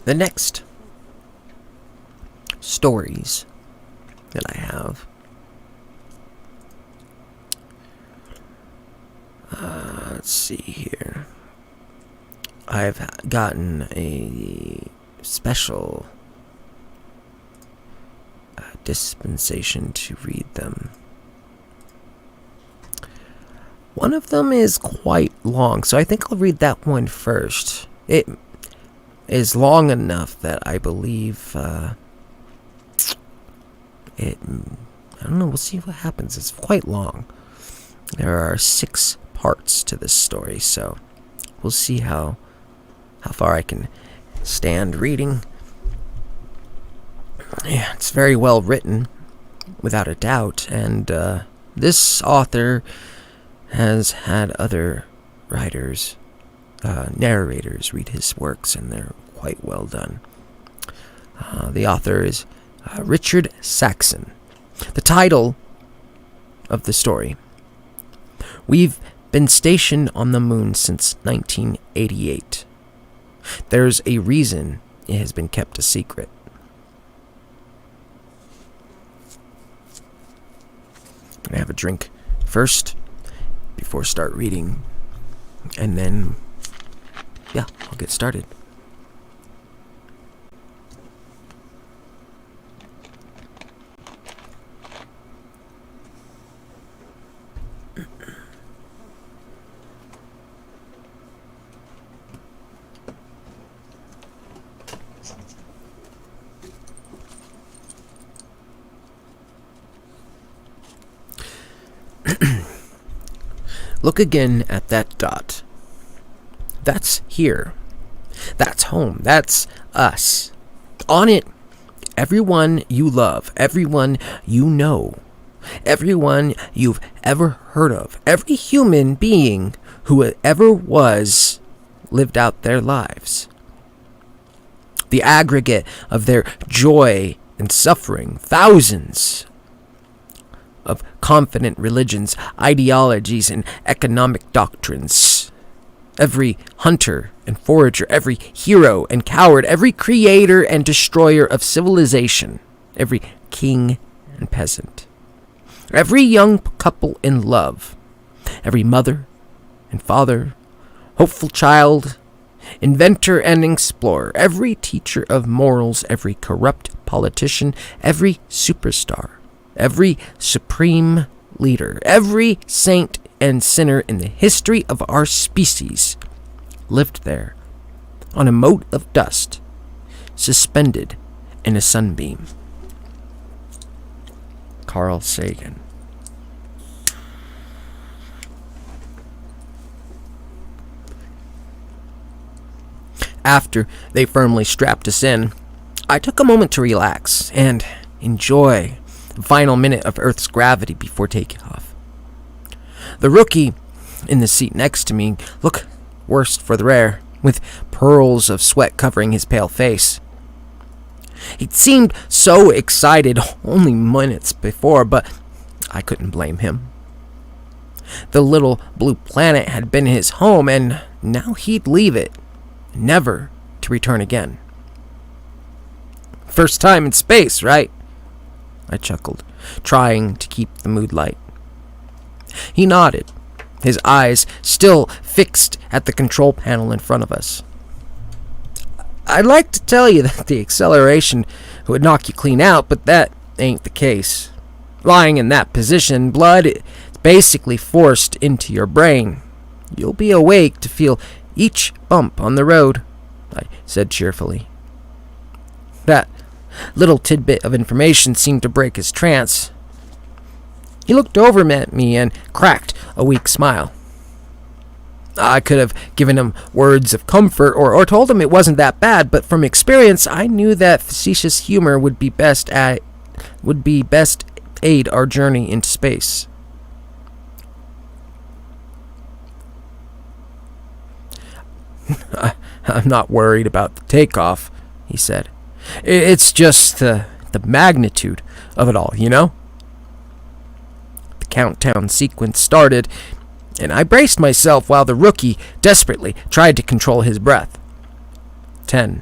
The next stories that I have, let's see here. I've gotten a special dispensation to read them. One of them is quite long, so I think I'll read that one first. It is long enough that I believe I don't know, we'll see what happens. It's quite long. There are 6 parts to this story, so we'll see how far I can stand reading. Yeah, it's very well written, without a doubt, and this author has had other writers, narrators read his works, and they're quite well done. The author is RichardSaxon. The title of the story: We've been stationed on the moon since 1988. There's a reason it has been kept a secret. I'm gonna have a drink first before I start reading, and then yeah, I'll get started. Look again at that dot. That's here. That's home. That's us. On it, everyone you love, everyone you know, everyone you've ever heard of, every human being who ever was lived out their lives. The aggregate of their joy and suffering, thousands of confident religions, ideologies, and economic doctrines. Every hunter and forager, every hero and coward, every creator and destroyer of civilization, every king and peasant, every young couple in love, every mother and father, hopeful child, inventor and explorer, every teacher of morals, every corrupt politician, every superstar, every supreme leader, every saint and sinner in the history of our species lived there on a mote of dust, suspended in a sunbeam. Carl Sagan. After they firmly strapped us in, I took a moment to relax and enjoy the final minute of Earth's gravity before taking off. The rookie in the seat next to me looked worse for the wear, with pearls of sweat covering his pale face. He'd seemed so excited only minutes before, but I couldn't blame him. The little blue planet had been his home, and now he'd leave it, never to return again. First time in space, right? I chuckled, trying to keep the mood light. He nodded, his eyes still fixed at the control panel in front of us. I'd like to tell you that the acceleration would knock you clean out, but that ain't the case. Lying in that position, blood is basically forced into your brain. You'll be awake to feel each bump on the road, I said cheerfully. That little tidbit of information seemed to break his trance. He looked over at me and cracked a weak smile. I could have given him words of comfort or told him it wasn't that bad, but from experience I knew that facetious humor would best aid our journey into space. I'm not worried about the takeoff, he said. It's just the magnitude of it all, you know? The countdown sequence started, and I braced myself while the rookie desperately tried to control his breath. 10,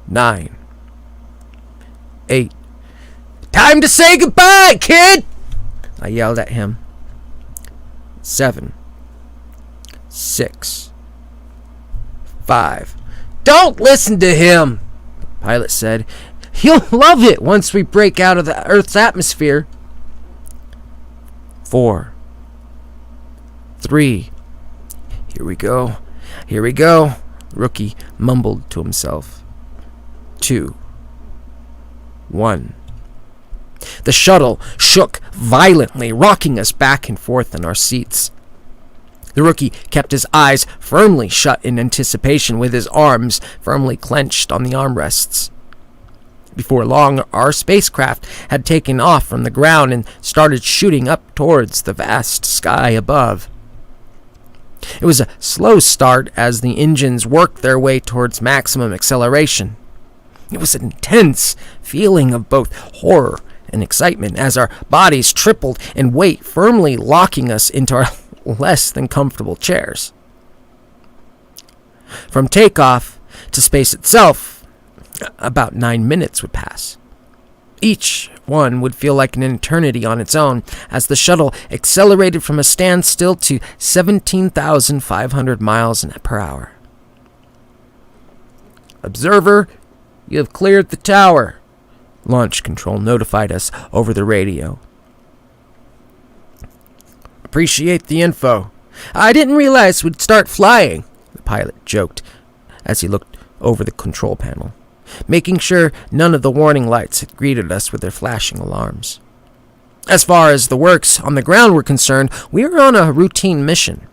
9, 8. Time to say goodbye, kid! I yelled at him. 7, 6, 5. Don't listen to him, the pilot said. He'll love it once we break out of the Earth's atmosphere. 4, 3. Here we go, the rookie mumbled to himself. 2, 1. The shuttle shook violently, rocking us back and forth in our seats. The rookie kept his eyes firmly shut in anticipation, with his arms firmly clenched on the armrests. Before long, our spacecraft had taken off from the ground and started shooting up towards the vast sky above. It was a slow start as the engines worked their way towards maximum acceleration. It was an intense feeling of both horror and excitement as our bodies tripled in weight, firmly locking us into our less than comfortable chairs. From takeoff to space itself, about 9 minutes would pass. Each one would feel like an eternity on its own as the shuttle accelerated from a standstill to 17,500 miles per hour. Observer, you have cleared the tower, Launch Control notified us over the radio. Appreciate the info. I didn't realize we'd start flying, the pilot joked as he looked over the control panel, making sure none of the warning lights had greeted us with their flashing alarms. As far as the works on the ground were concerned, we were on a routine mission.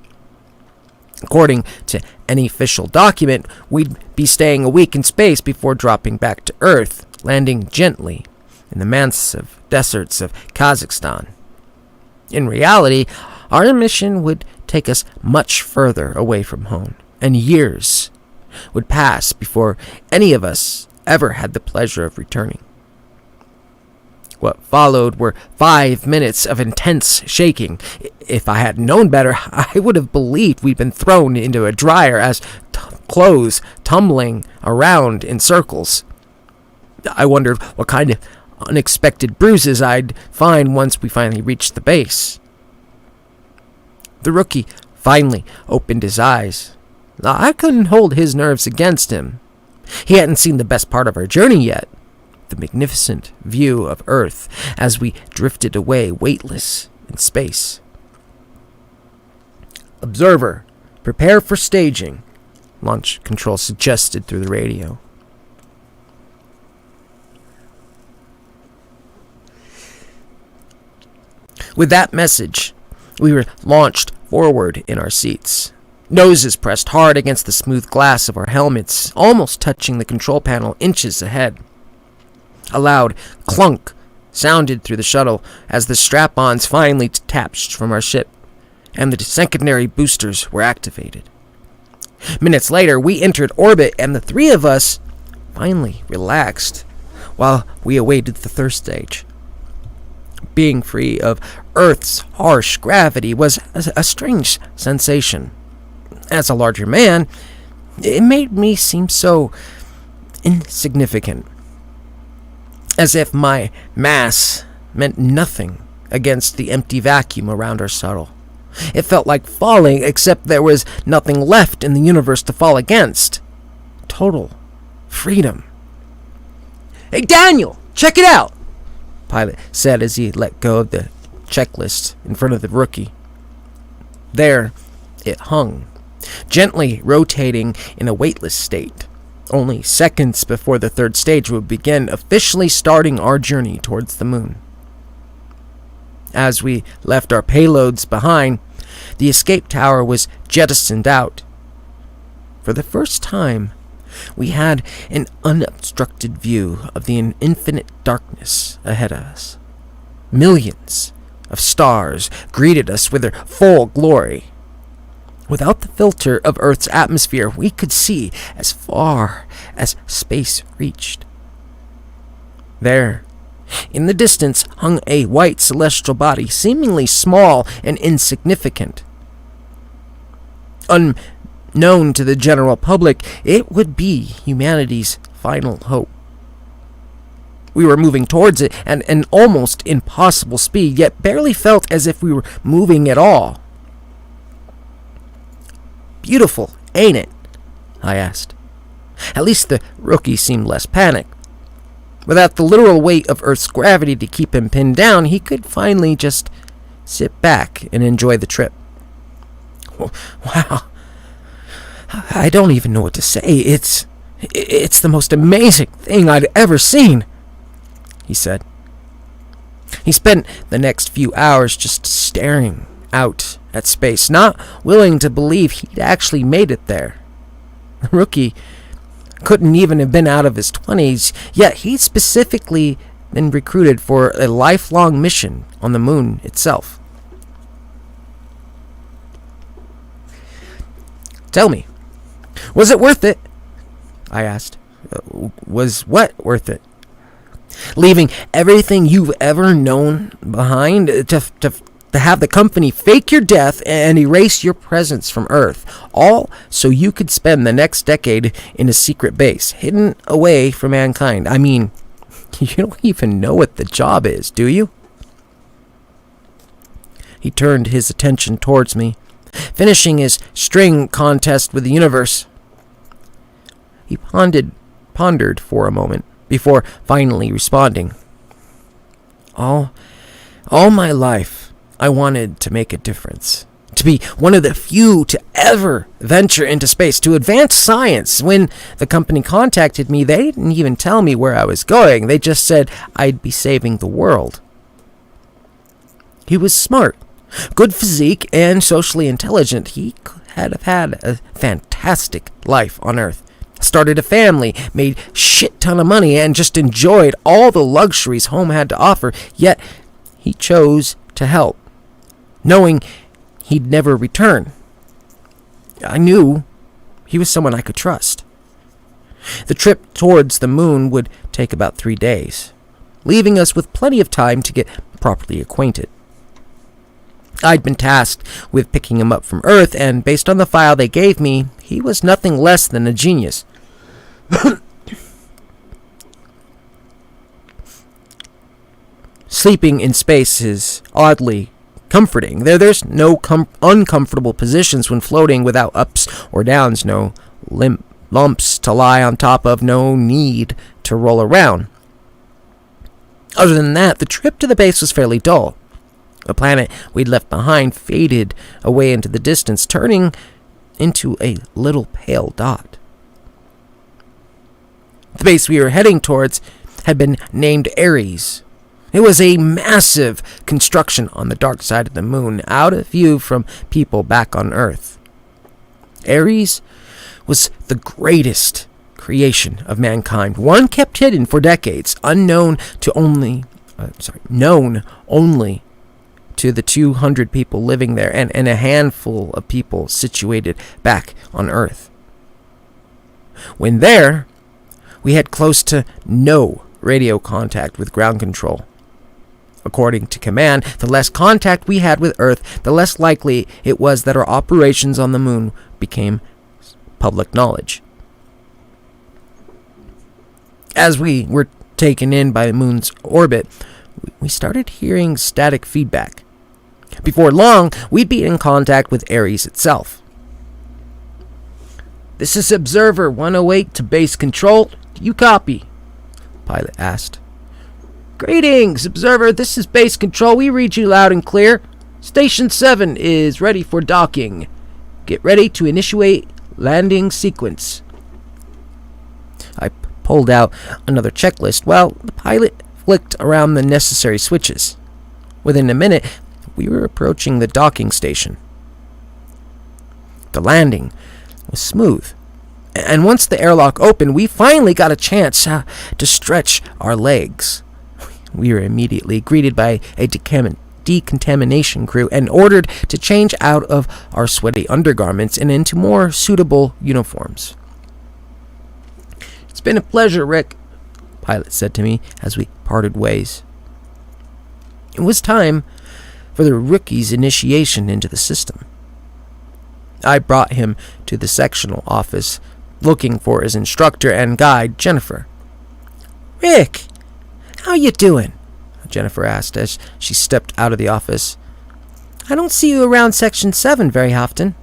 According to any official document, we'd be staying a week in space before dropping back to Earth, landing gently in the massive deserts of Kazakhstan. In reality, our mission would take us much further away from home, and years would pass before any of us ever had the pleasure of returning. What followed were 5 minutes of intense shaking. If I had known better, I would have believed we'd been thrown into a dryer as clothes tumbling around in circles. I wondered what kind of unexpected bruises I'd find once we finally reached the base. The rookie finally opened his eyes. I couldn't hold his nerves against him. He hadn't seen the best part of our journey yet, the magnificent view of Earth as we drifted away weightless in space. Observer, prepare for staging, Launch Control suggested through the radio. With that message, we were launched forward in our seats, noses pressed hard against the smooth glass of our helmets, almost touching the control panel inches ahead. A loud clunk sounded through the shuttle as the strap-ons finally detached from our ship, and the secondary boosters were activated. Minutes later, we entered orbit, and the three of us finally relaxed while we awaited the third stage. Being free of Earth's harsh gravity was a strange sensation. As a larger man, it made me seem so insignificant, as if my mass meant nothing against the empty vacuum around our shuttle. It felt like falling, except there was nothing left in the universe to fall against. Total freedom. "Hey, Daniel, check it out!" Pilot said as he let go of the checklist in front of the rookie. There it hung, gently rotating in a weightless state, only seconds before the third stage would begin, officially starting our journey towards the moon. As we left our payloads behind, the escape tower was jettisoned out. For the first time, we had an unobstructed view of the infinite darkness ahead of us. Millions of stars greeted us with their full glory. Without the filter of Earth's atmosphere, we could see as far as space reached. There, in the distance, hung a white celestial body, seemingly small and insignificant. Unknown to the general public, it would be humanity's final hope. We were moving towards it at an almost impossible speed, yet barely felt as if we were moving at all. "Beautiful, ain't it?" I asked. At least the rookie seemed less panicked. Without the literal weight of Earth's gravity to keep him pinned down, he could finally just sit back and enjoy the trip. "Wow. I don't even know what to say. It's the most amazing thing I'd ever seen," he said. He spent the next few hours just staring out at space, not willing to believe he'd actually made it there. The rookie couldn't even have been out of his 20s, yet he'd specifically been recruited for a lifelong mission on the moon itself. "Tell me, was it worth it?" I asked. "Was what worth it?" "Leaving everything you've ever known behind to have the company fake your death and erase your presence from Earth, all so you could spend the next decade in a secret base, hidden away from mankind. I mean, you don't even know what the job is, do you?" He turned his attention towards me, finishing his string contest with the universe. He pondered for a moment before finally responding. All my life, I wanted to make a difference, to be one of the few to ever venture into space, to advance science. When the company contacted me, they didn't even tell me where I was going. They just said I'd be saving the world. He was smart, good physique, and socially intelligent. He could have had a fantastic life on Earth. Started a family, made shit ton of money, and just enjoyed all the luxuries home had to offer. Yet he chose to help, knowing he'd never return. I knew he was someone I could trust. The trip towards the moon would take about 3 days, leaving us with plenty of time to get properly acquainted. I'd been tasked with picking him up from Earth, and based on the file they gave me, he was nothing less than a genius. Sleeping in space is oddly comforting. There's no uncomfortable positions when floating, without ups or downs, no lumps to lie on top of, no need to roll around. Other than that, the trip to the base was fairly dull. The planet we'd left behind faded away into the distance, turning into a little pale dot. The base we were heading towards had been named Ares. It was a massive construction on the dark side of the moon, out of view from people back on Earth. Ares was the greatest creation of mankind, one kept hidden for decades, known only to the 200 people living there and a handful of people situated back on Earth. When there, we had close to no radio contact with ground control. According to command, the less contact we had with Earth, the less likely it was that our operations on the moon became public knowledge. As we were taken in by the moon's orbit, we started hearing static feedback. Before long, we'd be in contact with Ares itself. "This is Observer 108 to base control. Do you copy?" Pilot asked. "Greetings, Observer. This is base control. We read you loud and clear. Station 7 is ready for docking. Get ready to initiate landing sequence." I pulled out another checklist while the pilot flicked around the necessary switches. Within a minute, we were approaching the docking station. The landing was smooth, and once the airlock opened, we finally got a chance to stretch our legs. We were immediately greeted by a decontamination crew and ordered to change out of our sweaty undergarments and into more suitable uniforms. "It's been a pleasure, Rick," the pilot said to me as we parted ways. It was time for the rookie's initiation into the system. I brought him to the sectional office, looking for his instructor and guide, Jennifer. "Rick, how you doing?" Jennifer asked as she stepped out of the office. "I don't see you around Section 7 very often."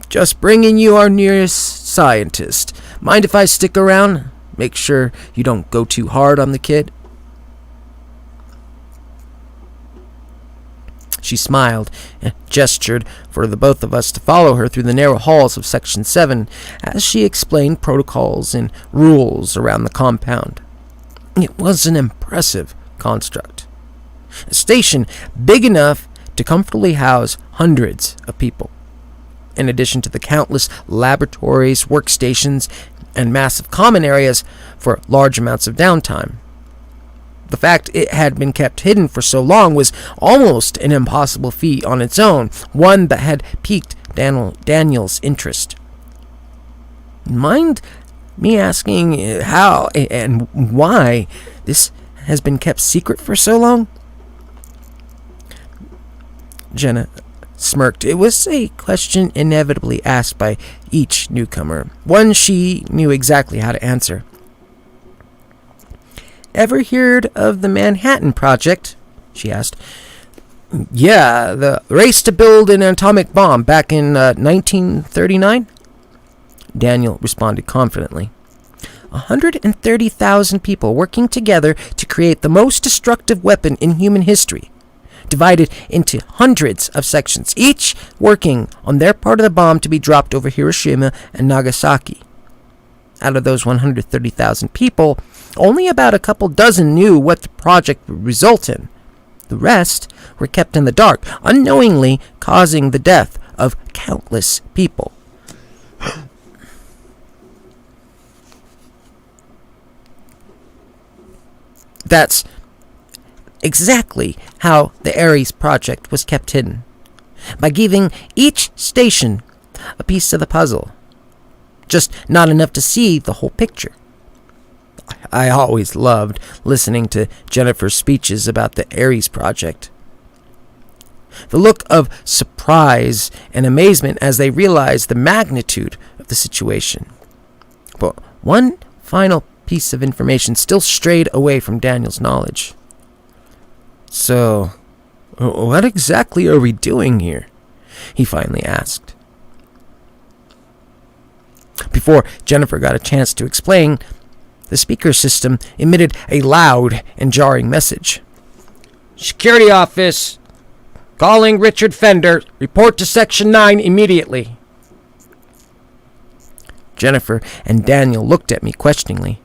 "Just bringing you our nearest scientist. Mind if I stick around? Make sure you don't go too hard on the kid." She smiled and gestured for the both of us to follow her through the narrow halls of Section 7 as she explained protocols and rules around the compound. It was an impressive construct. A station big enough to comfortably house hundreds of people, in addition to the countless laboratories, workstations, and massive common areas for large amounts of downtime. The fact it had been kept hidden for so long was almost an impossible feat on its own, one that had piqued Daniel's interest. Mind me asking how and why this has been kept secret for so long? Jenna smirked. It was a question inevitably asked by each newcomer, one she knew exactly how to answer. "Ever heard of the Manhattan Project?" she asked. "Yeah, the race to build an atomic bomb back in 1939? Daniel responded confidently. 130,000 people working together to create the most destructive weapon in human history, divided into hundreds of sections, each working on their part of the bomb to be dropped over Hiroshima and Nagasaki. Out of those 130,000 people, only about a couple dozen knew what the project would result in. The rest were kept in the dark, unknowingly causing the death of countless people. That's exactly how the Ares project was kept hidden, by giving each station a piece of the puzzle, just not enough to see the whole picture. I always loved listening to Jennifer's speeches about the Ares project. The look of surprise and amazement as they realized the magnitude of the situation. But one final piece of information still strayed away from Daniel's knowledge. "So, what exactly are we doing here?" he finally asked. Before Jennifer got a chance to explain, the speaker system emitted a loud and jarring message. "Security office. Calling Richard Fender. Report to Section 9 immediately." Jennifer and Daniel looked at me questioningly.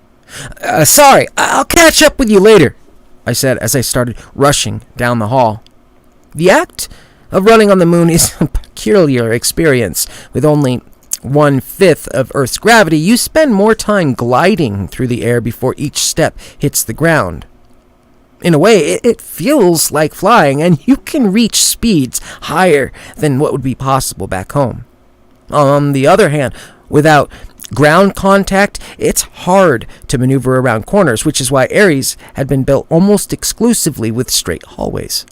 Sorry, I'll catch up with you later," I said as I started rushing down the hall. The act of running on the moon is a peculiar experience. With only 1/5 of Earth's gravity, you spend more time gliding through the air before each step hits the ground. In a way, it feels like flying, and you can reach speeds higher than what would be possible back home. On the other hand, without ground contact, it's hard to maneuver around corners, which is why Ares had been built almost exclusively with straight hallways.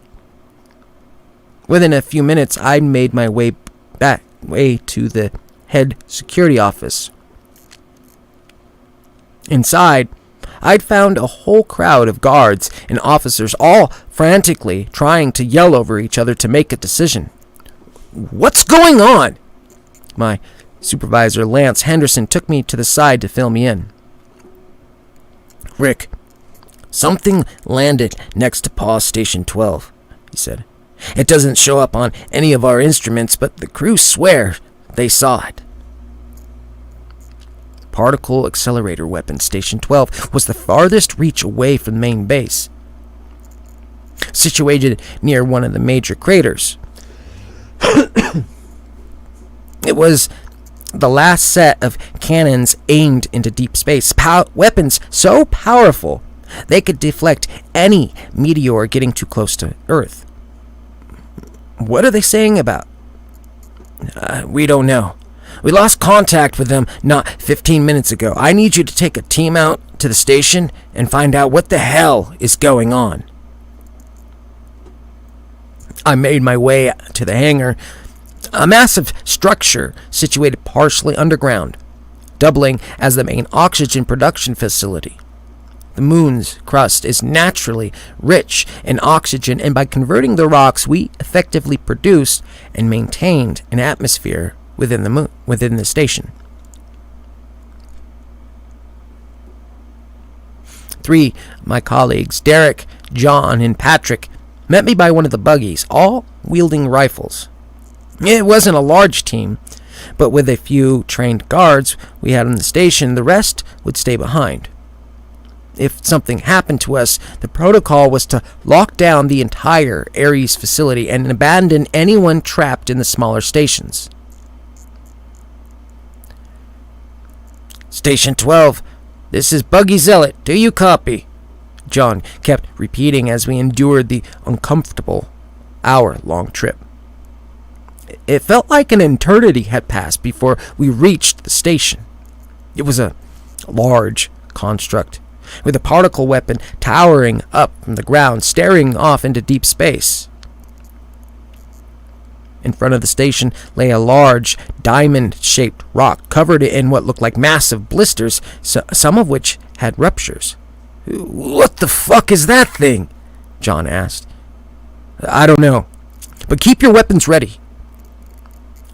Within a few minutes, I made my way to the head security office. Inside, I'd found a whole crowd of guards and officers all frantically trying to yell over each other to make a decision. "What's going on?" My supervisor, Lance Henderson, took me to the side to fill me in. "Rick, something landed next to Pause Station 12, he said. "It doesn't show up on any of our instruments, but the crew swear they saw it." Particle Accelerator Weapon Station 12 was the farthest reach away from the main base, situated near one of the major craters. It was the last set of cannons aimed into deep space, weapons so powerful they could deflect any meteor getting too close to Earth. "What are they saying about?" We don't know. We lost contact with them not 15 minutes ago. I need you to take a team out to the station and find out what the hell is going on." I made my way to the hangar, a massive structure situated partially underground, doubling as the main oxygen production facility. The moon's crust is naturally rich in oxygen, and by converting the rocks, we effectively produced and maintained an atmosphere within the station. 3 of my colleagues, Derek, John, and Patrick, met me by one of the buggies, all wielding rifles. It wasn't a large team, but with a few trained guards we had on the station, the rest would stay behind. If something happened to us, the protocol was to lock down the entire Ares facility and abandon anyone trapped in the smaller stations. "Station 12, this is Buggy Zealot. Do you copy?" John kept repeating as we endured the uncomfortable hour-long trip. It felt like an eternity had passed before we reached the station. It was a large construct, with a particle weapon towering up from the ground, staring off into deep space. In front of the station lay a large, diamond-shaped rock covered in what looked like massive blisters, some of which had ruptures. "What the fuck is that thing?" John asked. "I don't know, but keep your weapons ready."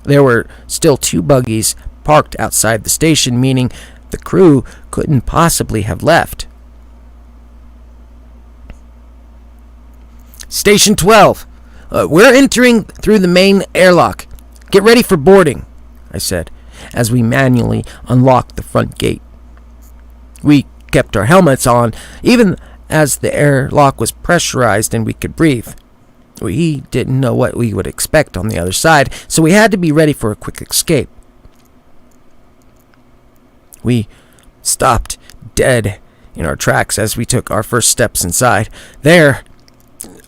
There were still 2 buggies parked outside the station, meaning the crew couldn't possibly have left. "Station 12, we're entering through the main airlock. Get ready for boarding," I said, as we manually unlocked the front gate. We kept our helmets on, even as the airlock was pressurized and we could breathe. We didn't know what we would expect on the other side, so we had to be ready for a quick escape. We stopped dead in our tracks as we took our first steps inside. There,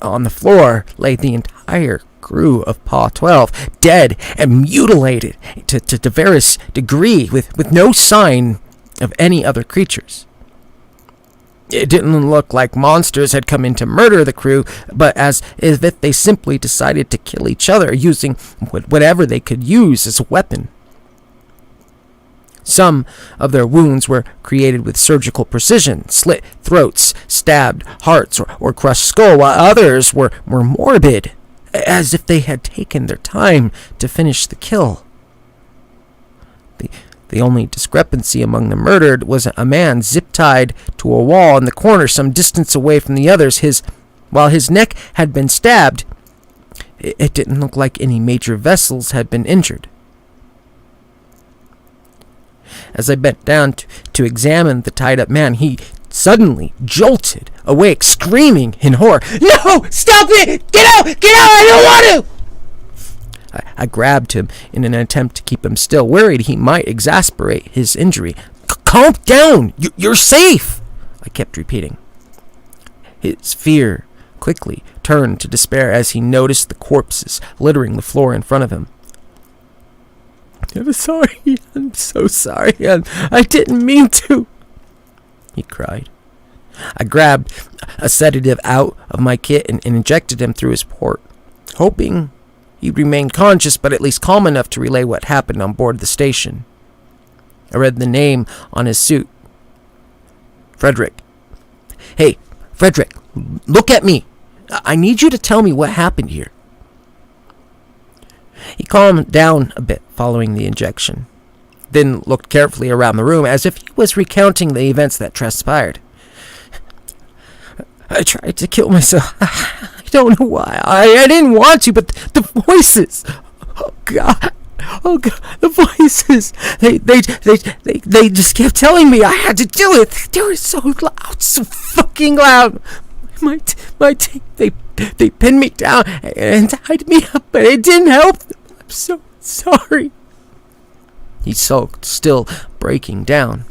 on the floor, lay the entire crew of Paw 12, dead and mutilated to various degree, with no sign of any other creatures. It didn't look like monsters had come in to murder the crew, but as if they simply decided to kill each other using whatever they could use as a weapon. Some of their wounds were created with surgical precision, slit throats, stabbed hearts, or crushed skull, while others were morbid, as if they had taken their time to finish the kill. The only discrepancy among the murdered was a man zip-tied to a wall in the corner some distance away from the others. While his neck had been stabbed, it didn't look like any major vessels had been injured. As I bent down to examine the tied-up man, he suddenly jolted awake, screaming in horror, "No! Stop it! Get out! Get out! I don't want to!" I grabbed him in an attempt to keep him still, worried he might exasperate his injury. "Calm down! You're safe!" I kept repeating. His fear quickly turned to despair as he noticed the corpses littering the floor in front of him. I'm sorry. I'm so sorry. I didn't mean to," he cried. I grabbed a sedative out of my kit and injected him through his port, hoping he'd remain conscious but at least calm enough to relay what happened on board the station. I read the name on his suit. Frederick. "Hey, Frederick, look at me. I need you to tell me what happened here." He calmed down a bit following the injection, then looked carefully around the room as if he was recounting the events that transpired. "I tried to kill myself. I don't know why. I didn't want to, but the voices. Oh God, the voices. They just kept telling me I had to do it. They were so loud, so fucking loud. My team, they pinned me down and tied me up, but it didn't help. I'm so sorry." He sulked, still breaking down.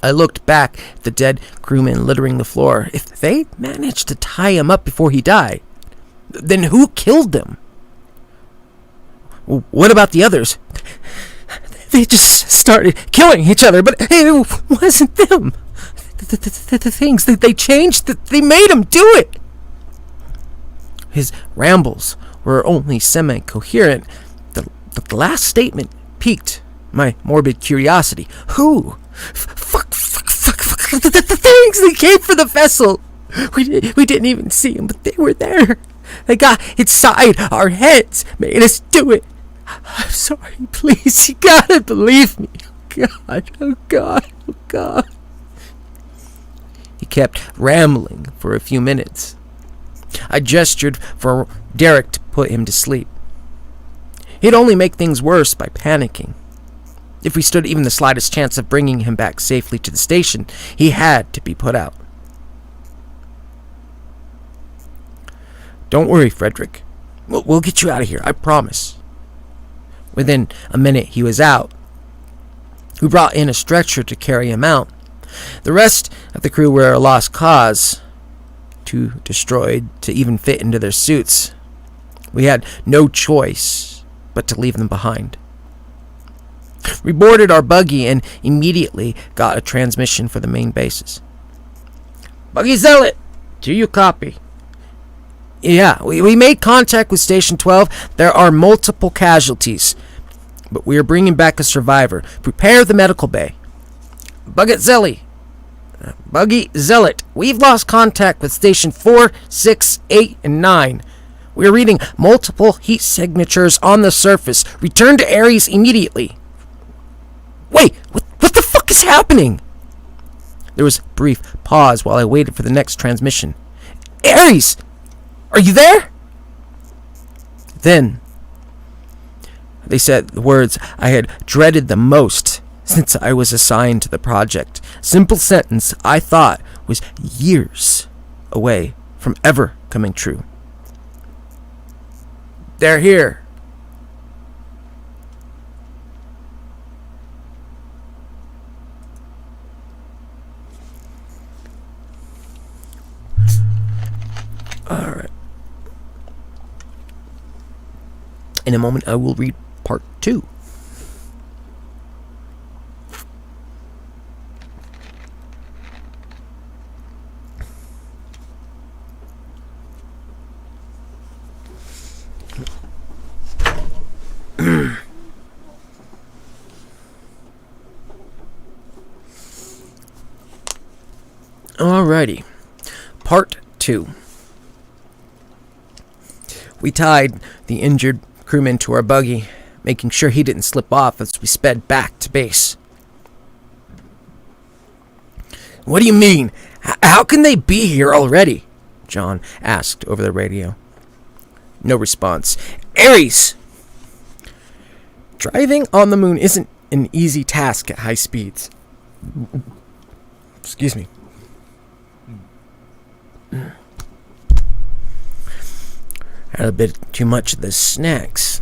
I looked back at the dead crewmen littering the floor. If they managed to tie him up before he died, then who killed them? What about the others? They just started killing each other, but it wasn't them. The things that they changed, that they made him do it. His rambles were only semi-coherent. The last statement piqued my morbid curiosity. Who? Fuck, the things that came for the vessel. We didn't even see them, but they were there. They got inside our heads, made us do it. I'm sorry, please, you gotta believe me. Oh God. He kept rambling for a few minutes. I gestured for Derek to put him to sleep. He'd only make things worse by panicking. If we stood even the slightest chance of bringing him back safely to the station, he had to be put out. "Don't worry, Frederick. We'll get you out of here, I promise." Within a minute, he was out. We brought in a stretcher to carry him out. The rest of the crew were a lost cause, too destroyed to even fit into their suits. We had no choice but to leave them behind. We boarded our buggy and immediately got a transmission for the main bases. "Buggy Zealot, do you copy?" "Yeah, we made contact with Station 12. There are multiple casualties, but we are bringing back a survivor. Prepare the medical bay." Buggy Zealot, we've lost contact with Station 4, 6, 8, and 9. We are reading multiple heat signatures on the surface. Return to Ares immediately." "Wait, what the fuck is happening?" There was a brief pause while I waited for the next transmission. "Ares, are you there?" Then they said the words I had dreaded the most since I was assigned to the project. Simple sentence I thought was years away from ever coming true. "They're here." All right. In a moment, I will read part 2. Alrighty. Part 2. We tied the injured crewman to our buggy, making sure he didn't slip off as we sped back to base. "What do you mean? How can they be here already?" John asked over the radio. No response. "Ares! Driving on the moon isn't an easy task at high speeds." Excuse me. Had a bit too much of the snacks.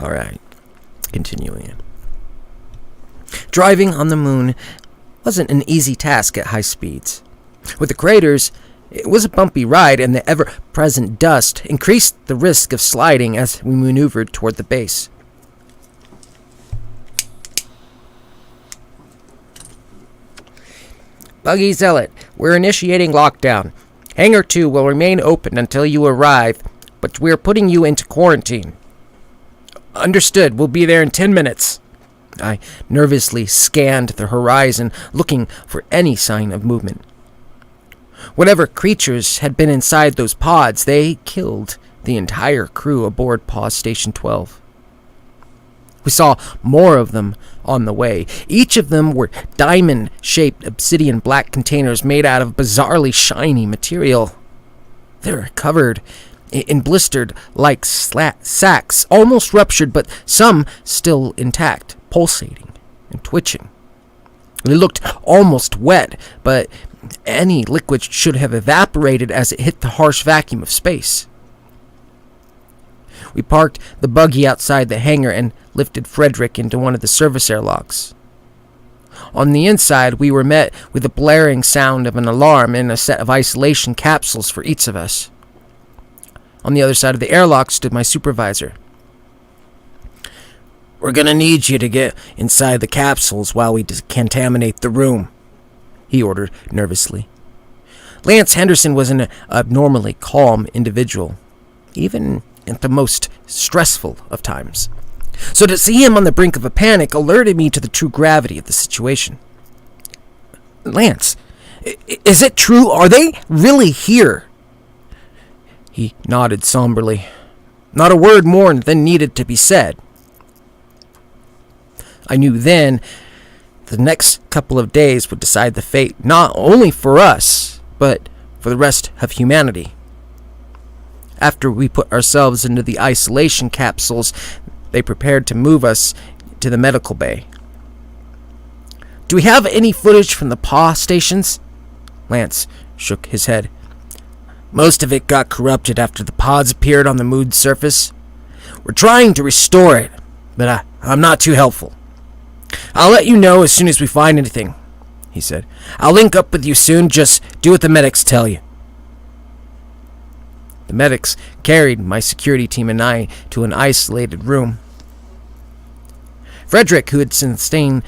Alright, continuing. Driving on the moon wasn't an easy task at high speeds. With the craters It was a bumpy ride, and the ever-present dust increased the risk of sliding as we maneuvered toward the base. Buggy Zealot, we're initiating lockdown. Hangar 2 will remain open until you arrive, but we're putting you into quarantine. Understood. We'll be there in 10 minutes. I nervously scanned the horizon, looking for any sign of movement. Whatever creatures had been inside those pods, they killed the entire crew aboard Pause Station 12. We saw more of them on the way. Each of them were diamond-shaped obsidian black containers made out of bizarrely shiny material. They were covered in blistered-like sacks, almost ruptured, but some still intact, pulsating and twitching. They looked almost wet, but any liquid should have evaporated as it hit the harsh vacuum of space. We parked the buggy outside the hangar and lifted Frederick into one of the service airlocks. On the inside, we were met with the blaring sound of an alarm and a set of isolation capsules for each of us. On the other side of the airlock stood my supervisor. "We're gonna need you to get inside the capsules while we decontaminate the room," he ordered nervously. Lance Henderson was an abnormally calm individual, even at the most stressful of times. So to see him on the brink of a panic alerted me to the true gravity of the situation. "Lance, is it true? Are they really here?" He nodded somberly. Not a word more than needed to be said. I knew then the next couple of days would decide the fate not only for us, but for the rest of humanity. After we put ourselves into the isolation capsules, they prepared to move us to the medical bay. "Do we have any footage from the PAW stations?" Lance shook his head. "Most of it got corrupted after the pods appeared on the moon's surface. We're trying to restore it, but I'm not too helpful. I'll let you know as soon as we find anything," he said. "I'll link up with you soon. Just do what the medics tell you." The medics carried my security team and I to an isolated room. Frederick, who had sustained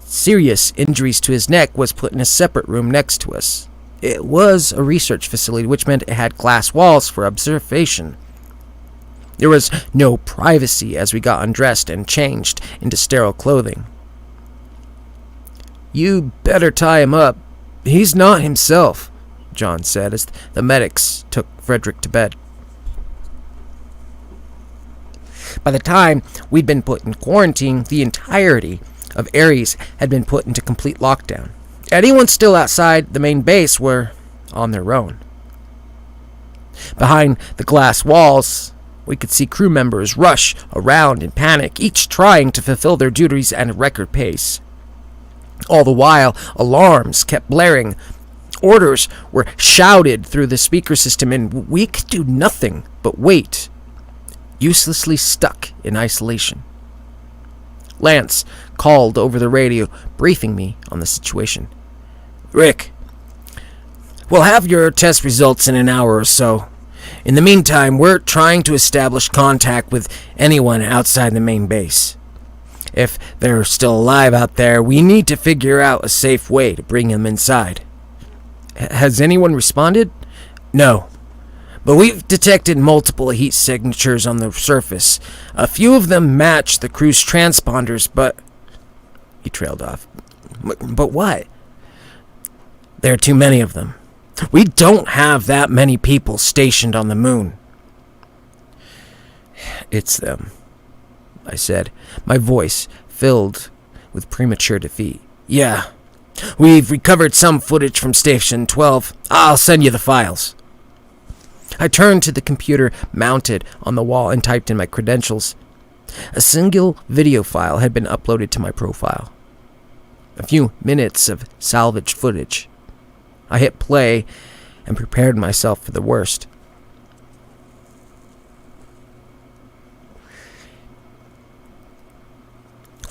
serious injuries to his neck, was put in a separate room next to us. It was a research facility, which meant it had glass walls for observation. There was no privacy as we got undressed and changed into sterile clothing. "You better tie him up. He's not himself," John said as the medics took Frederick to bed. By the time we'd been put in quarantine, the entirety of Ares had been put into complete lockdown. Anyone still outside the main base were on their own. Behind the glass walls, we could see crew members rush around in panic, each trying to fulfill their duties at a record pace. All the while, alarms kept blaring. Orders were shouted through the speaker system, and we could do nothing but wait, uselessly stuck in isolation. Lance called over the radio, briefing me on the situation. "Rick, we'll have your test results in an hour or so. In the meantime, we're trying to establish contact with anyone outside the main base. If they're still alive out there, we need to figure out a safe way to bring them inside." "Has anyone responded?" "No, but we've detected multiple heat signatures on the surface. A few of them match the crew's transponders, but..." He trailed off. "But what?" "There are too many of them. We don't have that many people stationed on the moon." "It's them," I said, my voice filled with premature defeat. "Yeah. We've recovered some footage from Station 12. I'll send you the files." I turned to the computer mounted on the wall and typed in my credentials. A single video file had been uploaded to my profile. A few minutes of salvaged footage. I hit play and prepared myself for the worst.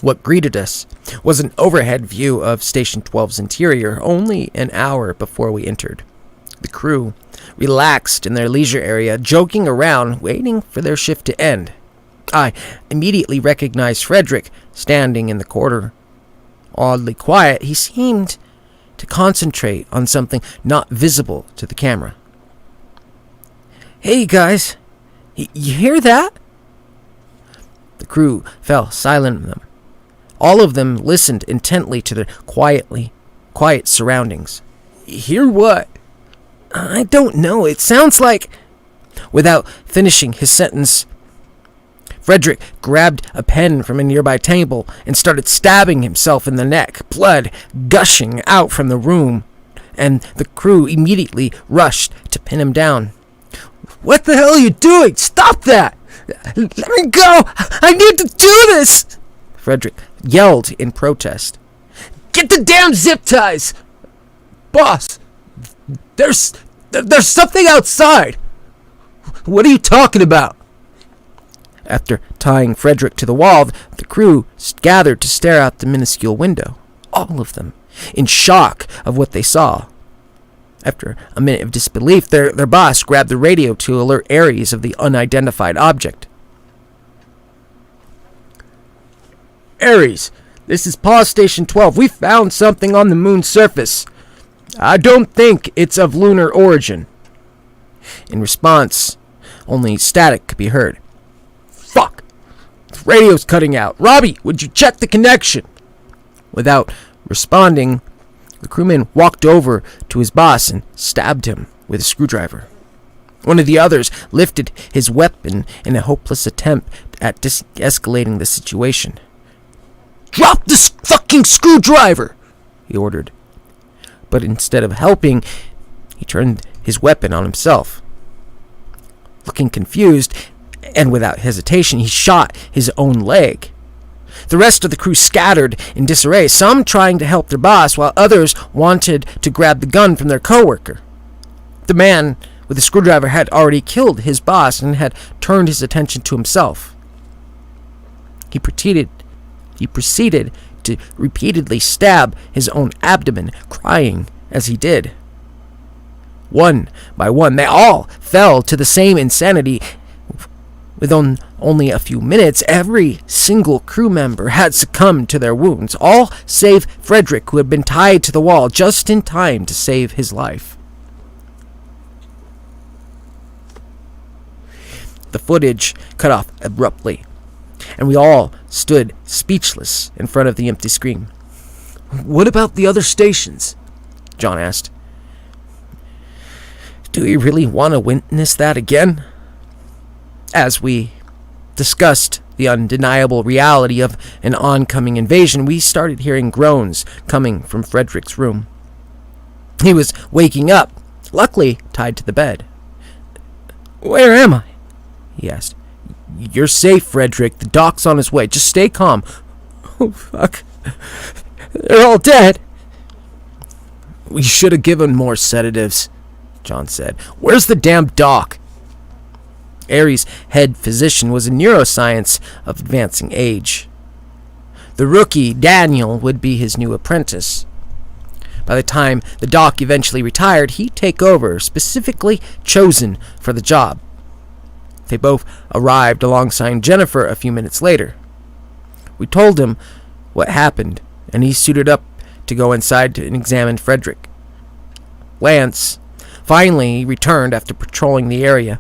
What greeted us was an overhead view of Station 12's interior only an hour before we entered. The crew relaxed in their leisure area, joking around, waiting for their shift to end. I immediately recognized Frederick standing in the corner. Oddly quiet, he seemed to concentrate on something not visible to the camera. "Hey guys, you hear that?" The crew fell silent on them. All of them listened intently to their quiet surroundings. "Hear what?" "I don't know. It sounds like..." Without finishing his sentence, Frederick grabbed a pen from a nearby table and started stabbing himself in the neck, blood gushing out from the room, and the crew immediately rushed to pin him down. "What the hell are you doing? Stop that! Let me go! I need to do this!" Frederick yelled in protest. "Get the damn zip ties! Boss, there's something outside! What are you talking about?" After tying Frederick to the wall, the crew gathered to stare out the minuscule window, all of them in shock of what they saw. After a minute of disbelief, their boss grabbed the radio to alert Ares of the unidentified object. "Ares, this is Pause Station 12. We found something on the moon's surface. I don't think it's of lunar origin." In response, only static could be heard. "Fuck! The radio's cutting out. Robbie, would you check the connection?" Without responding, the crewman walked over to his boss and stabbed him with a screwdriver. One of the others lifted his weapon in a hopeless attempt at de-escalating the situation. "Drop this fucking screwdriver!" he ordered. But instead of helping, he turned his weapon on himself. Looking confused, and without hesitation, he shot his own leg. The rest of the crew scattered in disarray, some trying to help their boss, while others wanted to grab the gun from their coworker. The man with the screwdriver had already killed his boss and had turned his attention to himself. He proceeded to repeatedly stab his own abdomen, crying as he did. One by one, they all fell to the same insanity. Within only a few minutes, every single crew member had succumbed to their wounds, all save Frederick, who had been tied to the wall just in time to save his life. The footage cut off abruptly, and we all stood speechless in front of the empty screen. "What about the other stations?" John asked. "Do we really want to witness that again?" As we discussed the undeniable reality of an oncoming invasion, we started hearing groans coming from Frederick's room. He was waking up, luckily tied to the bed. "Where am I?" he asked. "You're safe, Frederick. The doc's on his way. Just stay calm." "Oh, fuck. They're all dead." "We should have given more sedatives," John said. "Where's the damn doc?" Ares' head physician was a neuroscience of advancing age. The rookie, Daniel, would be his new apprentice. By the time the doc eventually retired, he'd take over, specifically chosen for the job. They both arrived alongside Jennifer a few minutes later. We told him what happened, and he suited up to go inside to examine Frederick. Lance finally returned after patrolling the area.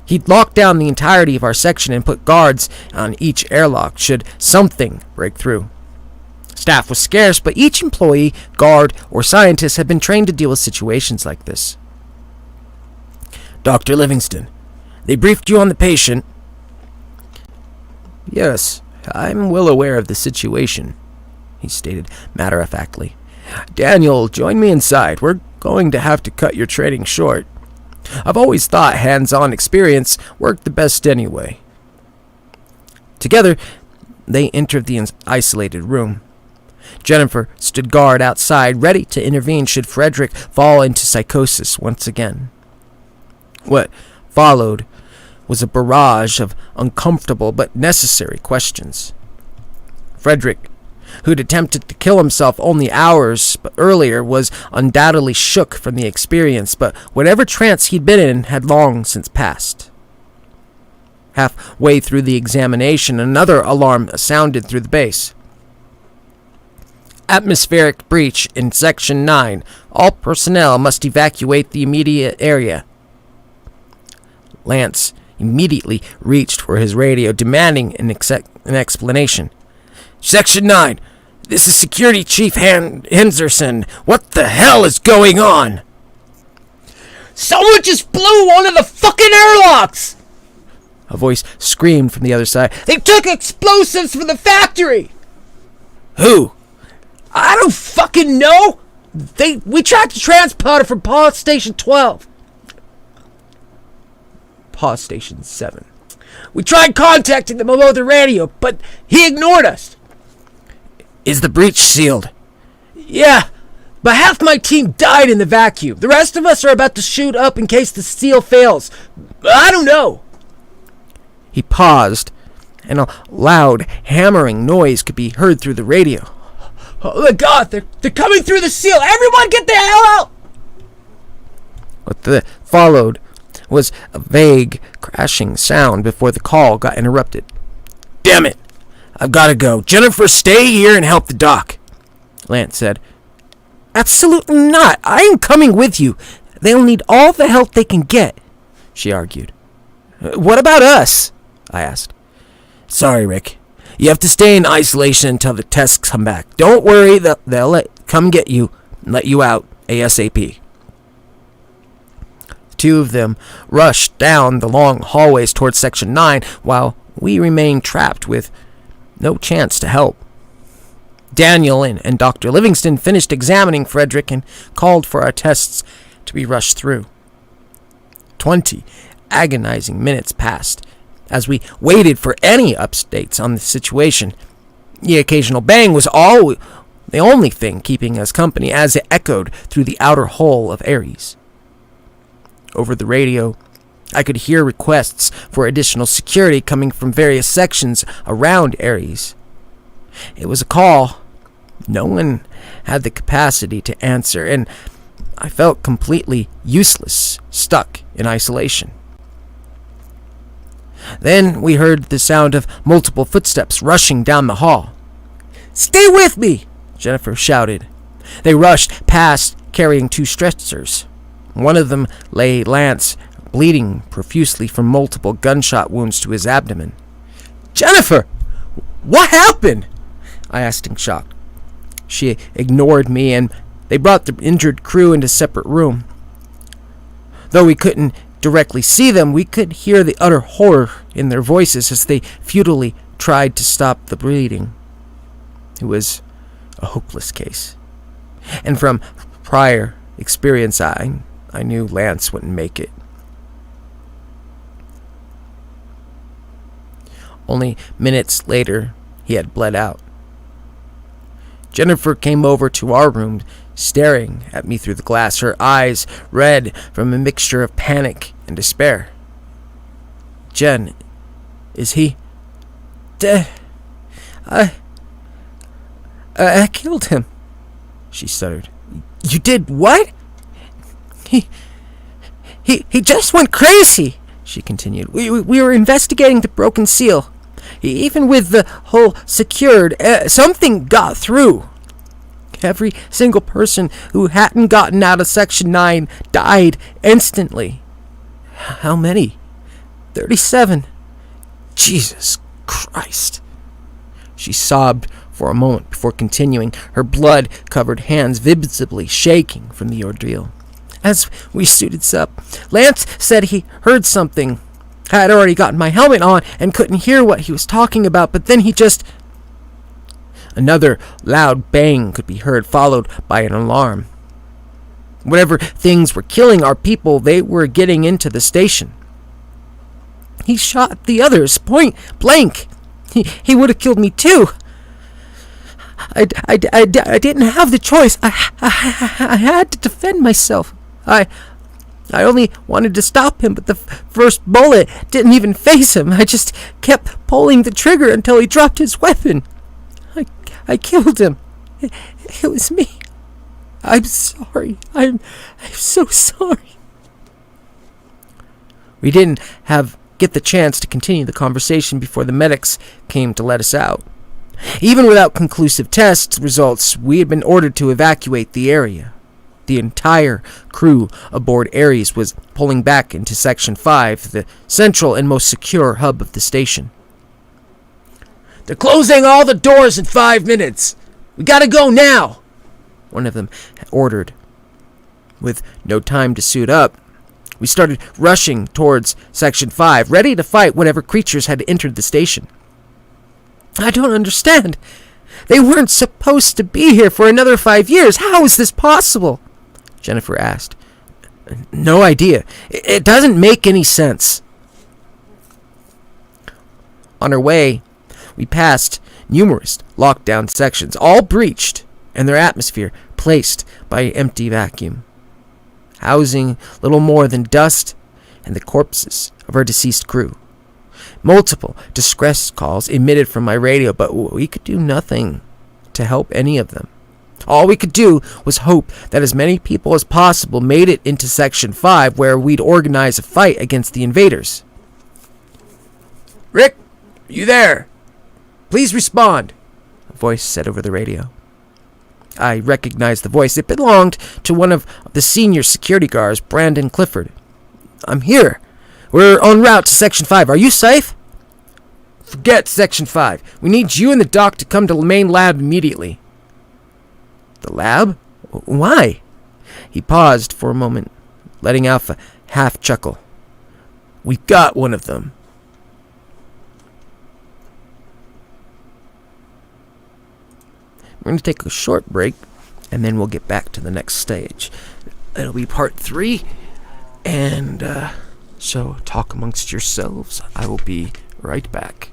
He'd locked down the entirety of our section and put guards on each airlock should something break through. Staff was scarce, but each employee, guard, or scientist had been trained to deal with situations like this. "Dr. Livingston, they briefed you on the patient?" "Yes, I'm well aware of the situation," he stated matter-of-factly. "Daniel, join me inside. We're going to have to cut your training short. I've always thought hands-on experience worked the best anyway." Together, they entered the isolated room. Jennifer stood guard outside, ready to intervene should Frederick fall into psychosis once again. What followed was a barrage of uncomfortable but necessary questions. Frederick who'd attempted to kill himself only hours earlier, was undoubtedly shook from the experience, but whatever trance he'd been in had long since passed. Halfway through the examination, another alarm sounded through the base. Atmospheric breach in Section 9. All personnel must evacuate the immediate area. Lance immediately reached for his radio, demanding an explanation. Section 9, this is Security Chief Henderson. What the hell is going on? Someone just blew one of the fucking airlocks! A voice screamed from the other side. They took explosives from the factory! Who? I don't fucking know! We tried to transport it from Power Station 12. Power Station 7. We tried contacting them over the radio, but he ignored us. Is the breach sealed? Yeah, but half my team died in the vacuum. The rest of us are about to shoot up in case the seal fails. I don't know. He paused, and a loud, hammering noise could be heard through the radio. Oh my God, they're coming through the seal. Everyone get the hell out! What followed was a vague, crashing sound before the call got interrupted. Damn it! I've got to go. Jennifer, stay here and help the doc, Lance said. Absolutely not. I am coming with you. They'll need all the help they can get, she argued. What about us? I asked. Sorry, Rick. You have to stay in isolation until the tests come back. Don't worry, they'll come get you and let you out ASAP. The two of them rushed down the long hallways towards Section 9 while we remained trapped with no chance to help. Daniel and Dr. Livingston finished examining Frederick and called for our tests to be rushed through. 20 agonizing minutes passed as we waited for any updates on the situation. The occasional bang was the only thing keeping us company as it echoed through the outer hull of Ares. Over the radio, I could hear requests for additional security coming from various sections around Ares. It was a call no one had the capacity to answer, and I felt completely useless, stuck in isolation. Then we heard the sound of multiple footsteps rushing down the hall. Stay with me, Jennifer shouted. They rushed past carrying 2 stretchers. One of them lay Lance, bleeding profusely from multiple gunshot wounds to his abdomen. Jennifer, what happened? I asked in shock. She ignored me, and they brought the injured crew into a separate room. Though we couldn't directly see them, we could hear the utter horror in their voices as they futilely tried to stop the bleeding. It was a hopeless case. And from prior experience, I knew Lance wouldn't make it. Only minutes later, he had bled out. Jennifer came over to our room, staring at me through the glass, her eyes red from a mixture of panic and despair. Jen, is he dead? I killed him, she stuttered. You did what? He just went crazy, she continued. We were investigating the broken seal. Even with the hole secured, something got through. Every single person who hadn't gotten out of Section 9 died instantly. How many? 37. Jesus Christ. She sobbed for a moment before continuing, her blood-covered hands visibly shaking from the ordeal. As we suited up, Lance said he heard something. I had already gotten my helmet on and couldn't hear what he was talking about, but then he just... Another loud bang could be heard, followed by an alarm. Whatever things were killing our people, they were getting into the station. He shot the others, point blank. He would have killed me too. I didn't have the choice. I had to defend myself. I only wanted to stop him, but the first bullet didn't even phase him. I just kept pulling the trigger until he dropped his weapon. I killed him. It was me. I'm sorry. I'm so sorry. We didn't get the chance to continue the conversation before the medics came to let us out. Even without conclusive test results, we had been ordered to evacuate the area. The entire crew aboard Ares was pulling back into Section 5, the central and most secure hub of the station. "They're closing all the doors in 5 minutes. We gotta go now," one of them ordered. With no time to suit up, we started rushing towards Section 5, ready to fight whatever creatures had entered the station. "I don't understand. They weren't supposed to be here for another 5 years. How is this possible?" Jennifer asked. "No idea. It doesn't make any sense." On our way, we passed numerous lockdown sections, all breached, and their atmosphere placed by empty vacuum, housing little more than dust and the corpses of our deceased crew. Multiple distress calls emitted from my radio, but we could do nothing to help any of them. All we could do was hope that as many people as possible made it into Section 5, where we'd organize a fight against the invaders. "Rick, you there? Please respond," a voice said over the radio. I recognized the voice. It belonged to one of the senior security guards, Brandon Clifford. "I'm here. We're en route to Section 5. Are you safe?" "Forget Section 5. We need you and the doc to come to the main lab immediately." "The lab? Why?" He paused for a moment, letting out a half chuckle. "We've got one of them." We're going to take a short break, and then we'll get back to the next stage. It'll be part 3, and so talk amongst yourselves. I will be right back.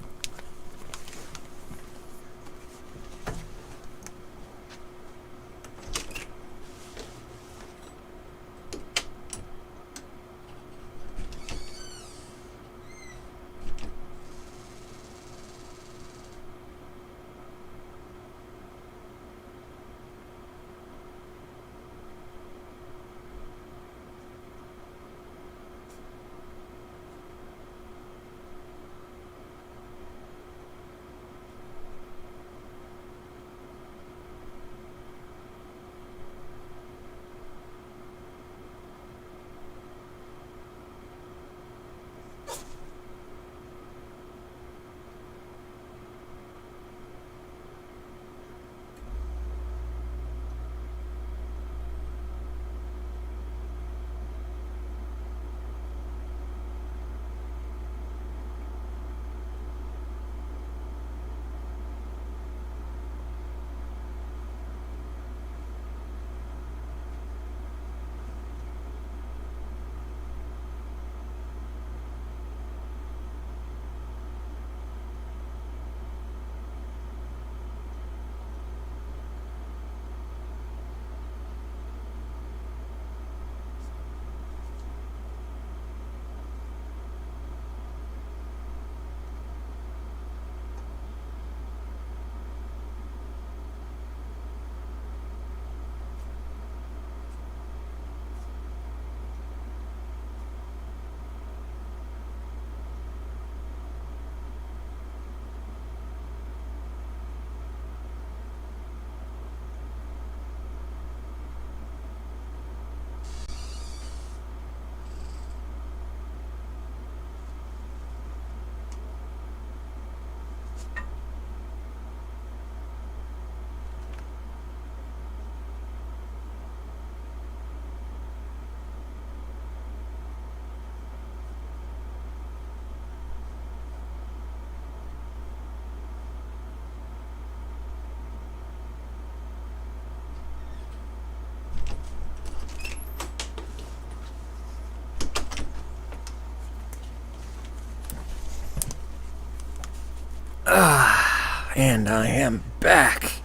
And I am back.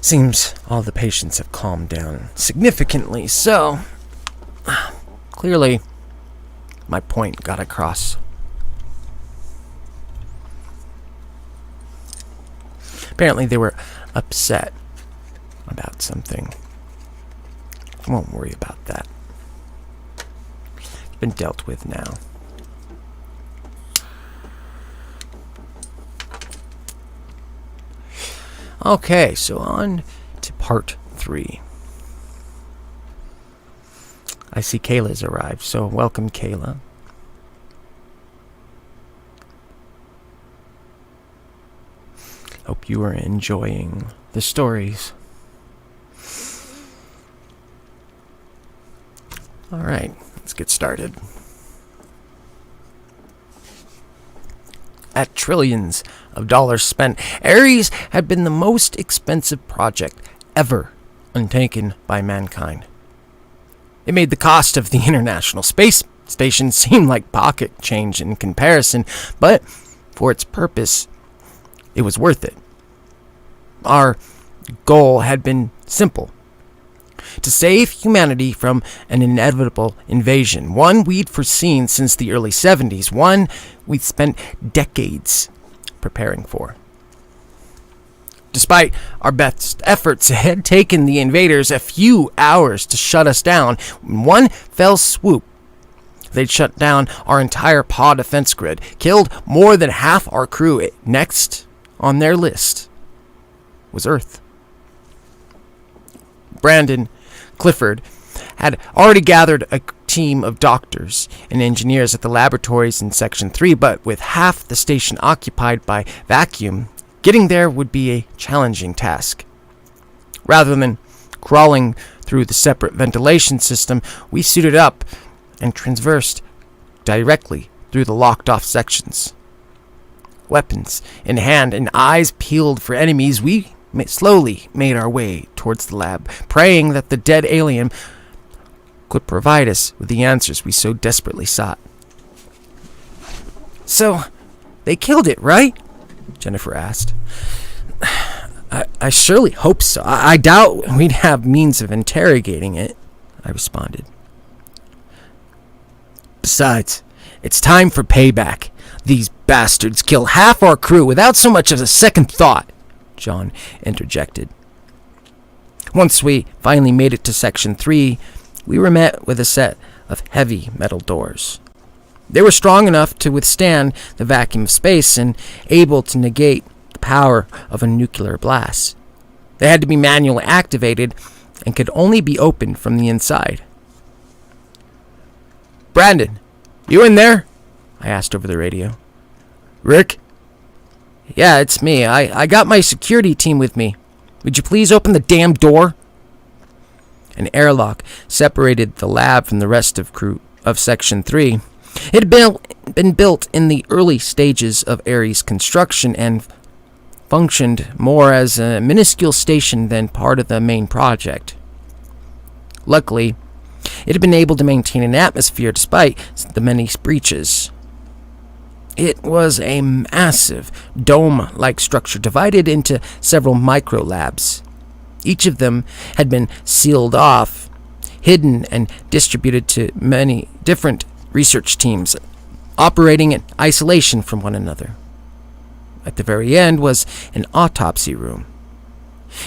Seems all the patients have calmed down significantly, so clearly my point got across. Apparently they were upset about something. I won't worry about that. It's been dealt with now. Okay, so on to part 3. I see Kayla's arrived, so welcome, Kayla. Hope you are enjoying the stories. Alright, let's get started. At trillions of dollars spent, Ares had been the most expensive project ever undertaken by mankind. It made the cost of the International Space Station seem like pocket change in comparison, but for its purpose, it was worth it. Our goal had been simple: to save humanity from an inevitable invasion, one we'd foreseen since the early 70s, one we'd spent decades preparing for. Despite our best efforts, it had taken the invaders a few hours to shut us down. In one fell swoop, they'd shut down our entire pod defense grid, killed more than half our crew. Next on their list was Earth. Brandon Clifford had already gathered a team of doctors and engineers at the laboratories in Section 3, but with half the station occupied by vacuum, getting there would be a challenging task. Rather than crawling through the separate ventilation system, we suited up and traversed directly through the locked-off sections. Weapons in hand and eyes peeled for enemies, we slowly made our way towards the lab, praying that the dead alien could provide us with the answers we so desperately sought. "So, they killed it, right?" Jennifer asked. I surely hope so. I doubt we'd have means of interrogating it," I responded. "Besides, it's time for payback. These bastards killed half our crew without so much as a second thought," John interjected. Once we finally made it to Section 3, we were met with a set of heavy metal doors. They were strong enough to withstand the vacuum of space and able to negate the power of a nuclear blast. They had to be manually activated and could only be opened from the inside. "Brandon, you in there?" I asked over the radio. "Rick?" "Yeah, it's me. I got my security team with me. Would you please open the damn door?" An airlock separated the lab from the rest of Section 3. It had been built in the early stages of Ares' construction and functioned more as a minuscule station than part of the main project. Luckily, it had been able to maintain an atmosphere despite the many breaches. It was a massive, dome-like structure divided into several micro-labs. Each of them had been sealed off, hidden, and distributed to many different research teams, operating in isolation from one another. At the very end was an autopsy room.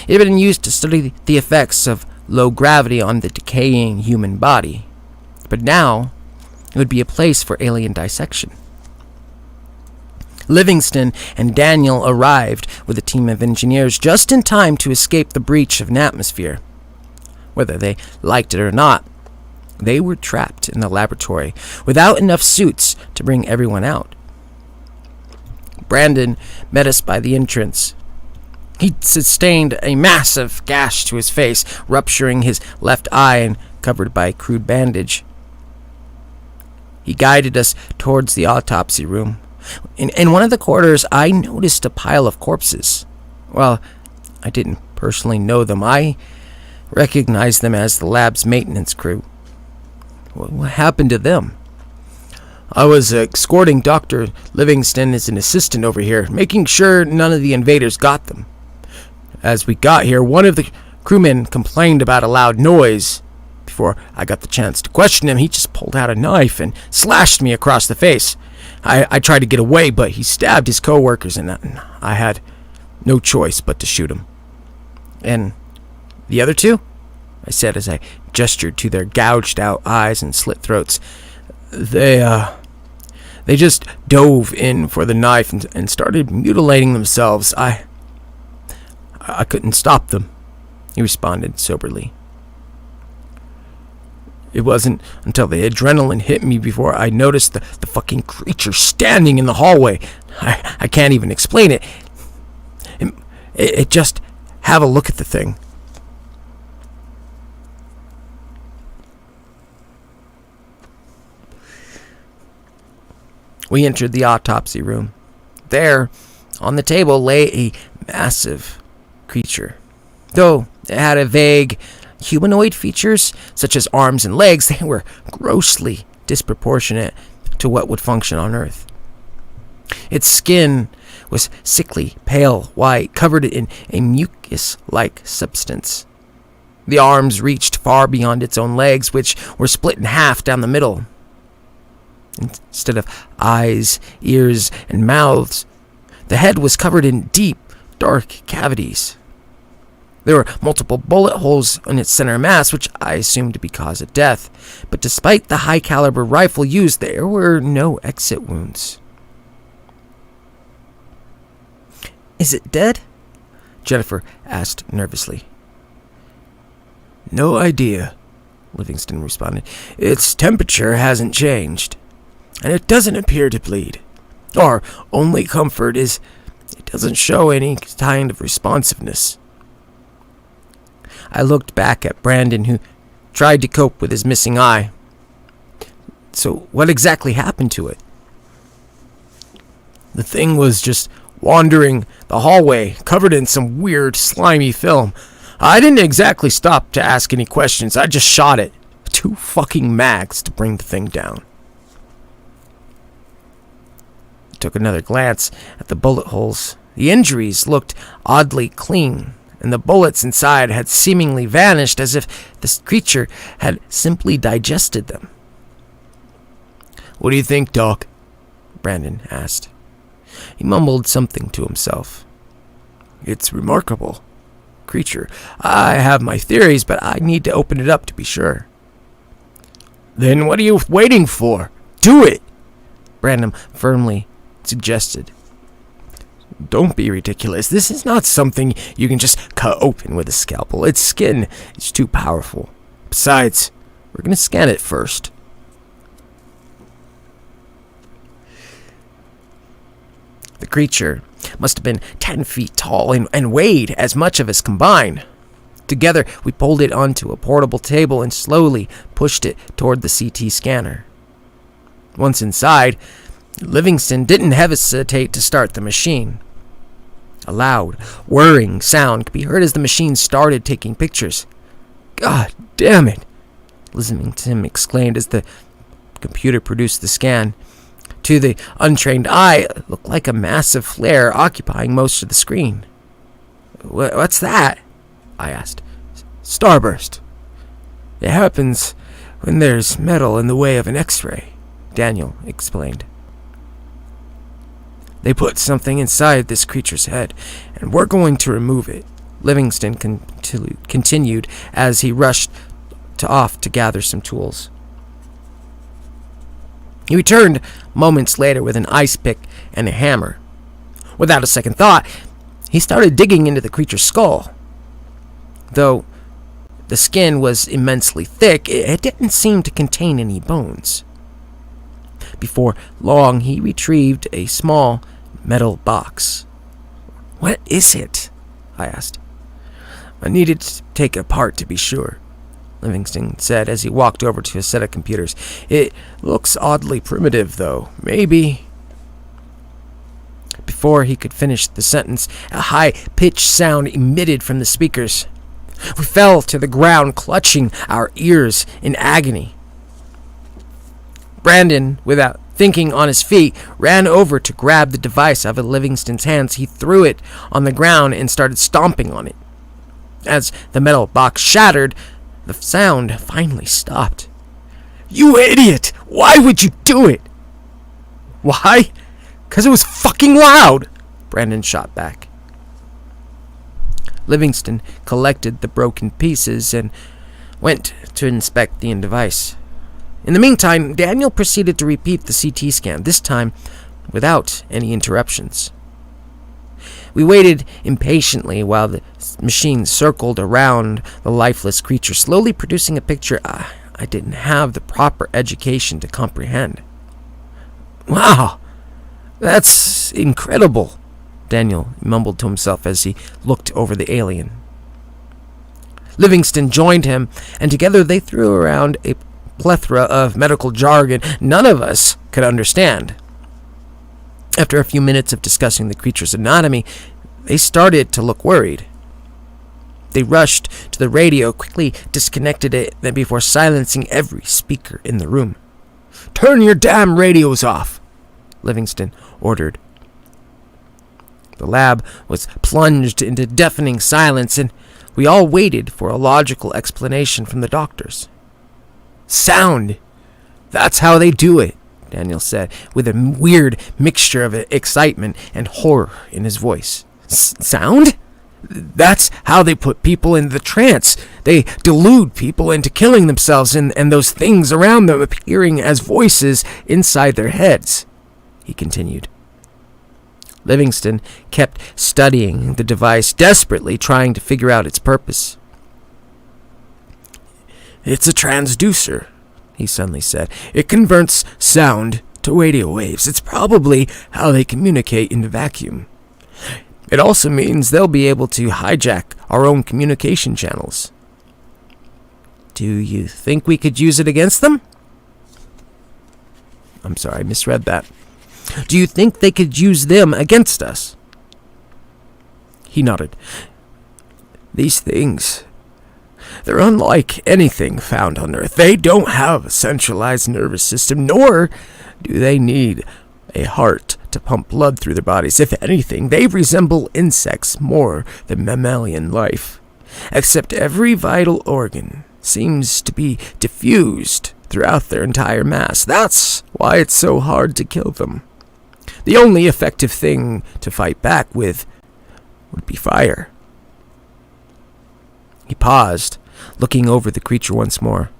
It had been used to study the effects of low gravity on the decaying human body, but now it would be a place for alien dissection. Livingston and Daniel arrived with a team of engineers just in time to escape the breach of an atmosphere. Whether they liked it or not, they were trapped in the laboratory without enough suits to bring everyone out. Brandon met us by the entrance. He sustained a massive gash to his face, rupturing his left eye and covered by a crude bandage. He guided us towards the autopsy room. In one of the corridors, I noticed a pile of corpses. Well, I didn't personally know them. I recognized them as the lab's maintenance crew. What happened to them? "I was escorting Dr. Livingston as an assistant over here, making sure none of the invaders got them. As we got here, one of the crewmen complained about a loud noise. Before I got the chance to question him, he just pulled out a knife and slashed me across the face. I tried to get away, but he stabbed his co-workers, and I had no choice but to shoot him. And the other two? I said as I gestured to their gouged out eyes and slit throats. They just dove in for the knife and started mutilating themselves. I couldn't stop them, he responded soberly. It wasn't until the adrenaline hit me before I noticed the fucking creature standing in the hallway. I can't even explain it. It just, have a look at the thing. We entered the autopsy room. There, on the table, lay a massive creature. Though it had a vague humanoid features, such as arms and legs, they were grossly disproportionate to what would function on Earth. Its skin was sickly, pale white, covered in a mucus-like substance. The arms reached far beyond its own legs, which were split in half down the middle. Instead of eyes, ears, and mouths, the head was covered in deep, dark cavities. There were multiple bullet holes in its center mass, which I assumed to be cause of death. But despite the high-caliber rifle used, there were no exit wounds. "Is it dead?" Jennifer asked nervously. "No idea," Livingston responded. "Its temperature hasn't changed, and it doesn't appear to bleed. Our only comfort is it doesn't show any kind of responsiveness." I looked back at Brandon, who tried to cope with his missing eye. "So what exactly happened to it?" "The thing was just wandering the hallway, covered in some weird, slimy film. I didn't exactly stop to ask any questions. I just shot it. 2 fucking mags to bring the thing down." I took another glance at the bullet holes. The injuries looked oddly clean, and the bullets inside had seemingly vanished, as if this creature had simply digested them. "What do you think, Doc?" Brandon asked. He mumbled something to himself. "It's remarkable creature. I have my theories, but I need to open it up to be sure." "Then what are you waiting for? Do it!" Brandon firmly suggested. "Don't be ridiculous. This is not something you can just cut open with a scalpel. Its skin is too powerful. Besides, we're going to scan it first." The creature must have been 10 feet tall and weighed as much of us combined. Together, we pulled it onto a portable table and slowly pushed it toward the CT scanner. Once inside, Livingston didn't hesitate to start the machine. A loud, whirring sound could be heard as the machine started taking pictures. "God damn it!" Livingston exclaimed as the computer produced the scan. To the untrained eye, it looked like a massive flare occupying most of the screen. "What's that?" I asked. "Starburst. It happens when there's metal in the way of an X-ray," Daniel explained. "They put something inside this creature's head, and we're going to remove it," Livingston continued as he rushed off to gather some tools. He returned moments later with an ice pick and a hammer. Without a second thought, he started digging into the creature's skull. Though the skin was immensely thick, it didn't seem to contain any bones. Before long, he retrieved a small metal box. "What is it?" I asked. "I needed to take it apart to be sure," Livingston said as he walked over to a set of computers. "It looks oddly primitive, though. Maybe..." Before he could finish the sentence, a high-pitched sound emitted from the speakers. We fell to the ground, clutching our ears in agony. Brandon, without thinking on his feet, ran over to grab the device out of Livingston's hands. He threw it on the ground and started stomping on it. As the metal box shattered, the sound finally stopped. "You idiot! Why would you do it?" "Why? 'Cause it was fucking loud!" Brandon shot back. Livingston collected the broken pieces and went to inspect the device. In the meantime, Daniel proceeded to repeat the CT scan, this time without any interruptions. We waited impatiently while the machine circled around the lifeless creature, slowly producing a picture I didn't have the proper education to comprehend. "Wow, that's incredible," Daniel mumbled to himself as he looked over the alien. Livingston joined him, and together they threw around a plethora of medical jargon none of us could understand. After a few minutes of discussing the creature's anatomy, they started to look worried. They rushed to the radio, quickly disconnected it, then before silencing every speaker in the room. "Turn your damn radios off," Livingston ordered. The lab was plunged into deafening silence, and we all waited for a logical explanation from the doctors. "Sound! That's how they do it," Daniel said, with a weird mixture of excitement and horror in his voice. "Sound? That's how they put people in the trance. They delude people into killing themselves, and those things around them appearing as voices inside their heads," he continued. Livingston kept studying the device, desperately trying to figure out its purpose. "It's a transducer," he suddenly said. "It converts sound to radio waves. It's probably how they communicate in the vacuum. It also means they'll be able to hijack our own communication channels." "Do you think we could use it against them?" I'm sorry, I misread that. "Do you think they could use them against us?" He nodded. "These things, they're unlike anything found on Earth. They don't have a centralized nervous system, nor do they need a heart to pump blood through their bodies. If anything, they resemble insects more than mammalian life, except every vital organ seems to be diffused throughout their entire mass. That's why it's so hard to kill them. The only effective thing to fight back with would be fire." He paused, looking over the creature once more.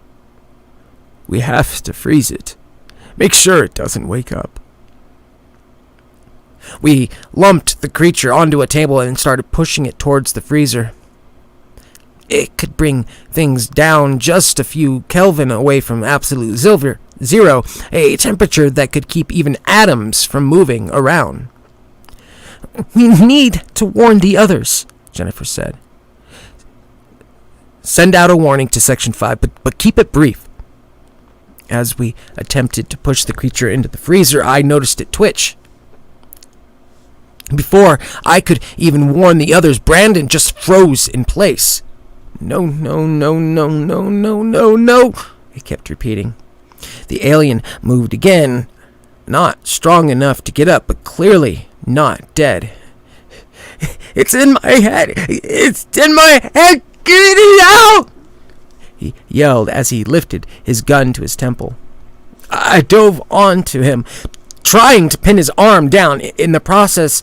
"We have to freeze it. Make sure it doesn't wake up." We lumped the creature onto a table and started pushing it towards the freezer. It could bring things down just a few Kelvin away from absolute zero, a temperature that could keep even atoms from moving around. "We need to warn the others," Jennifer said. "Send out a warning to Section 5, but keep it brief." As we attempted to push the creature into the freezer, I noticed it twitch. Before I could even warn the others, Brandon just froze in place. "No, no, no, no, no, no, no, no," he kept repeating. The alien moved again, not strong enough to get up, but clearly not dead. "It's in my head! It's in my head! Get it out!" he yelled as he lifted his gun to his temple. I dove onto him, trying to pin his arm down. In the process,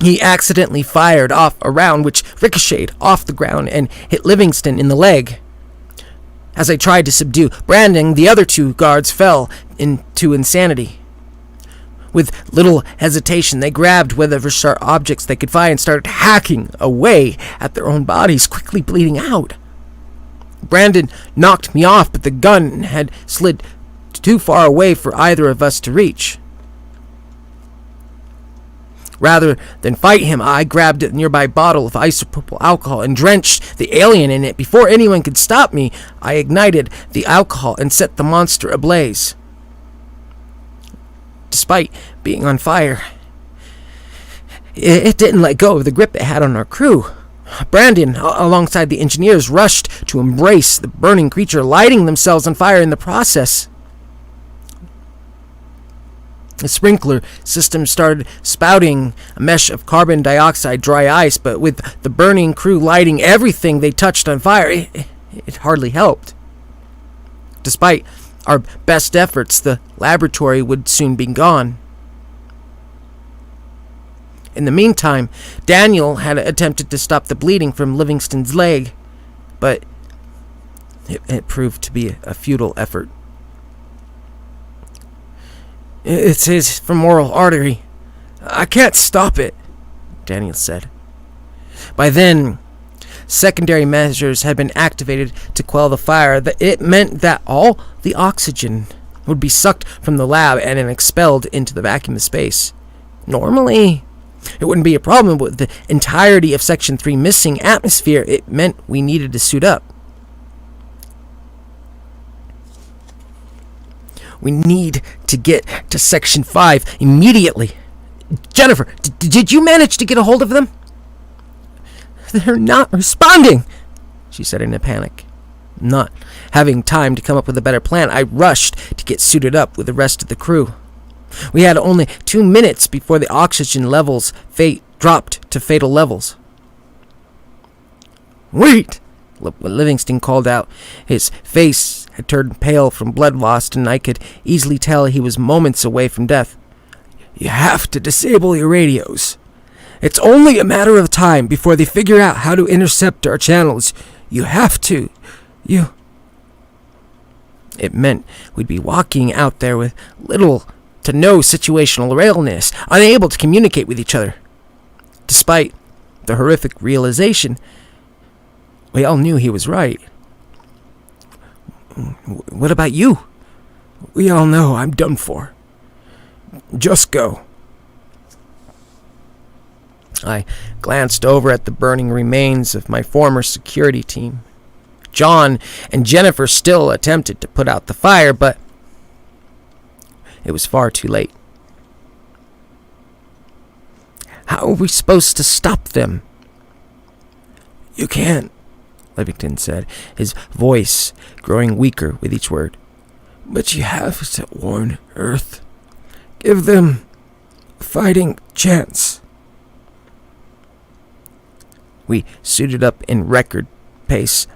he accidentally fired off a round which ricocheted off the ground and hit Livingston in the leg. As I tried to subdue Brandon, the other two guards fell into insanity. With little hesitation, they grabbed whatever sharp objects they could find and started hacking away at their own bodies, quickly bleeding out. Brandon knocked me off, but the gun had slid too far away for either of us to reach. Rather than fight him, I grabbed a nearby bottle of isopropyl alcohol and drenched the alien in it. Before anyone could stop me, I ignited the alcohol and set the monster ablaze. Despite being on fire, it didn't let go of the grip it had on our crew. Brandon, alongside the engineers, rushed to embrace the burning creature, lighting themselves on fire in the process. The sprinkler system started spouting a mesh of carbon dioxide dry ice, but with the burning crew lighting everything they touched on fire, it hardly helped. Despite our best efforts, the laboratory would soon be gone. In the meantime, Daniel had attempted to stop the bleeding from Livingston's leg, but it proved to be a futile effort. "It's his femoral artery. I can't stop it," Daniel said. By then, secondary measures had been activated to quell the fire. It meant that all the oxygen would be sucked from the lab and then expelled into the vacuum of space. Normally, it wouldn't be a problem, but with the entirety of Section 3 missing atmosphere, it meant we needed to suit up. "We need to get to Section 5 immediately. Jennifer, did you manage to get a hold of them?" "They're not responding," she said in a panic. Not having time to come up with a better plan, I rushed to get suited up with the rest of the crew. We had only 2 minutes before the oxygen levels dropped to fatal levels. "Wait!" Livingston called out. His face had turned pale from blood loss, and I could easily tell he was moments away from death. "You have to disable your radios. It's only a matter of time before they figure out how to intercept our channels. You have to. It meant we'd be walking out there with little to no situational awareness, unable to communicate with each other. Despite the horrific realization, we all knew he was right. "What about you?" "We all know I'm done for. Just go." I glanced over at the burning remains of my former security team. John and Jennifer still attempted to put out the fire, but it was far too late. "How are we supposed to stop them?" "You can't," Livingston said, his voice growing weaker with each word. "But you have to warn Earth. Give them a fighting chance." We suited up in record pace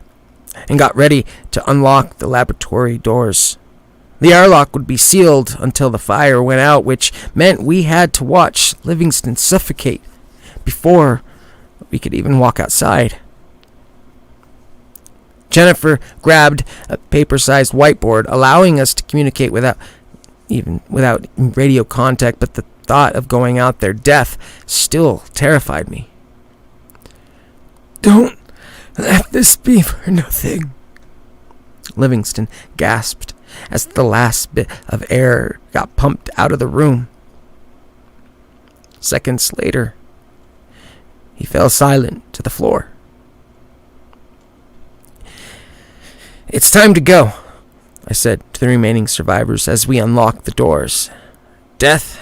and got ready to unlock the laboratory doors. The airlock would be sealed until the fire went out, which meant we had to watch Livingston suffocate before we could even walk outside. Jennifer grabbed a paper-sized whiteboard, allowing us to communicate without radio contact, but the thought of going out there, death, still terrified me. "Don't let this be for nothing," Livingston gasped as the last bit of air got pumped out of the room. Seconds later, he fell silent to the floor. "It's time to go," I said to the remaining survivors as we unlocked the doors. Death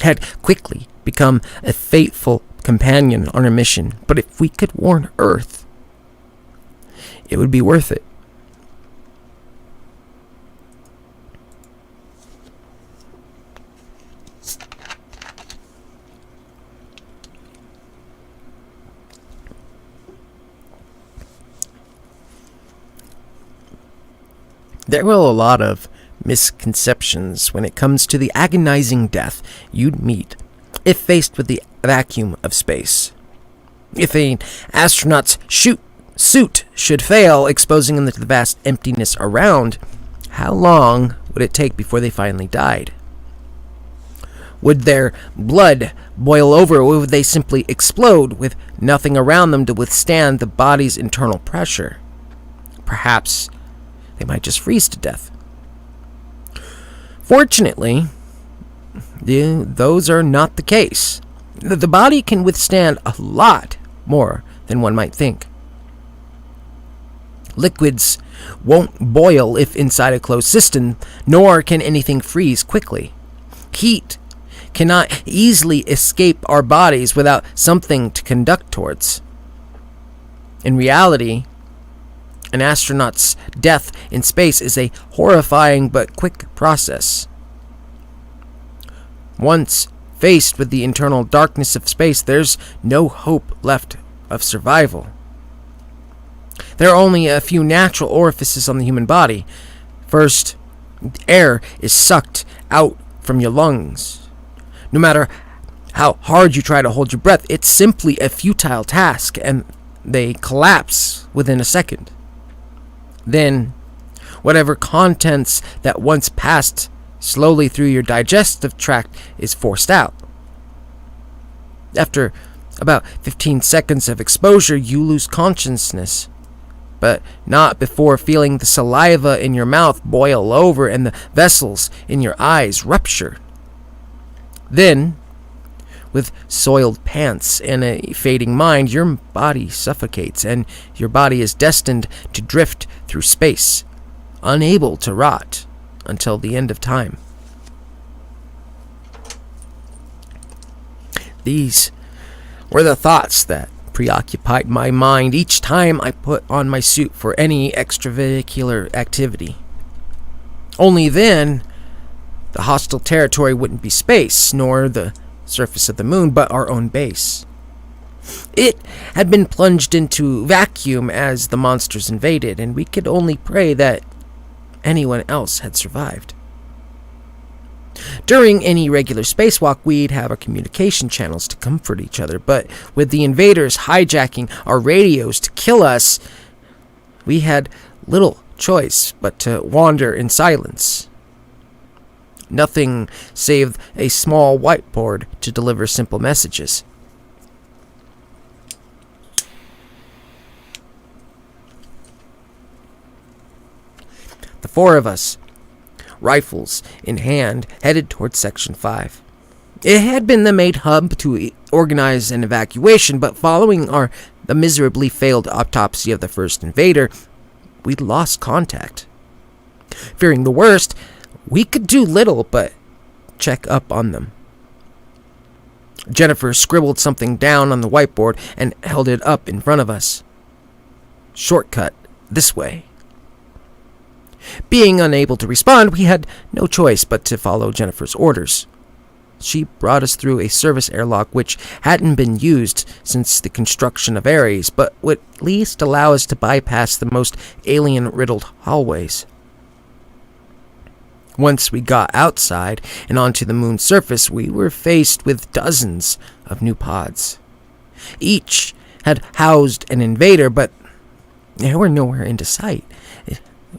had quickly become a faithful companion on our mission, but if we could warn Earth, it would be worth it. There were a lot of misconceptions when it comes to the agonizing death you'd meet if faced with the vacuum of space. If an astronaut's suit should fail, exposing them to the vast emptiness around, how long would it take before they finally died? Would their blood boil over, or would they simply explode with nothing around them to withstand the body's internal pressure? Perhaps they might just freeze to death. Fortunately, those are not the case. The body can withstand a lot more than one might think. Liquids won't boil if inside a closed system, nor can anything freeze quickly. Heat cannot easily escape our bodies without something to conduct towards. In reality, an astronaut's death in space is a horrifying but quick process. Once faced with the internal darkness of space, there's no hope left of survival. There are only a few natural orifices on the human body. First, air is sucked out from your lungs. No matter how hard you try to hold your breath, it's simply a futile task, and they collapse within a second. Then, whatever contents that once passed slowly through your digestive tract is forced out. After about 15 seconds of exposure, you lose consciousness, but not before feeling the saliva in your mouth boil over and the vessels in your eyes rupture. Then, with soiled pants and a fading mind, your body suffocates, and your body is destined to drift through space, unable to rot until the end of time. These were the thoughts that preoccupied my mind each time I put on my suit for any extravehicular activity. Only then, the hostile territory wouldn't be space, nor the surface of the moon, but our own base. It had been plunged into vacuum as the monsters invaded, and we could only pray that anyone else had survived. During any regular spacewalk, we'd have our communication channels to comfort each other, but with the invaders hijacking our radios to kill us, we had little choice but to wander in silence. Nothing save a small whiteboard to deliver simple messages. The four of us, rifles in hand, headed towards Section 5. It had been the main hub to organize an evacuation, but following the miserably failed autopsy of the first invader, we'd lost contact. Fearing the worst, we could do little but check up on them. Jennifer scribbled something down on the whiteboard and held it up in front of us. Shortcut this way. Being unable to respond, we had no choice but to follow Jennifer's orders. She brought us through a service airlock which hadn't been used since the construction of Ares, but would at least allow us to bypass the most alien-riddled hallways. Once we got outside and onto the moon's surface, we were faced with dozens of new pods. Each had housed an invader, but they were nowhere into sight.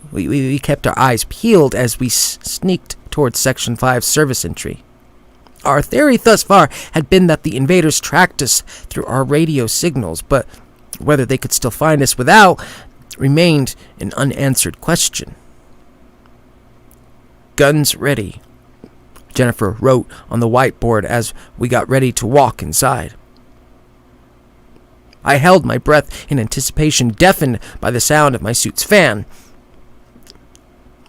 We kept our eyes peeled as we sneaked towards Section 5's service entry. Our theory thus far had been that the invaders tracked us through our radio signals, but whether they could still find us without remained an unanswered question. Guns ready, Jennifer wrote on the whiteboard as we got ready to walk inside. I held my breath in anticipation, deafened by the sound of my suit's fan.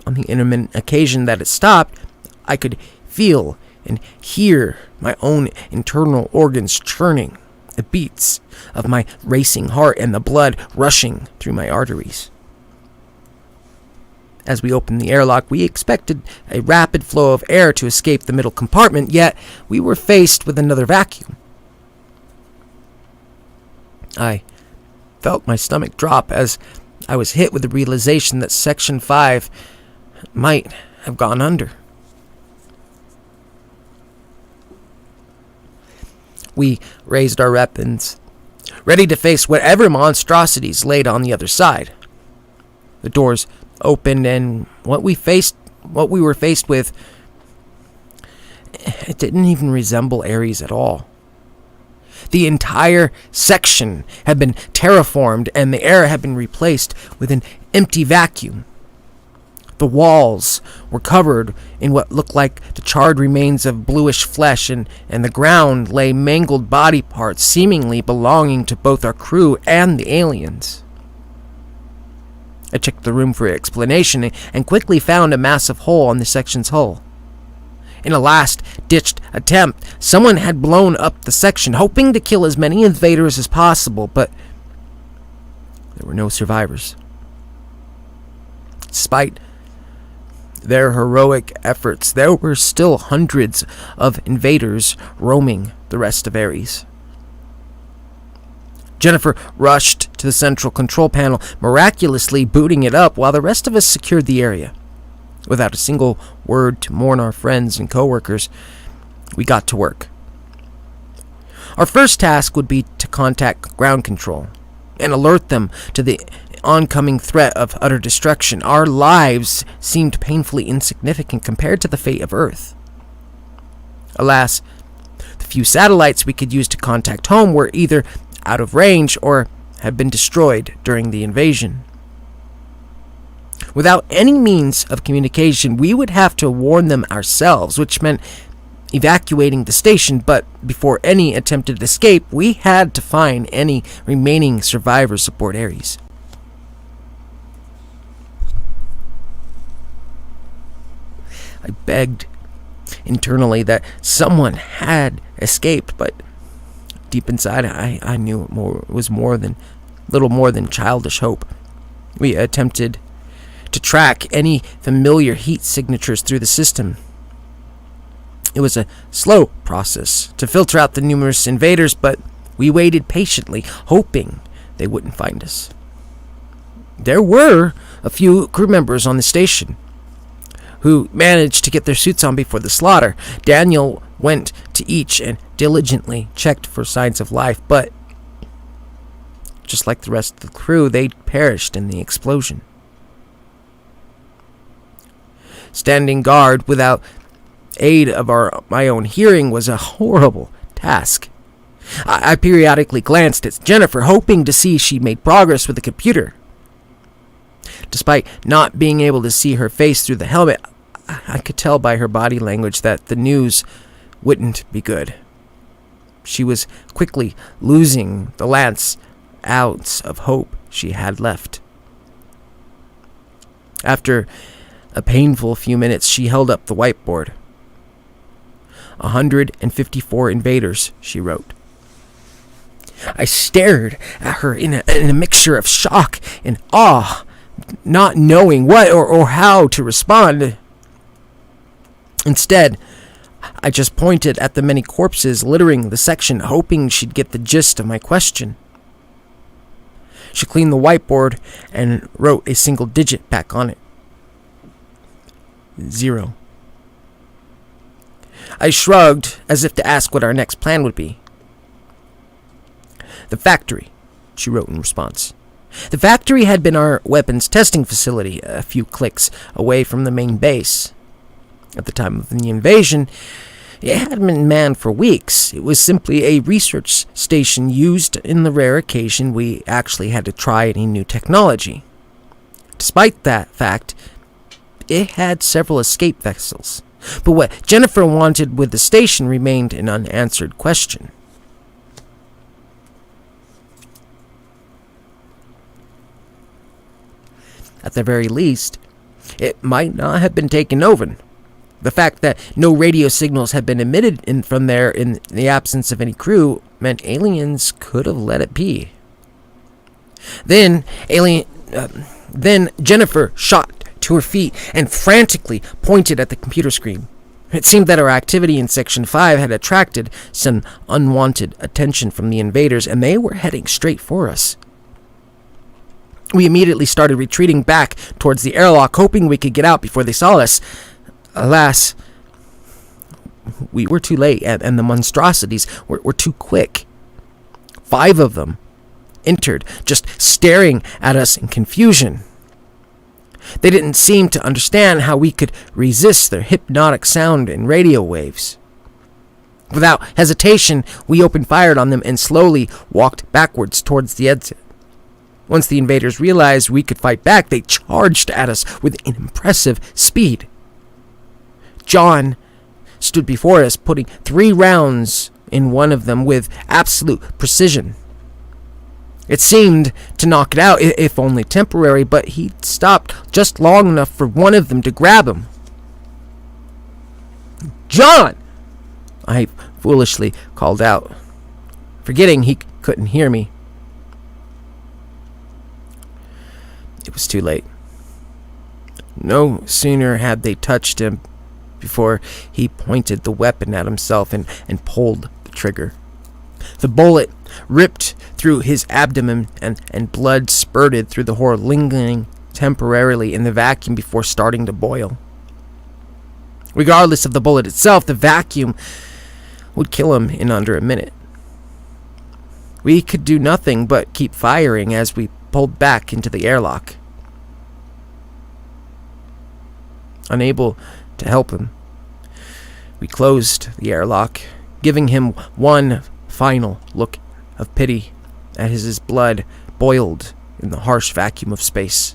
On the intermittent occasion that it stopped, I could feel and hear my own internal organs churning, the beats of my racing heart and the blood rushing through my arteries. As we opened the airlock, we expected a rapid flow of air to escape the middle compartment, yet we were faced with another vacuum. I felt my stomach drop as I was hit with the realization that Section 5 might have gone under. We raised our weapons, ready to face whatever monstrosities laid on the other side. The doors opened, and what we were faced with, it didn't even resemble Ares at all. The entire section had been terraformed, and the air had been replaced with an empty vacuum. The walls were covered in what looked like the charred remains of bluish flesh, and the ground lay mangled body parts seemingly belonging to both our crew and the aliens. I checked the room for explanation and quickly found a massive hole on the section's hull. In a last-ditched attempt, someone had blown up the section, hoping to kill as many invaders as possible, but there were no survivors. Despite their heroic efforts, there were still hundreds of invaders roaming the rest of Ares. Jennifer rushed to the central control panel, miraculously booting it up while the rest of us secured the area. Without a single word to mourn our friends and co-workers, we got to work. Our first task would be to contact ground control and alert them to the oncoming threat of utter destruction. Our lives seemed painfully insignificant compared to the fate of Earth. Alas, the few satellites we could use to contact home were either out of range or had been destroyed during the invasion. Without any means of communication, we would have to warn them ourselves, which meant evacuating the station, but before any attempted escape, we had to find any remaining survivors aboard Ares. I begged internally that someone had escaped, but deep inside I knew it was little more than childish hope. We attempted to track any familiar heat signatures through the system. It was a slow process to filter out the numerous invaders, but we waited patiently, hoping they wouldn't find us. There were a few crew members on the station who managed to get their suits on before the slaughter. Daniel went to each and diligently checked for signs of life, but just like the rest of the crew, they perished in the explosion. Standing guard without aid of my own hearing was a horrible task. I periodically glanced at Jennifer, hoping to see she made progress with the computer. Despite not being able to see her face through the helmet, I could tell by her body language that the news wouldn't be good. She was quickly losing the last ounce of hope she had left. After a painful few minutes, she held up the whiteboard. 154 invaders, she wrote. I stared at her in a mixture of shock and awe, not knowing what or how to respond. Instead, I just pointed at the many corpses littering the section, hoping she'd get the gist of my question. She cleaned the whiteboard and wrote a single digit back on it. 0. I shrugged as if to ask what our next plan would be. The factory, she wrote in response. The factory had been our weapons testing facility, a few clicks away from the main base. At the time of the invasion, it hadn't been manned for weeks. It was simply a research station used in the rare occasion we actually had to try any new technology. Despite that fact, it had several escape vessels. But what Jennifer wanted with the station remained an unanswered question. At the very least, it might not have been taken over. The fact that no radio signals had been emitted from there in the absence of any crew meant aliens could have let it be. Then Jennifer shot to her feet and frantically pointed at the computer screen. It seemed that our activity in Section 5 had attracted some unwanted attention from the invaders, and they were heading straight for us. We immediately started retreating back towards the airlock, hoping we could get out before they saw us. Alas, we were too late, and the monstrosities were too quick. 5 of them entered, just staring at us in confusion. They didn't seem to understand how we could resist their hypnotic sound and radio waves. Without hesitation, we opened fire on them and slowly walked backwards towards the exit. Once the invaders realized we could fight back, they charged at us with an impressive speed. John stood before us, putting 3 rounds in one of them with absolute precision. It seemed to knock it out, if only temporary, but he stopped just long enough for one of them to grab him. "John!" I foolishly called out, forgetting he couldn't hear me. It was too late. No sooner had they touched him before he pointed the weapon at himself and pulled the trigger. The bullet ripped through his abdomen and blood spurted through the hole, lingering temporarily in the vacuum before starting to boil. Regardless of the bullet itself, the vacuum would kill him in under a minute. We could do nothing but keep firing as we pulled back into the airlock. Unable to help him, we closed the airlock, giving him one final look of pity as his blood boiled in the harsh vacuum of space.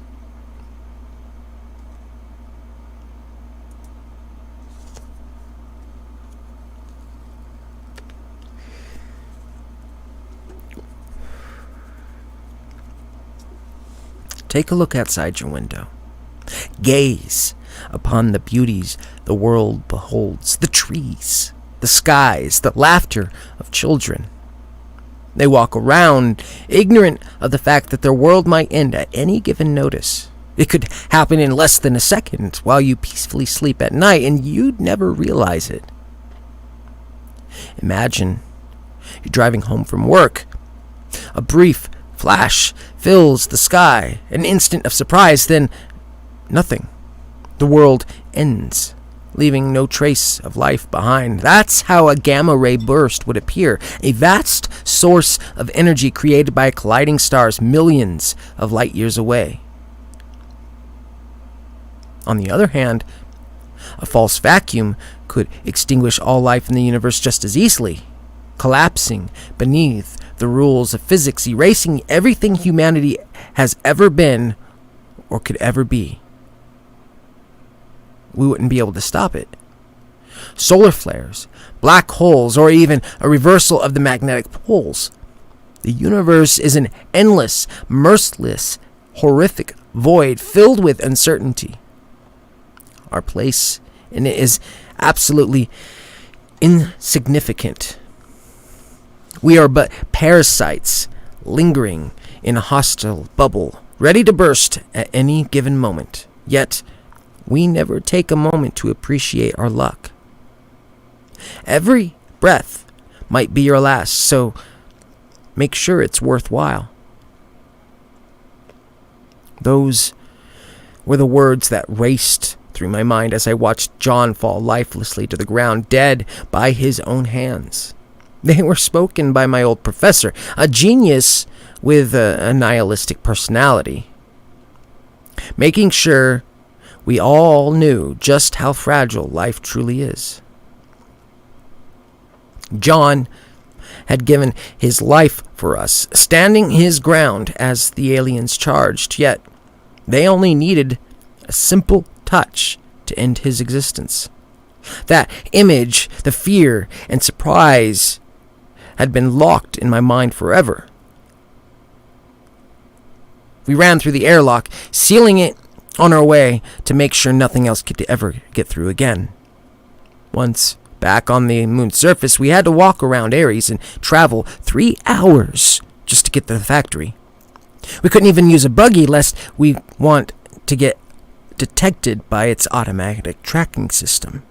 Take a look outside your window. Gaze upon the beauties the world beholds, the trees, the skies, the laughter of children. They walk around, ignorant of the fact that their world might end at any given notice. It could happen in less than a second while you peacefully sleep at night, and you'd never realize it. Imagine you're driving home from work. A brief flash fills the sky, an instant of surprise, then nothing. The world ends, leaving no trace of life behind. That's how a gamma ray burst would appear, a vast source of energy created by colliding stars millions of light years away. On the other hand, a false vacuum could extinguish all life in the universe just as easily, collapsing beneath the rules of physics, erasing everything humanity has ever been or could ever be. We wouldn't be able to stop it. Solar flares, black holes, or even a reversal of the magnetic poles. The universe is an endless, merciless, horrific void filled with uncertainty. Our place in it is absolutely insignificant. We are but parasites lingering in a hostile bubble, ready to burst at any given moment. Yet, we never take a moment to appreciate our luck. Every breath might be your last, so make sure it's worthwhile. Those were the words that raced through my mind as I watched John fall lifelessly to the ground, dead by his own hands. They were spoken by my old professor, a genius with a nihilistic personality, making sure we all knew just how fragile life truly is. John had given his life for us, standing his ground as the aliens charged, yet they only needed a simple touch to end his existence. That image, the fear and surprise, had been locked in my mind forever. We ran through the airlock, sealing it on our way to make sure nothing else could ever get through again. Once back on the moon's surface, we had to walk around Ares and travel 3 hours just to get to the factory. We couldn't even use a buggy lest we want to get detected by its automatic tracking system.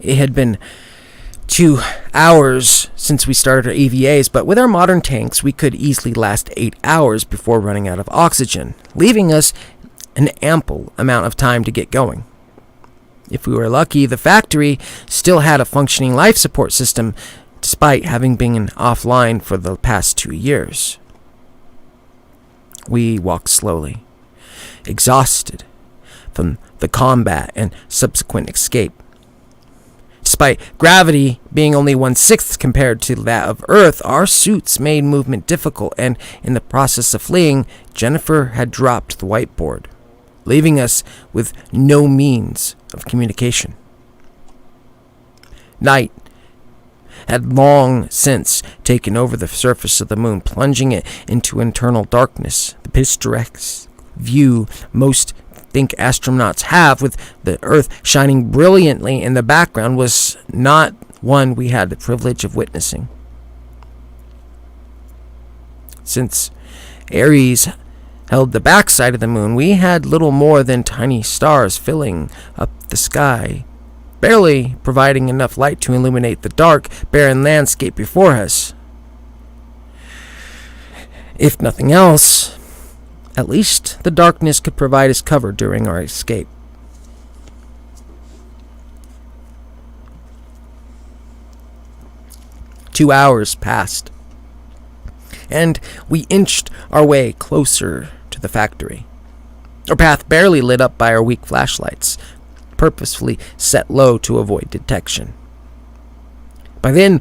It had been 2 hours since we started our EVAs, but with our modern tanks, we could easily last 8 hours before running out of oxygen, leaving us an ample amount of time to get going. If we were lucky, the factory still had a functioning life support system, despite having been offline for the past 2 years. We walked slowly, exhausted from the combat and subsequent escape. Despite gravity being only 1/6 compared to that of Earth, our suits made movement difficult, and in the process of fleeing, Jennifer had dropped the whiteboard, leaving us with no means of communication. Night had long since taken over the surface of the moon, plunging it into internal darkness. The picturesque view most think astronauts have, with the Earth shining brilliantly in the background, was not one we had the privilege of witnessing. Since Ares held the backside of the moon, we had little more than tiny stars filling up the sky, barely providing enough light to illuminate the dark, barren landscape before us. If nothing else, at least the darkness could provide us cover during our escape. 2 hours passed, and we inched our way closer to the factory. Our path barely lit up by our weak flashlights, purposefully set low to avoid detection. By then,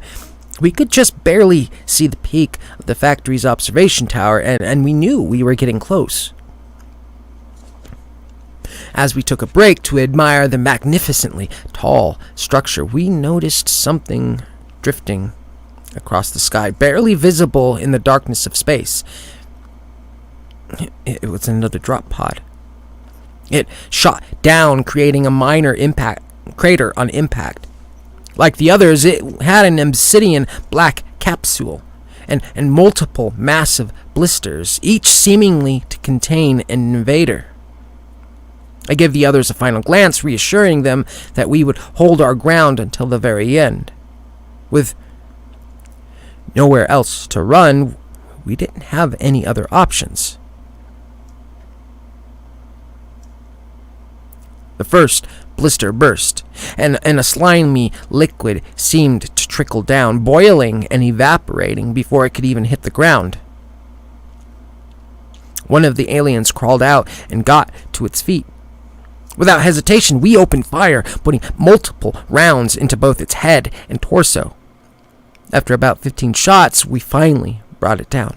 we could just barely see the peak of the factory's observation tower, and we knew we were getting close. As we took a break to admire the magnificently tall structure, we noticed something drifting across the sky, barely visible in the darkness of space. It was another drop pod. It shot down, creating a minor crater on impact. Like the others, it had an obsidian black capsule and multiple massive blisters, each seemingly to contain an invader. I gave the others a final glance, reassuring them that we would hold our ground until the very end. With nowhere else to run, we didn't have any other options. The first blister burst, and a slimy liquid seemed to trickle down, boiling and evaporating before it could even hit the ground. One of the aliens crawled out and got to its feet. Without hesitation, we opened fire, putting multiple rounds into both its head and torso. After about 15 shots, we finally brought it down.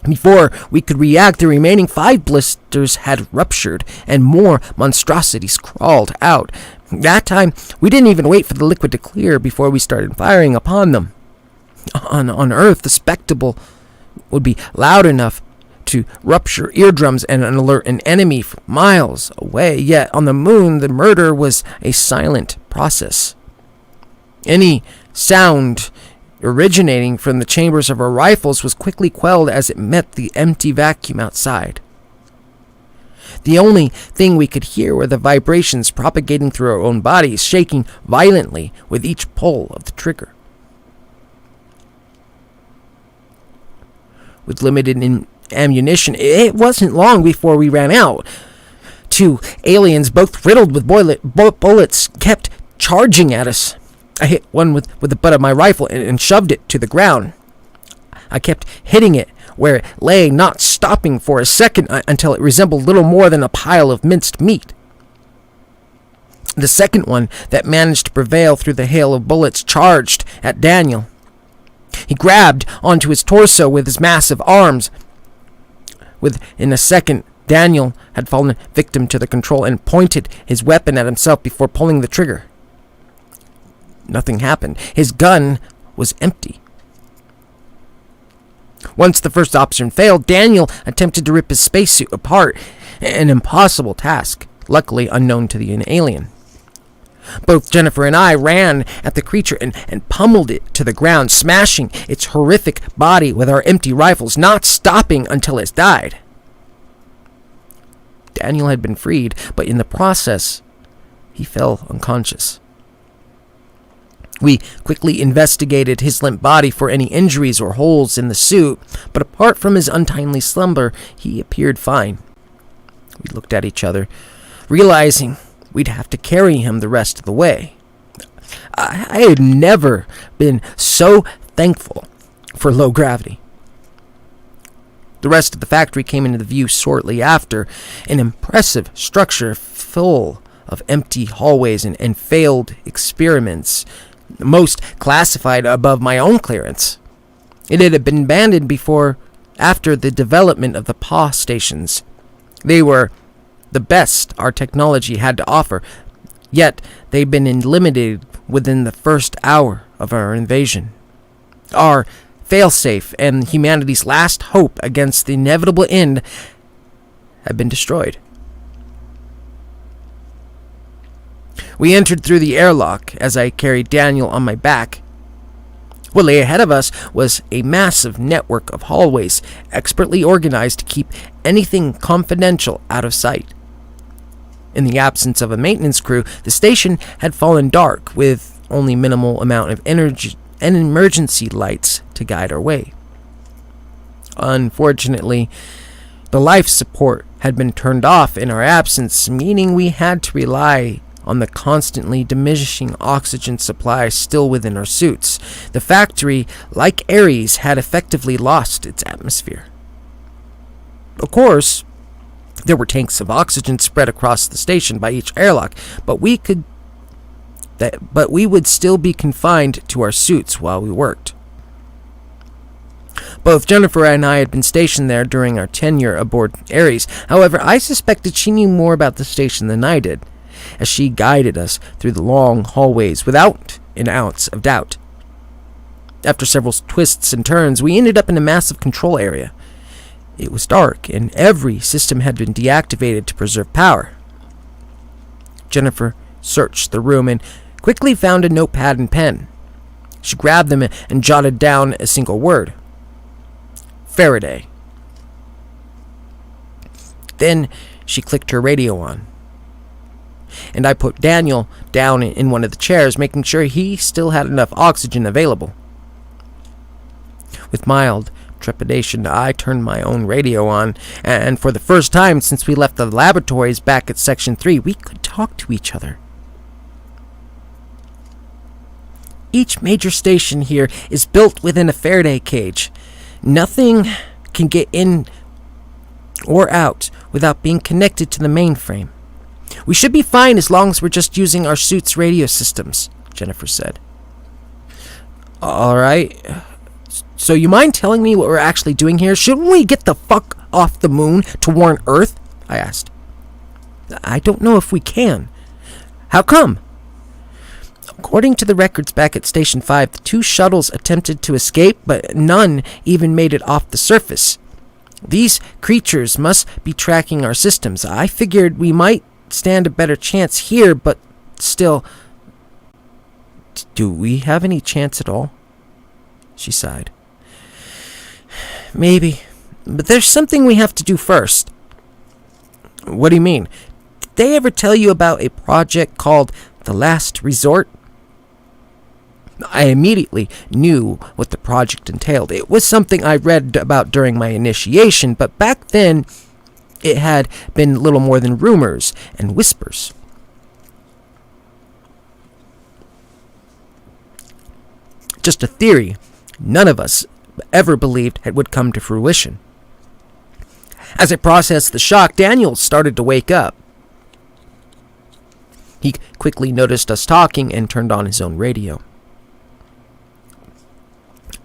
Before we could react, the remaining 5 blisters had ruptured, and more monstrosities crawled out. That time, we didn't even wait for the liquid to clear before we started firing upon them. On Earth, the spectacle would be loud enough to rupture eardrums and alert an enemy from miles away, yet on the moon, the murder was a silent process. Any sound originating from the chambers of our rifles was quickly quelled as it met the empty vacuum outside. The only thing we could hear were the vibrations propagating through our own bodies, shaking violently with each pull of the trigger. With limited ammunition, it wasn't long before we ran out. 2 aliens, both riddled with bullets, kept charging at us. I hit one with the butt of my rifle and shoved it to the ground. I kept hitting it where it lay, not stopping for a second until it resembled little more than a pile of minced meat. The second one that managed to prevail through the hail of bullets charged at Daniel. He grabbed onto his torso with his massive arms. Within a second, Daniel had fallen victim to the control and pointed his weapon at himself before pulling the trigger. Nothing happened. His gun was empty. Once the first option failed, Daniel attempted to rip his spacesuit apart, an impossible task, luckily unknown to the alien. Both Jennifer and I ran at the creature and pummeled it to the ground, smashing its horrific body with our empty rifles, not stopping until it died. Daniel had been freed, but in the process, he fell unconscious. We quickly investigated his limp body for any injuries or holes in the suit, but apart from his untimely slumber, he appeared fine. We looked at each other, realizing we'd have to carry him the rest of the way. I had never been so thankful for low gravity. The rest of the factory came into view shortly after, an impressive structure full of empty hallways and failed experiments, most classified above my own clearance. It had been abandoned after the development of the PAW stations. They were the best our technology had to offer, yet they'd been eliminated within the first hour of our invasion. Our failsafe and humanity's last hope against the inevitable end had been destroyed. We entered through the airlock as I carried Daniel on my back. What lay ahead of us was a massive network of hallways, expertly organized to keep anything confidential out of sight. In the absence of a maintenance crew, the station had fallen dark, with only minimal amount of energy and emergency lights to guide our way. Unfortunately, the life support had been turned off in our absence, meaning we had to rely on the constantly diminishing oxygen supply still within our suits. The factory, like Ares, had effectively lost its atmosphere. Of course, there were tanks of oxygen spread across the station by each airlock, but we would still be confined to our suits while we worked. Both Jennifer and I had been stationed there during our tenure aboard Ares. However, I suspected she knew more about the station than I did, as she guided us through the long hallways without an ounce of doubt. After several twists and turns, we ended up in a massive control area. It was dark, and every system had been deactivated to preserve power. Jennifer searched the room and quickly found a notepad and pen. She grabbed them and jotted down a single word: Faraday. Then she clicked her radio on, and I put Daniel down in one of the chairs, making sure he still had enough oxygen available. With mild trepidation, I turned my own radio on, and for the first time since we left the laboratories back at Section 3, we could talk to each other. Each major station here is built within a Faraday cage. Nothing can get in or out without being connected to the mainframe. We should be fine as long as we're just using our suit's radio systems, Jennifer said. All right. So you mind telling me what we're actually doing here? Shouldn't we get the fuck off the moon to warn Earth? I asked. I don't know if we can. How come? According to the records back at Station 5, the 2 shuttles attempted to escape, but none even made it off the surface. These creatures must be tracking our systems. I figured we might stand a better chance here, but still... Do we have any chance at all? She sighed. Maybe, but there's something we have to do first. What do you mean? Did they ever tell you about a project called The Last Resort? I immediately knew what the project entailed. It was something I read about during my initiation, but back then it had been little more than rumors and whispers. Just a theory none of us ever believed it would come to fruition. As I processed the shock, Daniel started to wake up. He quickly noticed us talking and turned on his own radio.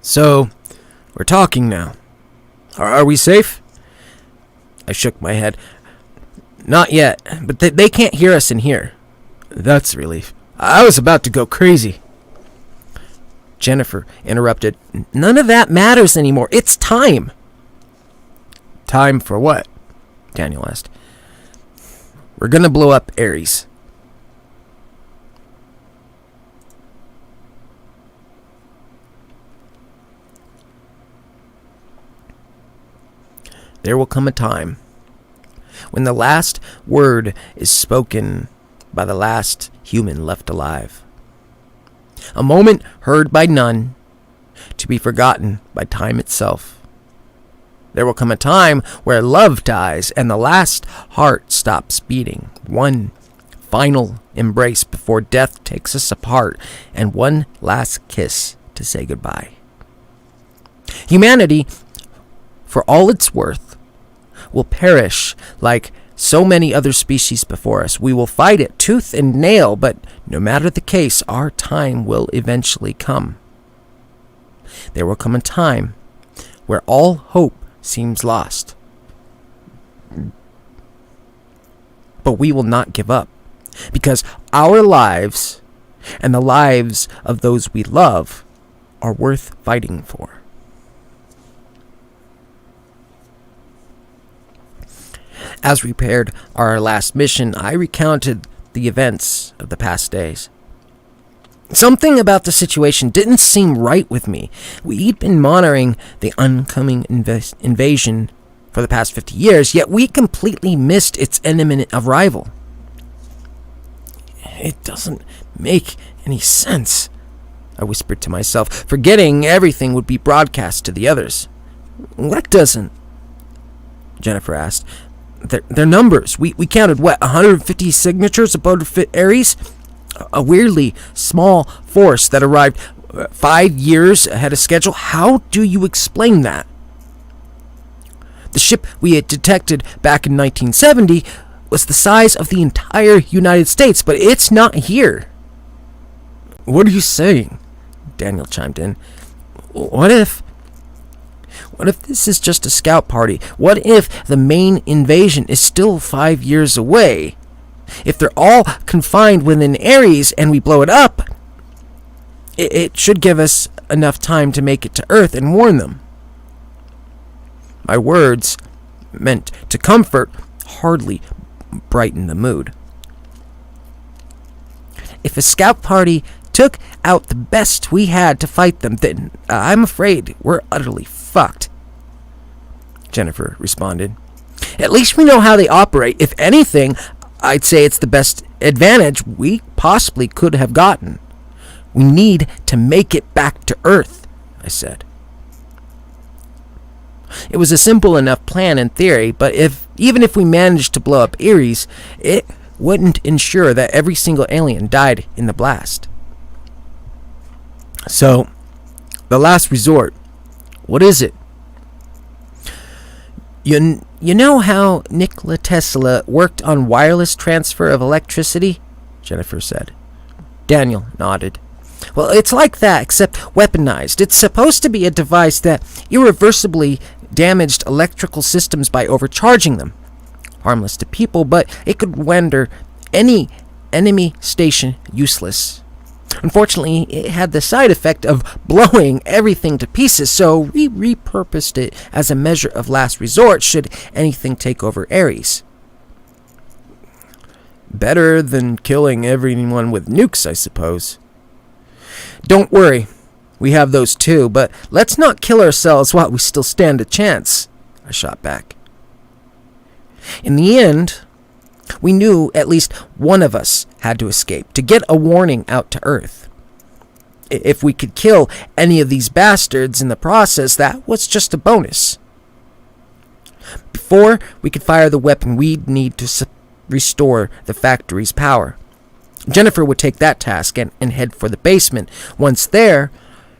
So, we're talking now. Are we safe? I shook my head. Not yet, but they can't hear us in here. That's a relief. I was about to go crazy. Jennifer interrupted. None of that matters anymore. It's time. Time for what? Daniel asked. We're gonna blow up Ares. There will come a time when the last word is spoken by the last human left alive. A moment heard by none, to be forgotten by time itself. There will come a time where love dies and the last heart stops beating. One final embrace before death takes us apart, and one last kiss to say goodbye. Humanity, for all it's worth, will perish like so many other species before us. We will fight it tooth and nail, but no matter the case, our time will eventually come. There will come a time where all hope seems lost. But we will not give up, because our lives and the lives of those we love are worth fighting for. As we prepared our last mission, I recounted the events of the past days. Something about the situation didn't seem right with me. We'd been monitoring the oncoming invasion for the past 50 years, yet we completely missed its imminent arrival. It doesn't make any sense, I whispered to myself, forgetting everything would be broadcast to the others. What doesn't? Jennifer asked. Their numbers. We counted, 150 signatures aboard Ares? A weirdly small force that arrived 5 years ahead of schedule. How do you explain that? The ship we had detected back in 1970 was the size of the entire United States, but it's not here. What are you saying? Daniel chimed in. What if this is just a scout party? What if the main invasion is still 5 years away? If they're all confined within Ares and we blow it up, it should give us enough time to make it to Earth and warn them. My words, meant to comfort, hardly brightened the mood. If a scout party took out the best we had to fight them, then I'm afraid we're utterly fucked, Jennifer responded. At least we know how they operate. If anything, I'd say it's the best advantage we possibly could have gotten. We need to make it back to Earth, I said. It was a simple enough plan in theory, but even if we managed to blow up Ares, it wouldn't ensure that every single alien died in the blast. So, the last resort, what is it? You know how Nikola Tesla worked on wireless transfer of electricity? Jennifer said. Daniel nodded. Well, it's like that, except weaponized. It's supposed to be a device that irreversibly damaged electrical systems by overcharging them. Harmless to people, but it could render any enemy station useless. Unfortunately, it had the side effect of blowing everything to pieces, so we repurposed it as a measure of last resort should anything take over Ares. Better than killing everyone with nukes, I suppose. Don't worry, we have those too, but let's not kill ourselves while we still stand a chance, I shot back. In the end, we knew at least one of us had to escape, to get a warning out to Earth. If we could kill any of these bastards in the process, that was just a bonus. Before we could fire the weapon, we'd need to restore the factory's power. Jennifer would take that task and head for the basement. Once there,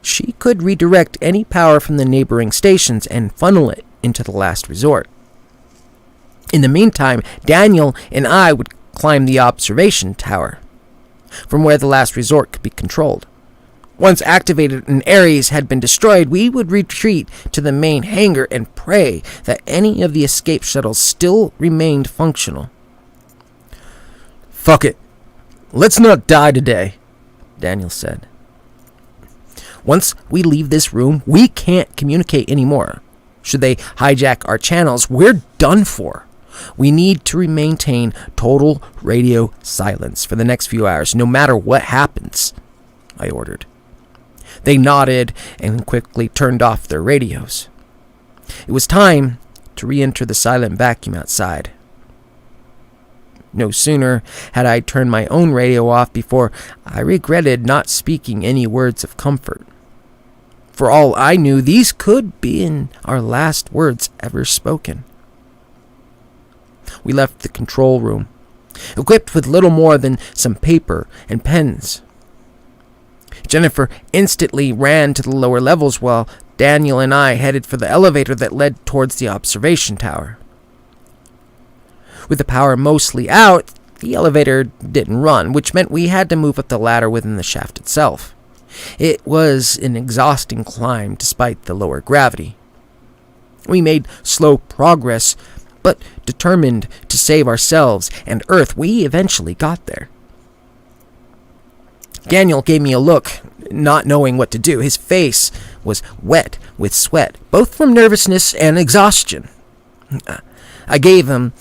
she could redirect any power from the neighboring stations and funnel it into the last resort. In the meantime, Daniel and I would climb the observation tower, from where the last resort could be controlled. Once activated and Ares had been destroyed, we would retreat to the main hangar and pray that any of the escape shuttles still remained functional. Fuck it. Let's not die today, Daniel said. Once we leave this room, we can't communicate anymore. Should they hijack our channels, we're done for. We need to maintain total radio silence for the next few hours, no matter what happens, I ordered. They nodded and quickly turned off their radios. It was time to re-enter the silent vacuum outside. No sooner had I turned my own radio off before I regretted not speaking any words of comfort. For all I knew, these could be our last words ever spoken. We left the control room, equipped with little more than some paper and pens. Jennifer instantly ran to the lower levels while Daniel and I headed for the elevator that led towards the observation tower. With the power mostly out, the elevator didn't run, which meant we had to move up the ladder within the shaft itself. It was an exhausting climb despite the lower gravity. We made slow progress, but determined to save ourselves and Earth, we eventually got there. Daniel gave me a look, not knowing what to do. His face was wet with sweat, both from nervousness and exhaustion. I gave him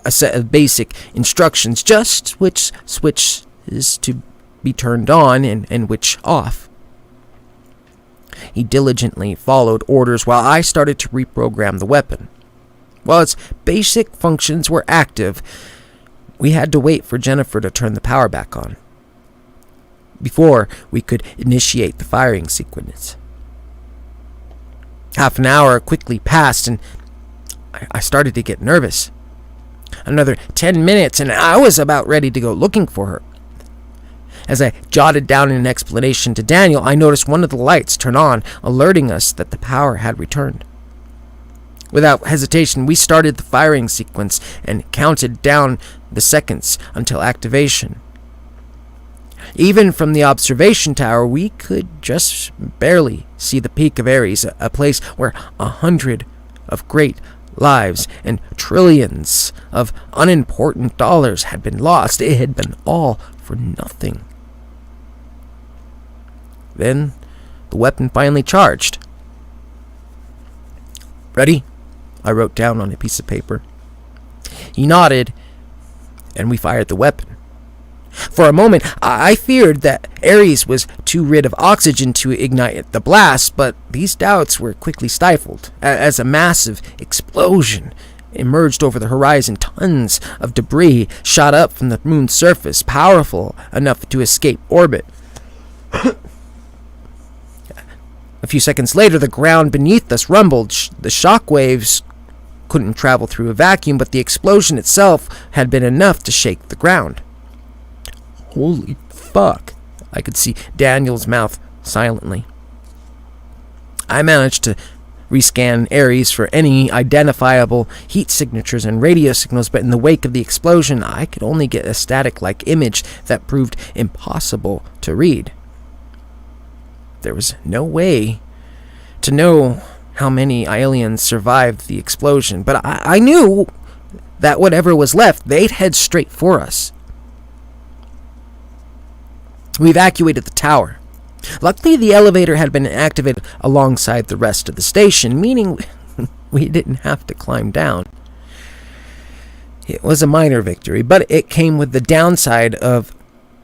a set of basic instructions, just which switch is to be turned on and which off. He diligently followed orders while I started to reprogram the weapon. While its basic functions were active, we had to wait for Jennifer to turn the power back on before we could initiate the firing sequence. Half an hour quickly passed and I started to get nervous. Another 10 minutes, and I was about ready to go looking for her. As I jotted down an explanation to Daniel, I noticed one of the lights turn on, alerting us that the power had returned. Without hesitation, we started the firing sequence and counted down the seconds until activation. Even from the observation tower, we could just barely see the peak of Ares, a place where 100 of great lives and trillions of unimportant dollars had been lost. It had been all for nothing. Then the weapon finally charged. "Ready?" I wrote down on a piece of paper. He nodded, and we fired the weapon. For a moment, I feared that Ares was too rid of oxygen to ignite the blast, but these doubts were quickly stifled as a massive explosion emerged over the horizon. Tons of debris shot up from the moon's surface, powerful enough to escape orbit. A few seconds later, the ground beneath us rumbled. The shock waves couldn't travel through a vacuum, but the explosion itself had been enough to shake the ground. Holy fuck, I could see Daniel's mouth silently. I managed to rescan Ares for any identifiable heat signatures and radio signals, but in the wake of the explosion, I could only get a static-like image that proved impossible to read. There was no way to know how many aliens survived the explosion, but I knew that whatever was left, they'd head straight for us. We evacuated the tower. Luckily, the elevator had been activated alongside the rest of the station, meaning we didn't have to climb down. It was a minor victory, but it came with the downside of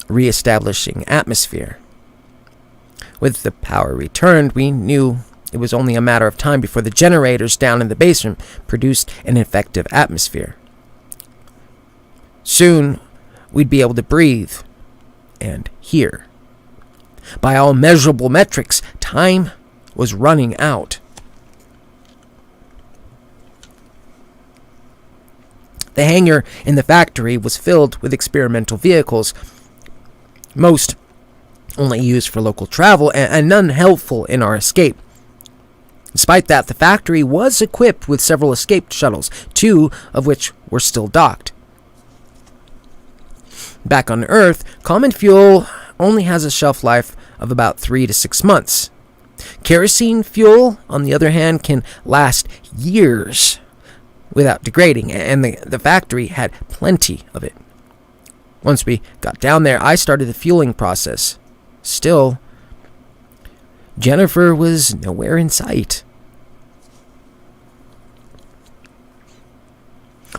re-establishing atmosphere. With the power returned, we knew it was only a matter of time before the generators down in the basement produced an effective atmosphere. Soon, we'd be able to breathe and hear. By all measurable metrics, time was running out. The hangar in the factory was filled with experimental vehicles, most only used for local travel and none helpful in our escape. Despite that, the factory was equipped with several escape shuttles, 2 of which were still docked. Back on Earth, common fuel only has a shelf life of about 3 to 6 months. Kerosene fuel, on the other hand, can last years without degrading, and the factory had plenty of it. Once we got down there, I started the fueling process. Still, Jennifer was nowhere in sight.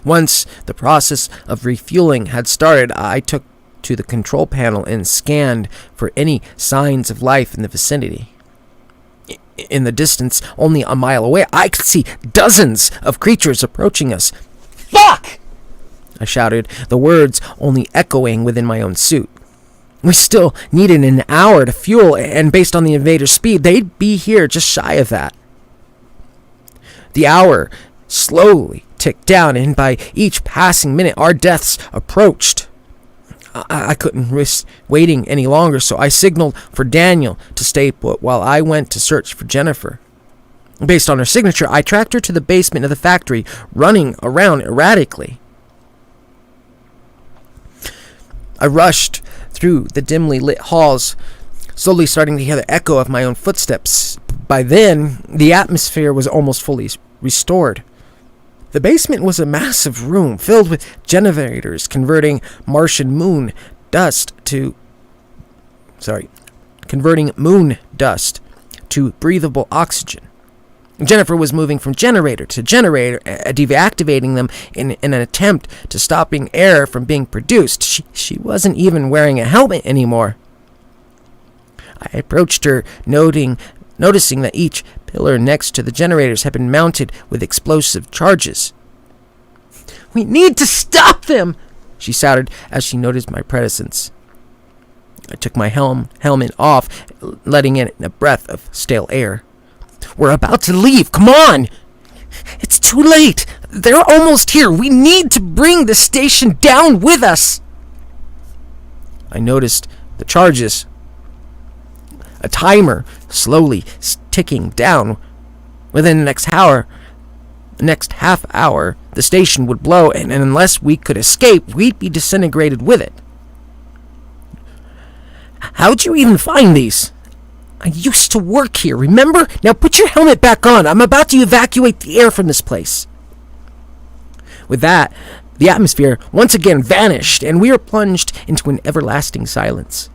Once the process of refueling had started, I took to the control panel and scanned for any signs of life in the vicinity. In the distance, only a mile away, I could see dozens of creatures approaching us. "Fuck!" I shouted, the words only echoing within my own suit. We still needed an hour to fuel, and based on the invader's speed, they'd be here just shy of that. The hour slowly ticked down, and by each passing minute, our deaths approached. I couldn't risk waiting any longer, so I signaled for Daniel to stay put while I went to search for Jennifer. Based on her signature, I tracked her to the basement of the factory, running around erratically. I rushed through the dimly lit halls, slowly starting to hear the echo of my own footsteps. By then, the atmosphere was almost fully restored. The basement was a massive room filled with generators converting moon dust to breathable oxygen. Jennifer was moving from generator to generator, deactivating them in an attempt to stopping air from being produced. She wasn't even wearing a helmet anymore. I approached her, noticing that each pillar next to the generators had been mounted with explosive charges. "We need to stop them!" she shouted as she noticed my presence. I took my helmet off, letting in a breath of stale air. "We're about to leave. Come on!" "It's too late. They're almost here. We need to bring the station down with us. I noticed the charges. A timer slowly ticking down. Within the next half hour, the station would blow, and unless we could escape, we'd be disintegrated with it. How'd you even find these? I used to work here, remember? Now put your helmet back on. I'm about to evacuate the air from this place. With that, the atmosphere once again vanished, and we were plunged into an everlasting silence.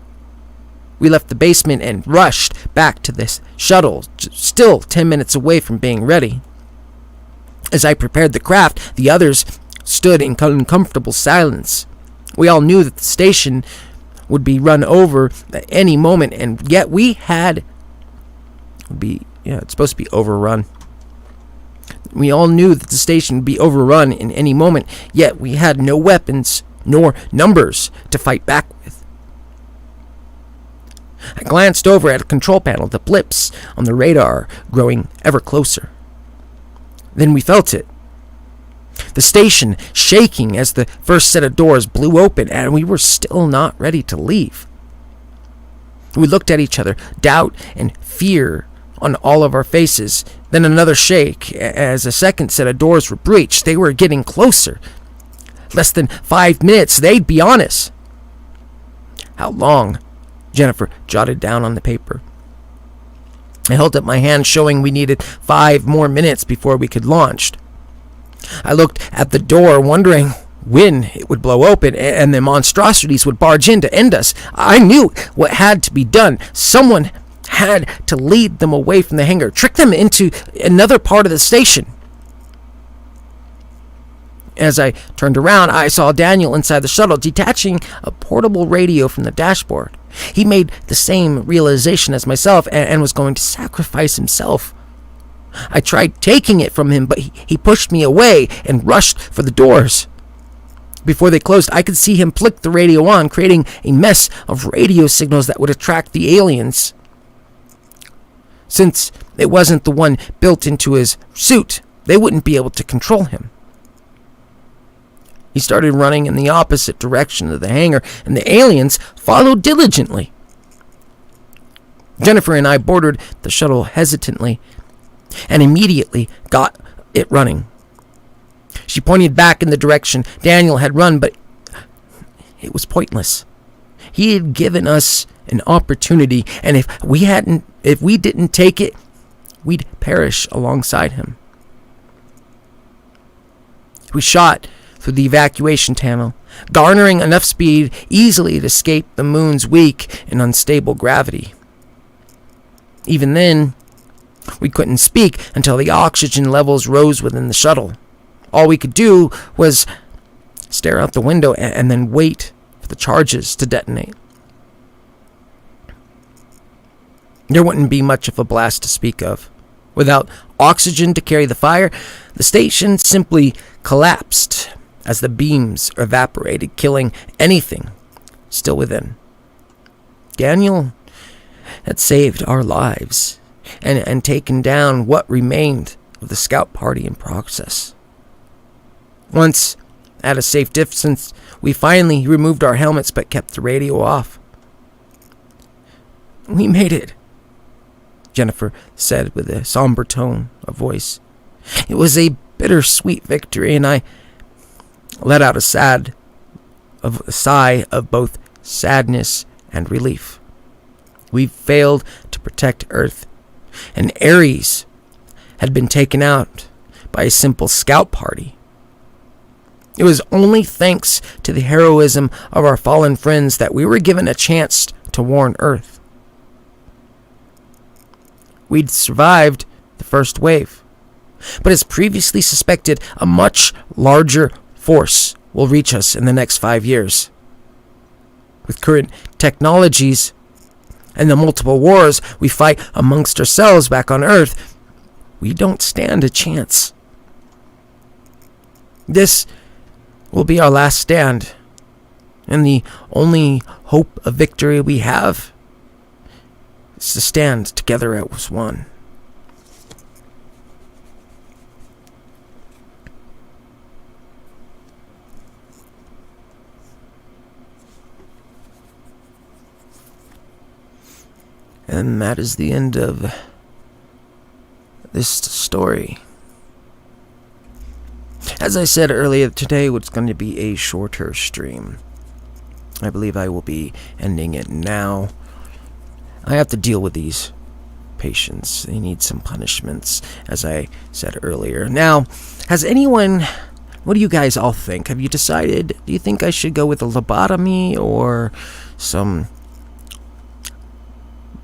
We left the basement and rushed back to this shuttle, still 10 minutes away from being ready. As I prepared the craft, the others stood in uncomfortable silence. We all knew that the station would be run over at any moment, and yet it's supposed to be overrun. We all knew that the station would be overrun in any moment, yet we had no weapons nor numbers to fight back with. I glanced over at a control panel, the blips on the radar growing ever closer. Then we felt it. The station shaking as the first set of doors blew open, and we were still not ready to leave. We looked at each other, doubt and fear on all of our faces. Then another shake as a second set of doors were breached. They were getting closer. Less than 5 minutes, they'd be on us. How long? Jennifer jotted down on the paper. I held up my hand, showing we needed 5 more minutes before we could launch. I looked at the door, wondering when it would blow open and the monstrosities would barge in to end us. I knew what had to be done. Someone had to lead them away from the hangar, trick them into another part of the station. As I turned around, I saw Daniel inside the shuttle, detaching a portable radio from the dashboard. He made the same realization as myself and was going to sacrifice himself. I tried taking it from him, but he pushed me away and rushed for the doors. Before they closed, I could see him flick the radio on, creating a mess of radio signals that would attract the aliens. Since it wasn't the one built into his suit, they wouldn't be able to control him. He started running in the opposite direction of the hangar, and the aliens followed diligently. Jennifer and I boarded the shuttle hesitantly and immediately got it running. She pointed back in the direction Daniel had run, but it was pointless. He had given us an opportunity, and if we didn't take it, we'd perish alongside him. We shot through the evacuation tunnel, garnering enough speed easily to escape the moon's weak and unstable gravity. Even then, we couldn't speak until the oxygen levels rose within the shuttle. All we could do was stare out the window and then wait for the charges to detonate. There wouldn't be much of a blast to speak of. Without oxygen to carry the fire, the station simply collapsed as the beams evaporated, killing anything still within. Daniel had saved our lives and taken down what remained of the scout party in process. Once at a safe distance, we finally removed our helmets but kept the radio off. "We made it," Jennifer said with a somber tone of voice. It was a bittersweet victory, and I let out a sigh of both sadness and relief. We failed to protect Earth, and Ares had been taken out by a simple scout party. It was only thanks to the heroism of our fallen friends that we were given a chance to warn Earth. We'd survived the first wave, but as previously suspected, a much larger force will reach us in the next 5 years. With current technologies and the multiple wars we fight amongst ourselves back on Earth, we don't stand a chance. This will be our last stand, and the only hope of victory we have is to stand together as one. And that is the end of this story. As I said earlier, today was going to be a shorter stream. I believe I will be ending it now. I have to deal with these patients. They need some punishments, as I said earlier. Now, what do you guys all think? Have you decided? Do you think I should go with a lobotomy or some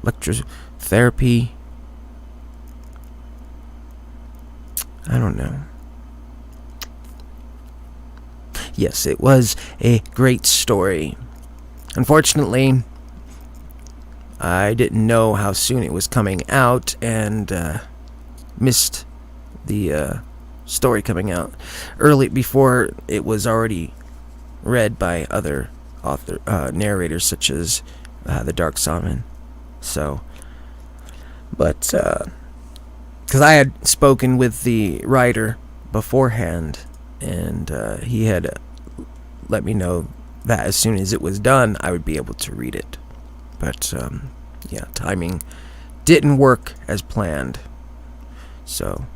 electrotherapy? I don't know. Yes, it was a great story. Unfortunately, I didn't know how soon it was coming out and missed the story coming out early before it was already read by other narrators such as the Dark Shaman. So, but because I had spoken with the writer beforehand, and he had let me know that as soon as it was done, I would be able to read it. But, yeah, timing didn't work as planned. So,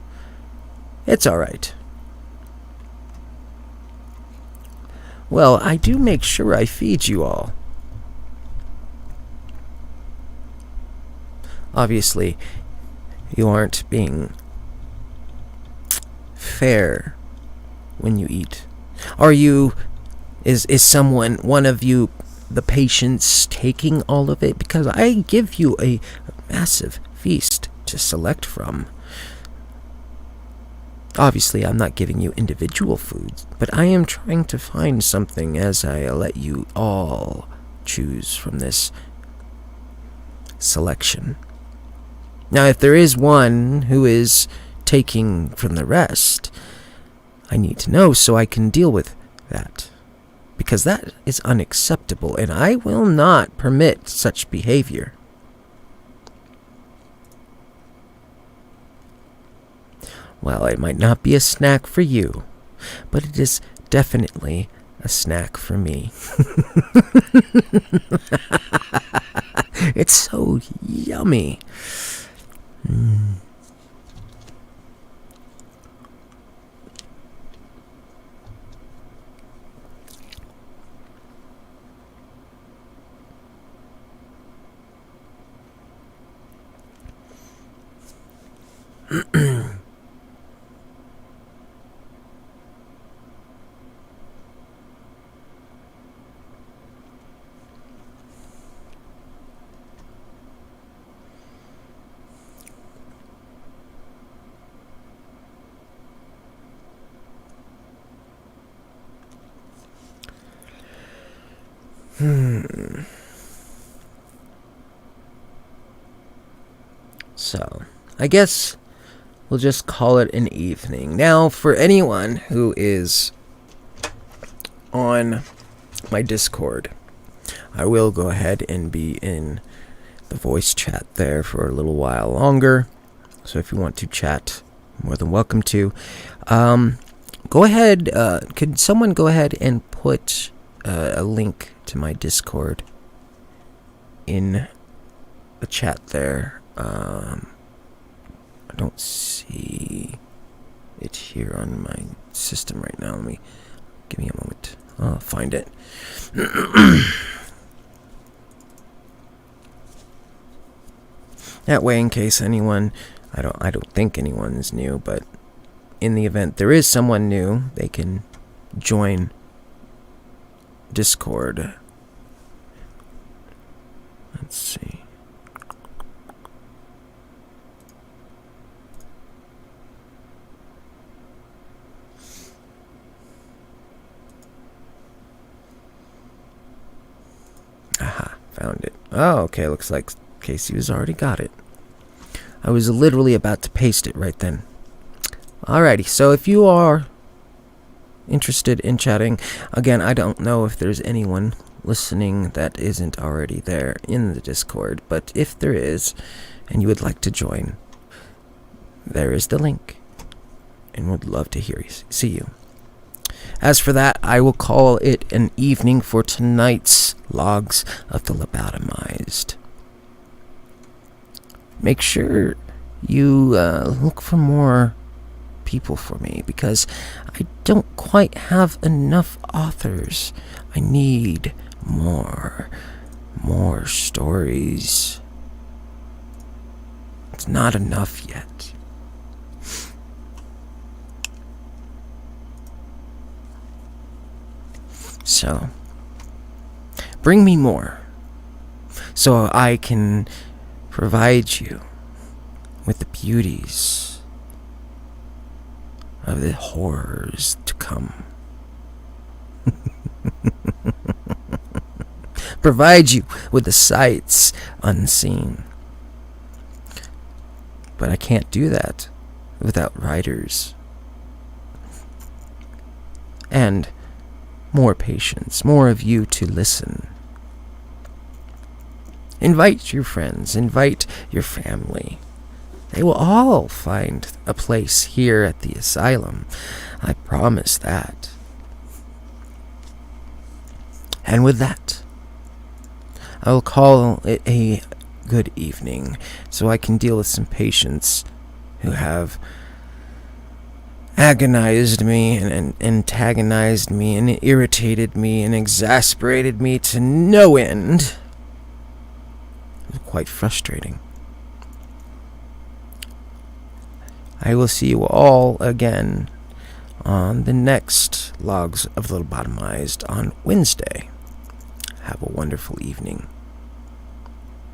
it's alright. Well, I do make sure I feed you all. Obviously, you aren't being fair when you eat. Is one of you, the patients, taking all of it? Because I give you a massive feast to select from. Obviously, I'm not giving you individual foods, but I am trying to find something as I let you all choose from this selection. Now, if there is one who is taking from the rest, I need to know so I can deal with that. Because that is unacceptable, and I will not permit such behavior. Well, it might not be a snack for you, but it is definitely a snack for me. It's so yummy. So, I guess we'll just call it an evening. Now, for anyone who is on my Discord, I will go ahead and be in the voice chat there for a little while longer. So if you want to chat, more than welcome to. Go ahead, could someone go ahead and put a link to my Discord in the chat there? I don't see it here on my system right now. Give me a moment. I'll find it. That way, in case anyone, I don't think anyone is new, but in the event there is someone new, they can join Discord. Let's see. Aha, found it. Oh, okay, looks like Casey has already got it. I was literally about to paste it right then. Alrighty, so if you are interested in chatting, again, I don't know if there's anyone listening that isn't already there in the Discord, but if there is, and you would like to join, there is the link, and would love to see you. As for that, I will call it an evening for tonight's Logs of the Lobotomized. make sure you look for more people for me, because I don't quite have enough authors. I need more stories. It's not enough yet. So, bring me more, so I can provide you with the beauties of the horrors to come. Provide you with the sights unseen. But I can't do that without writers. And more patience, more of you to listen. Invite your friends, invite your family. They will all find a place here at the asylum. I promise that. And with that, I will call it a good evening, so I can deal with some patients who have agonized me and antagonized me and irritated me and exasperated me to no end. It was quite frustrating. I will see you all again on the next Logs of the Lobotomized on Wednesday. Have a wonderful evening.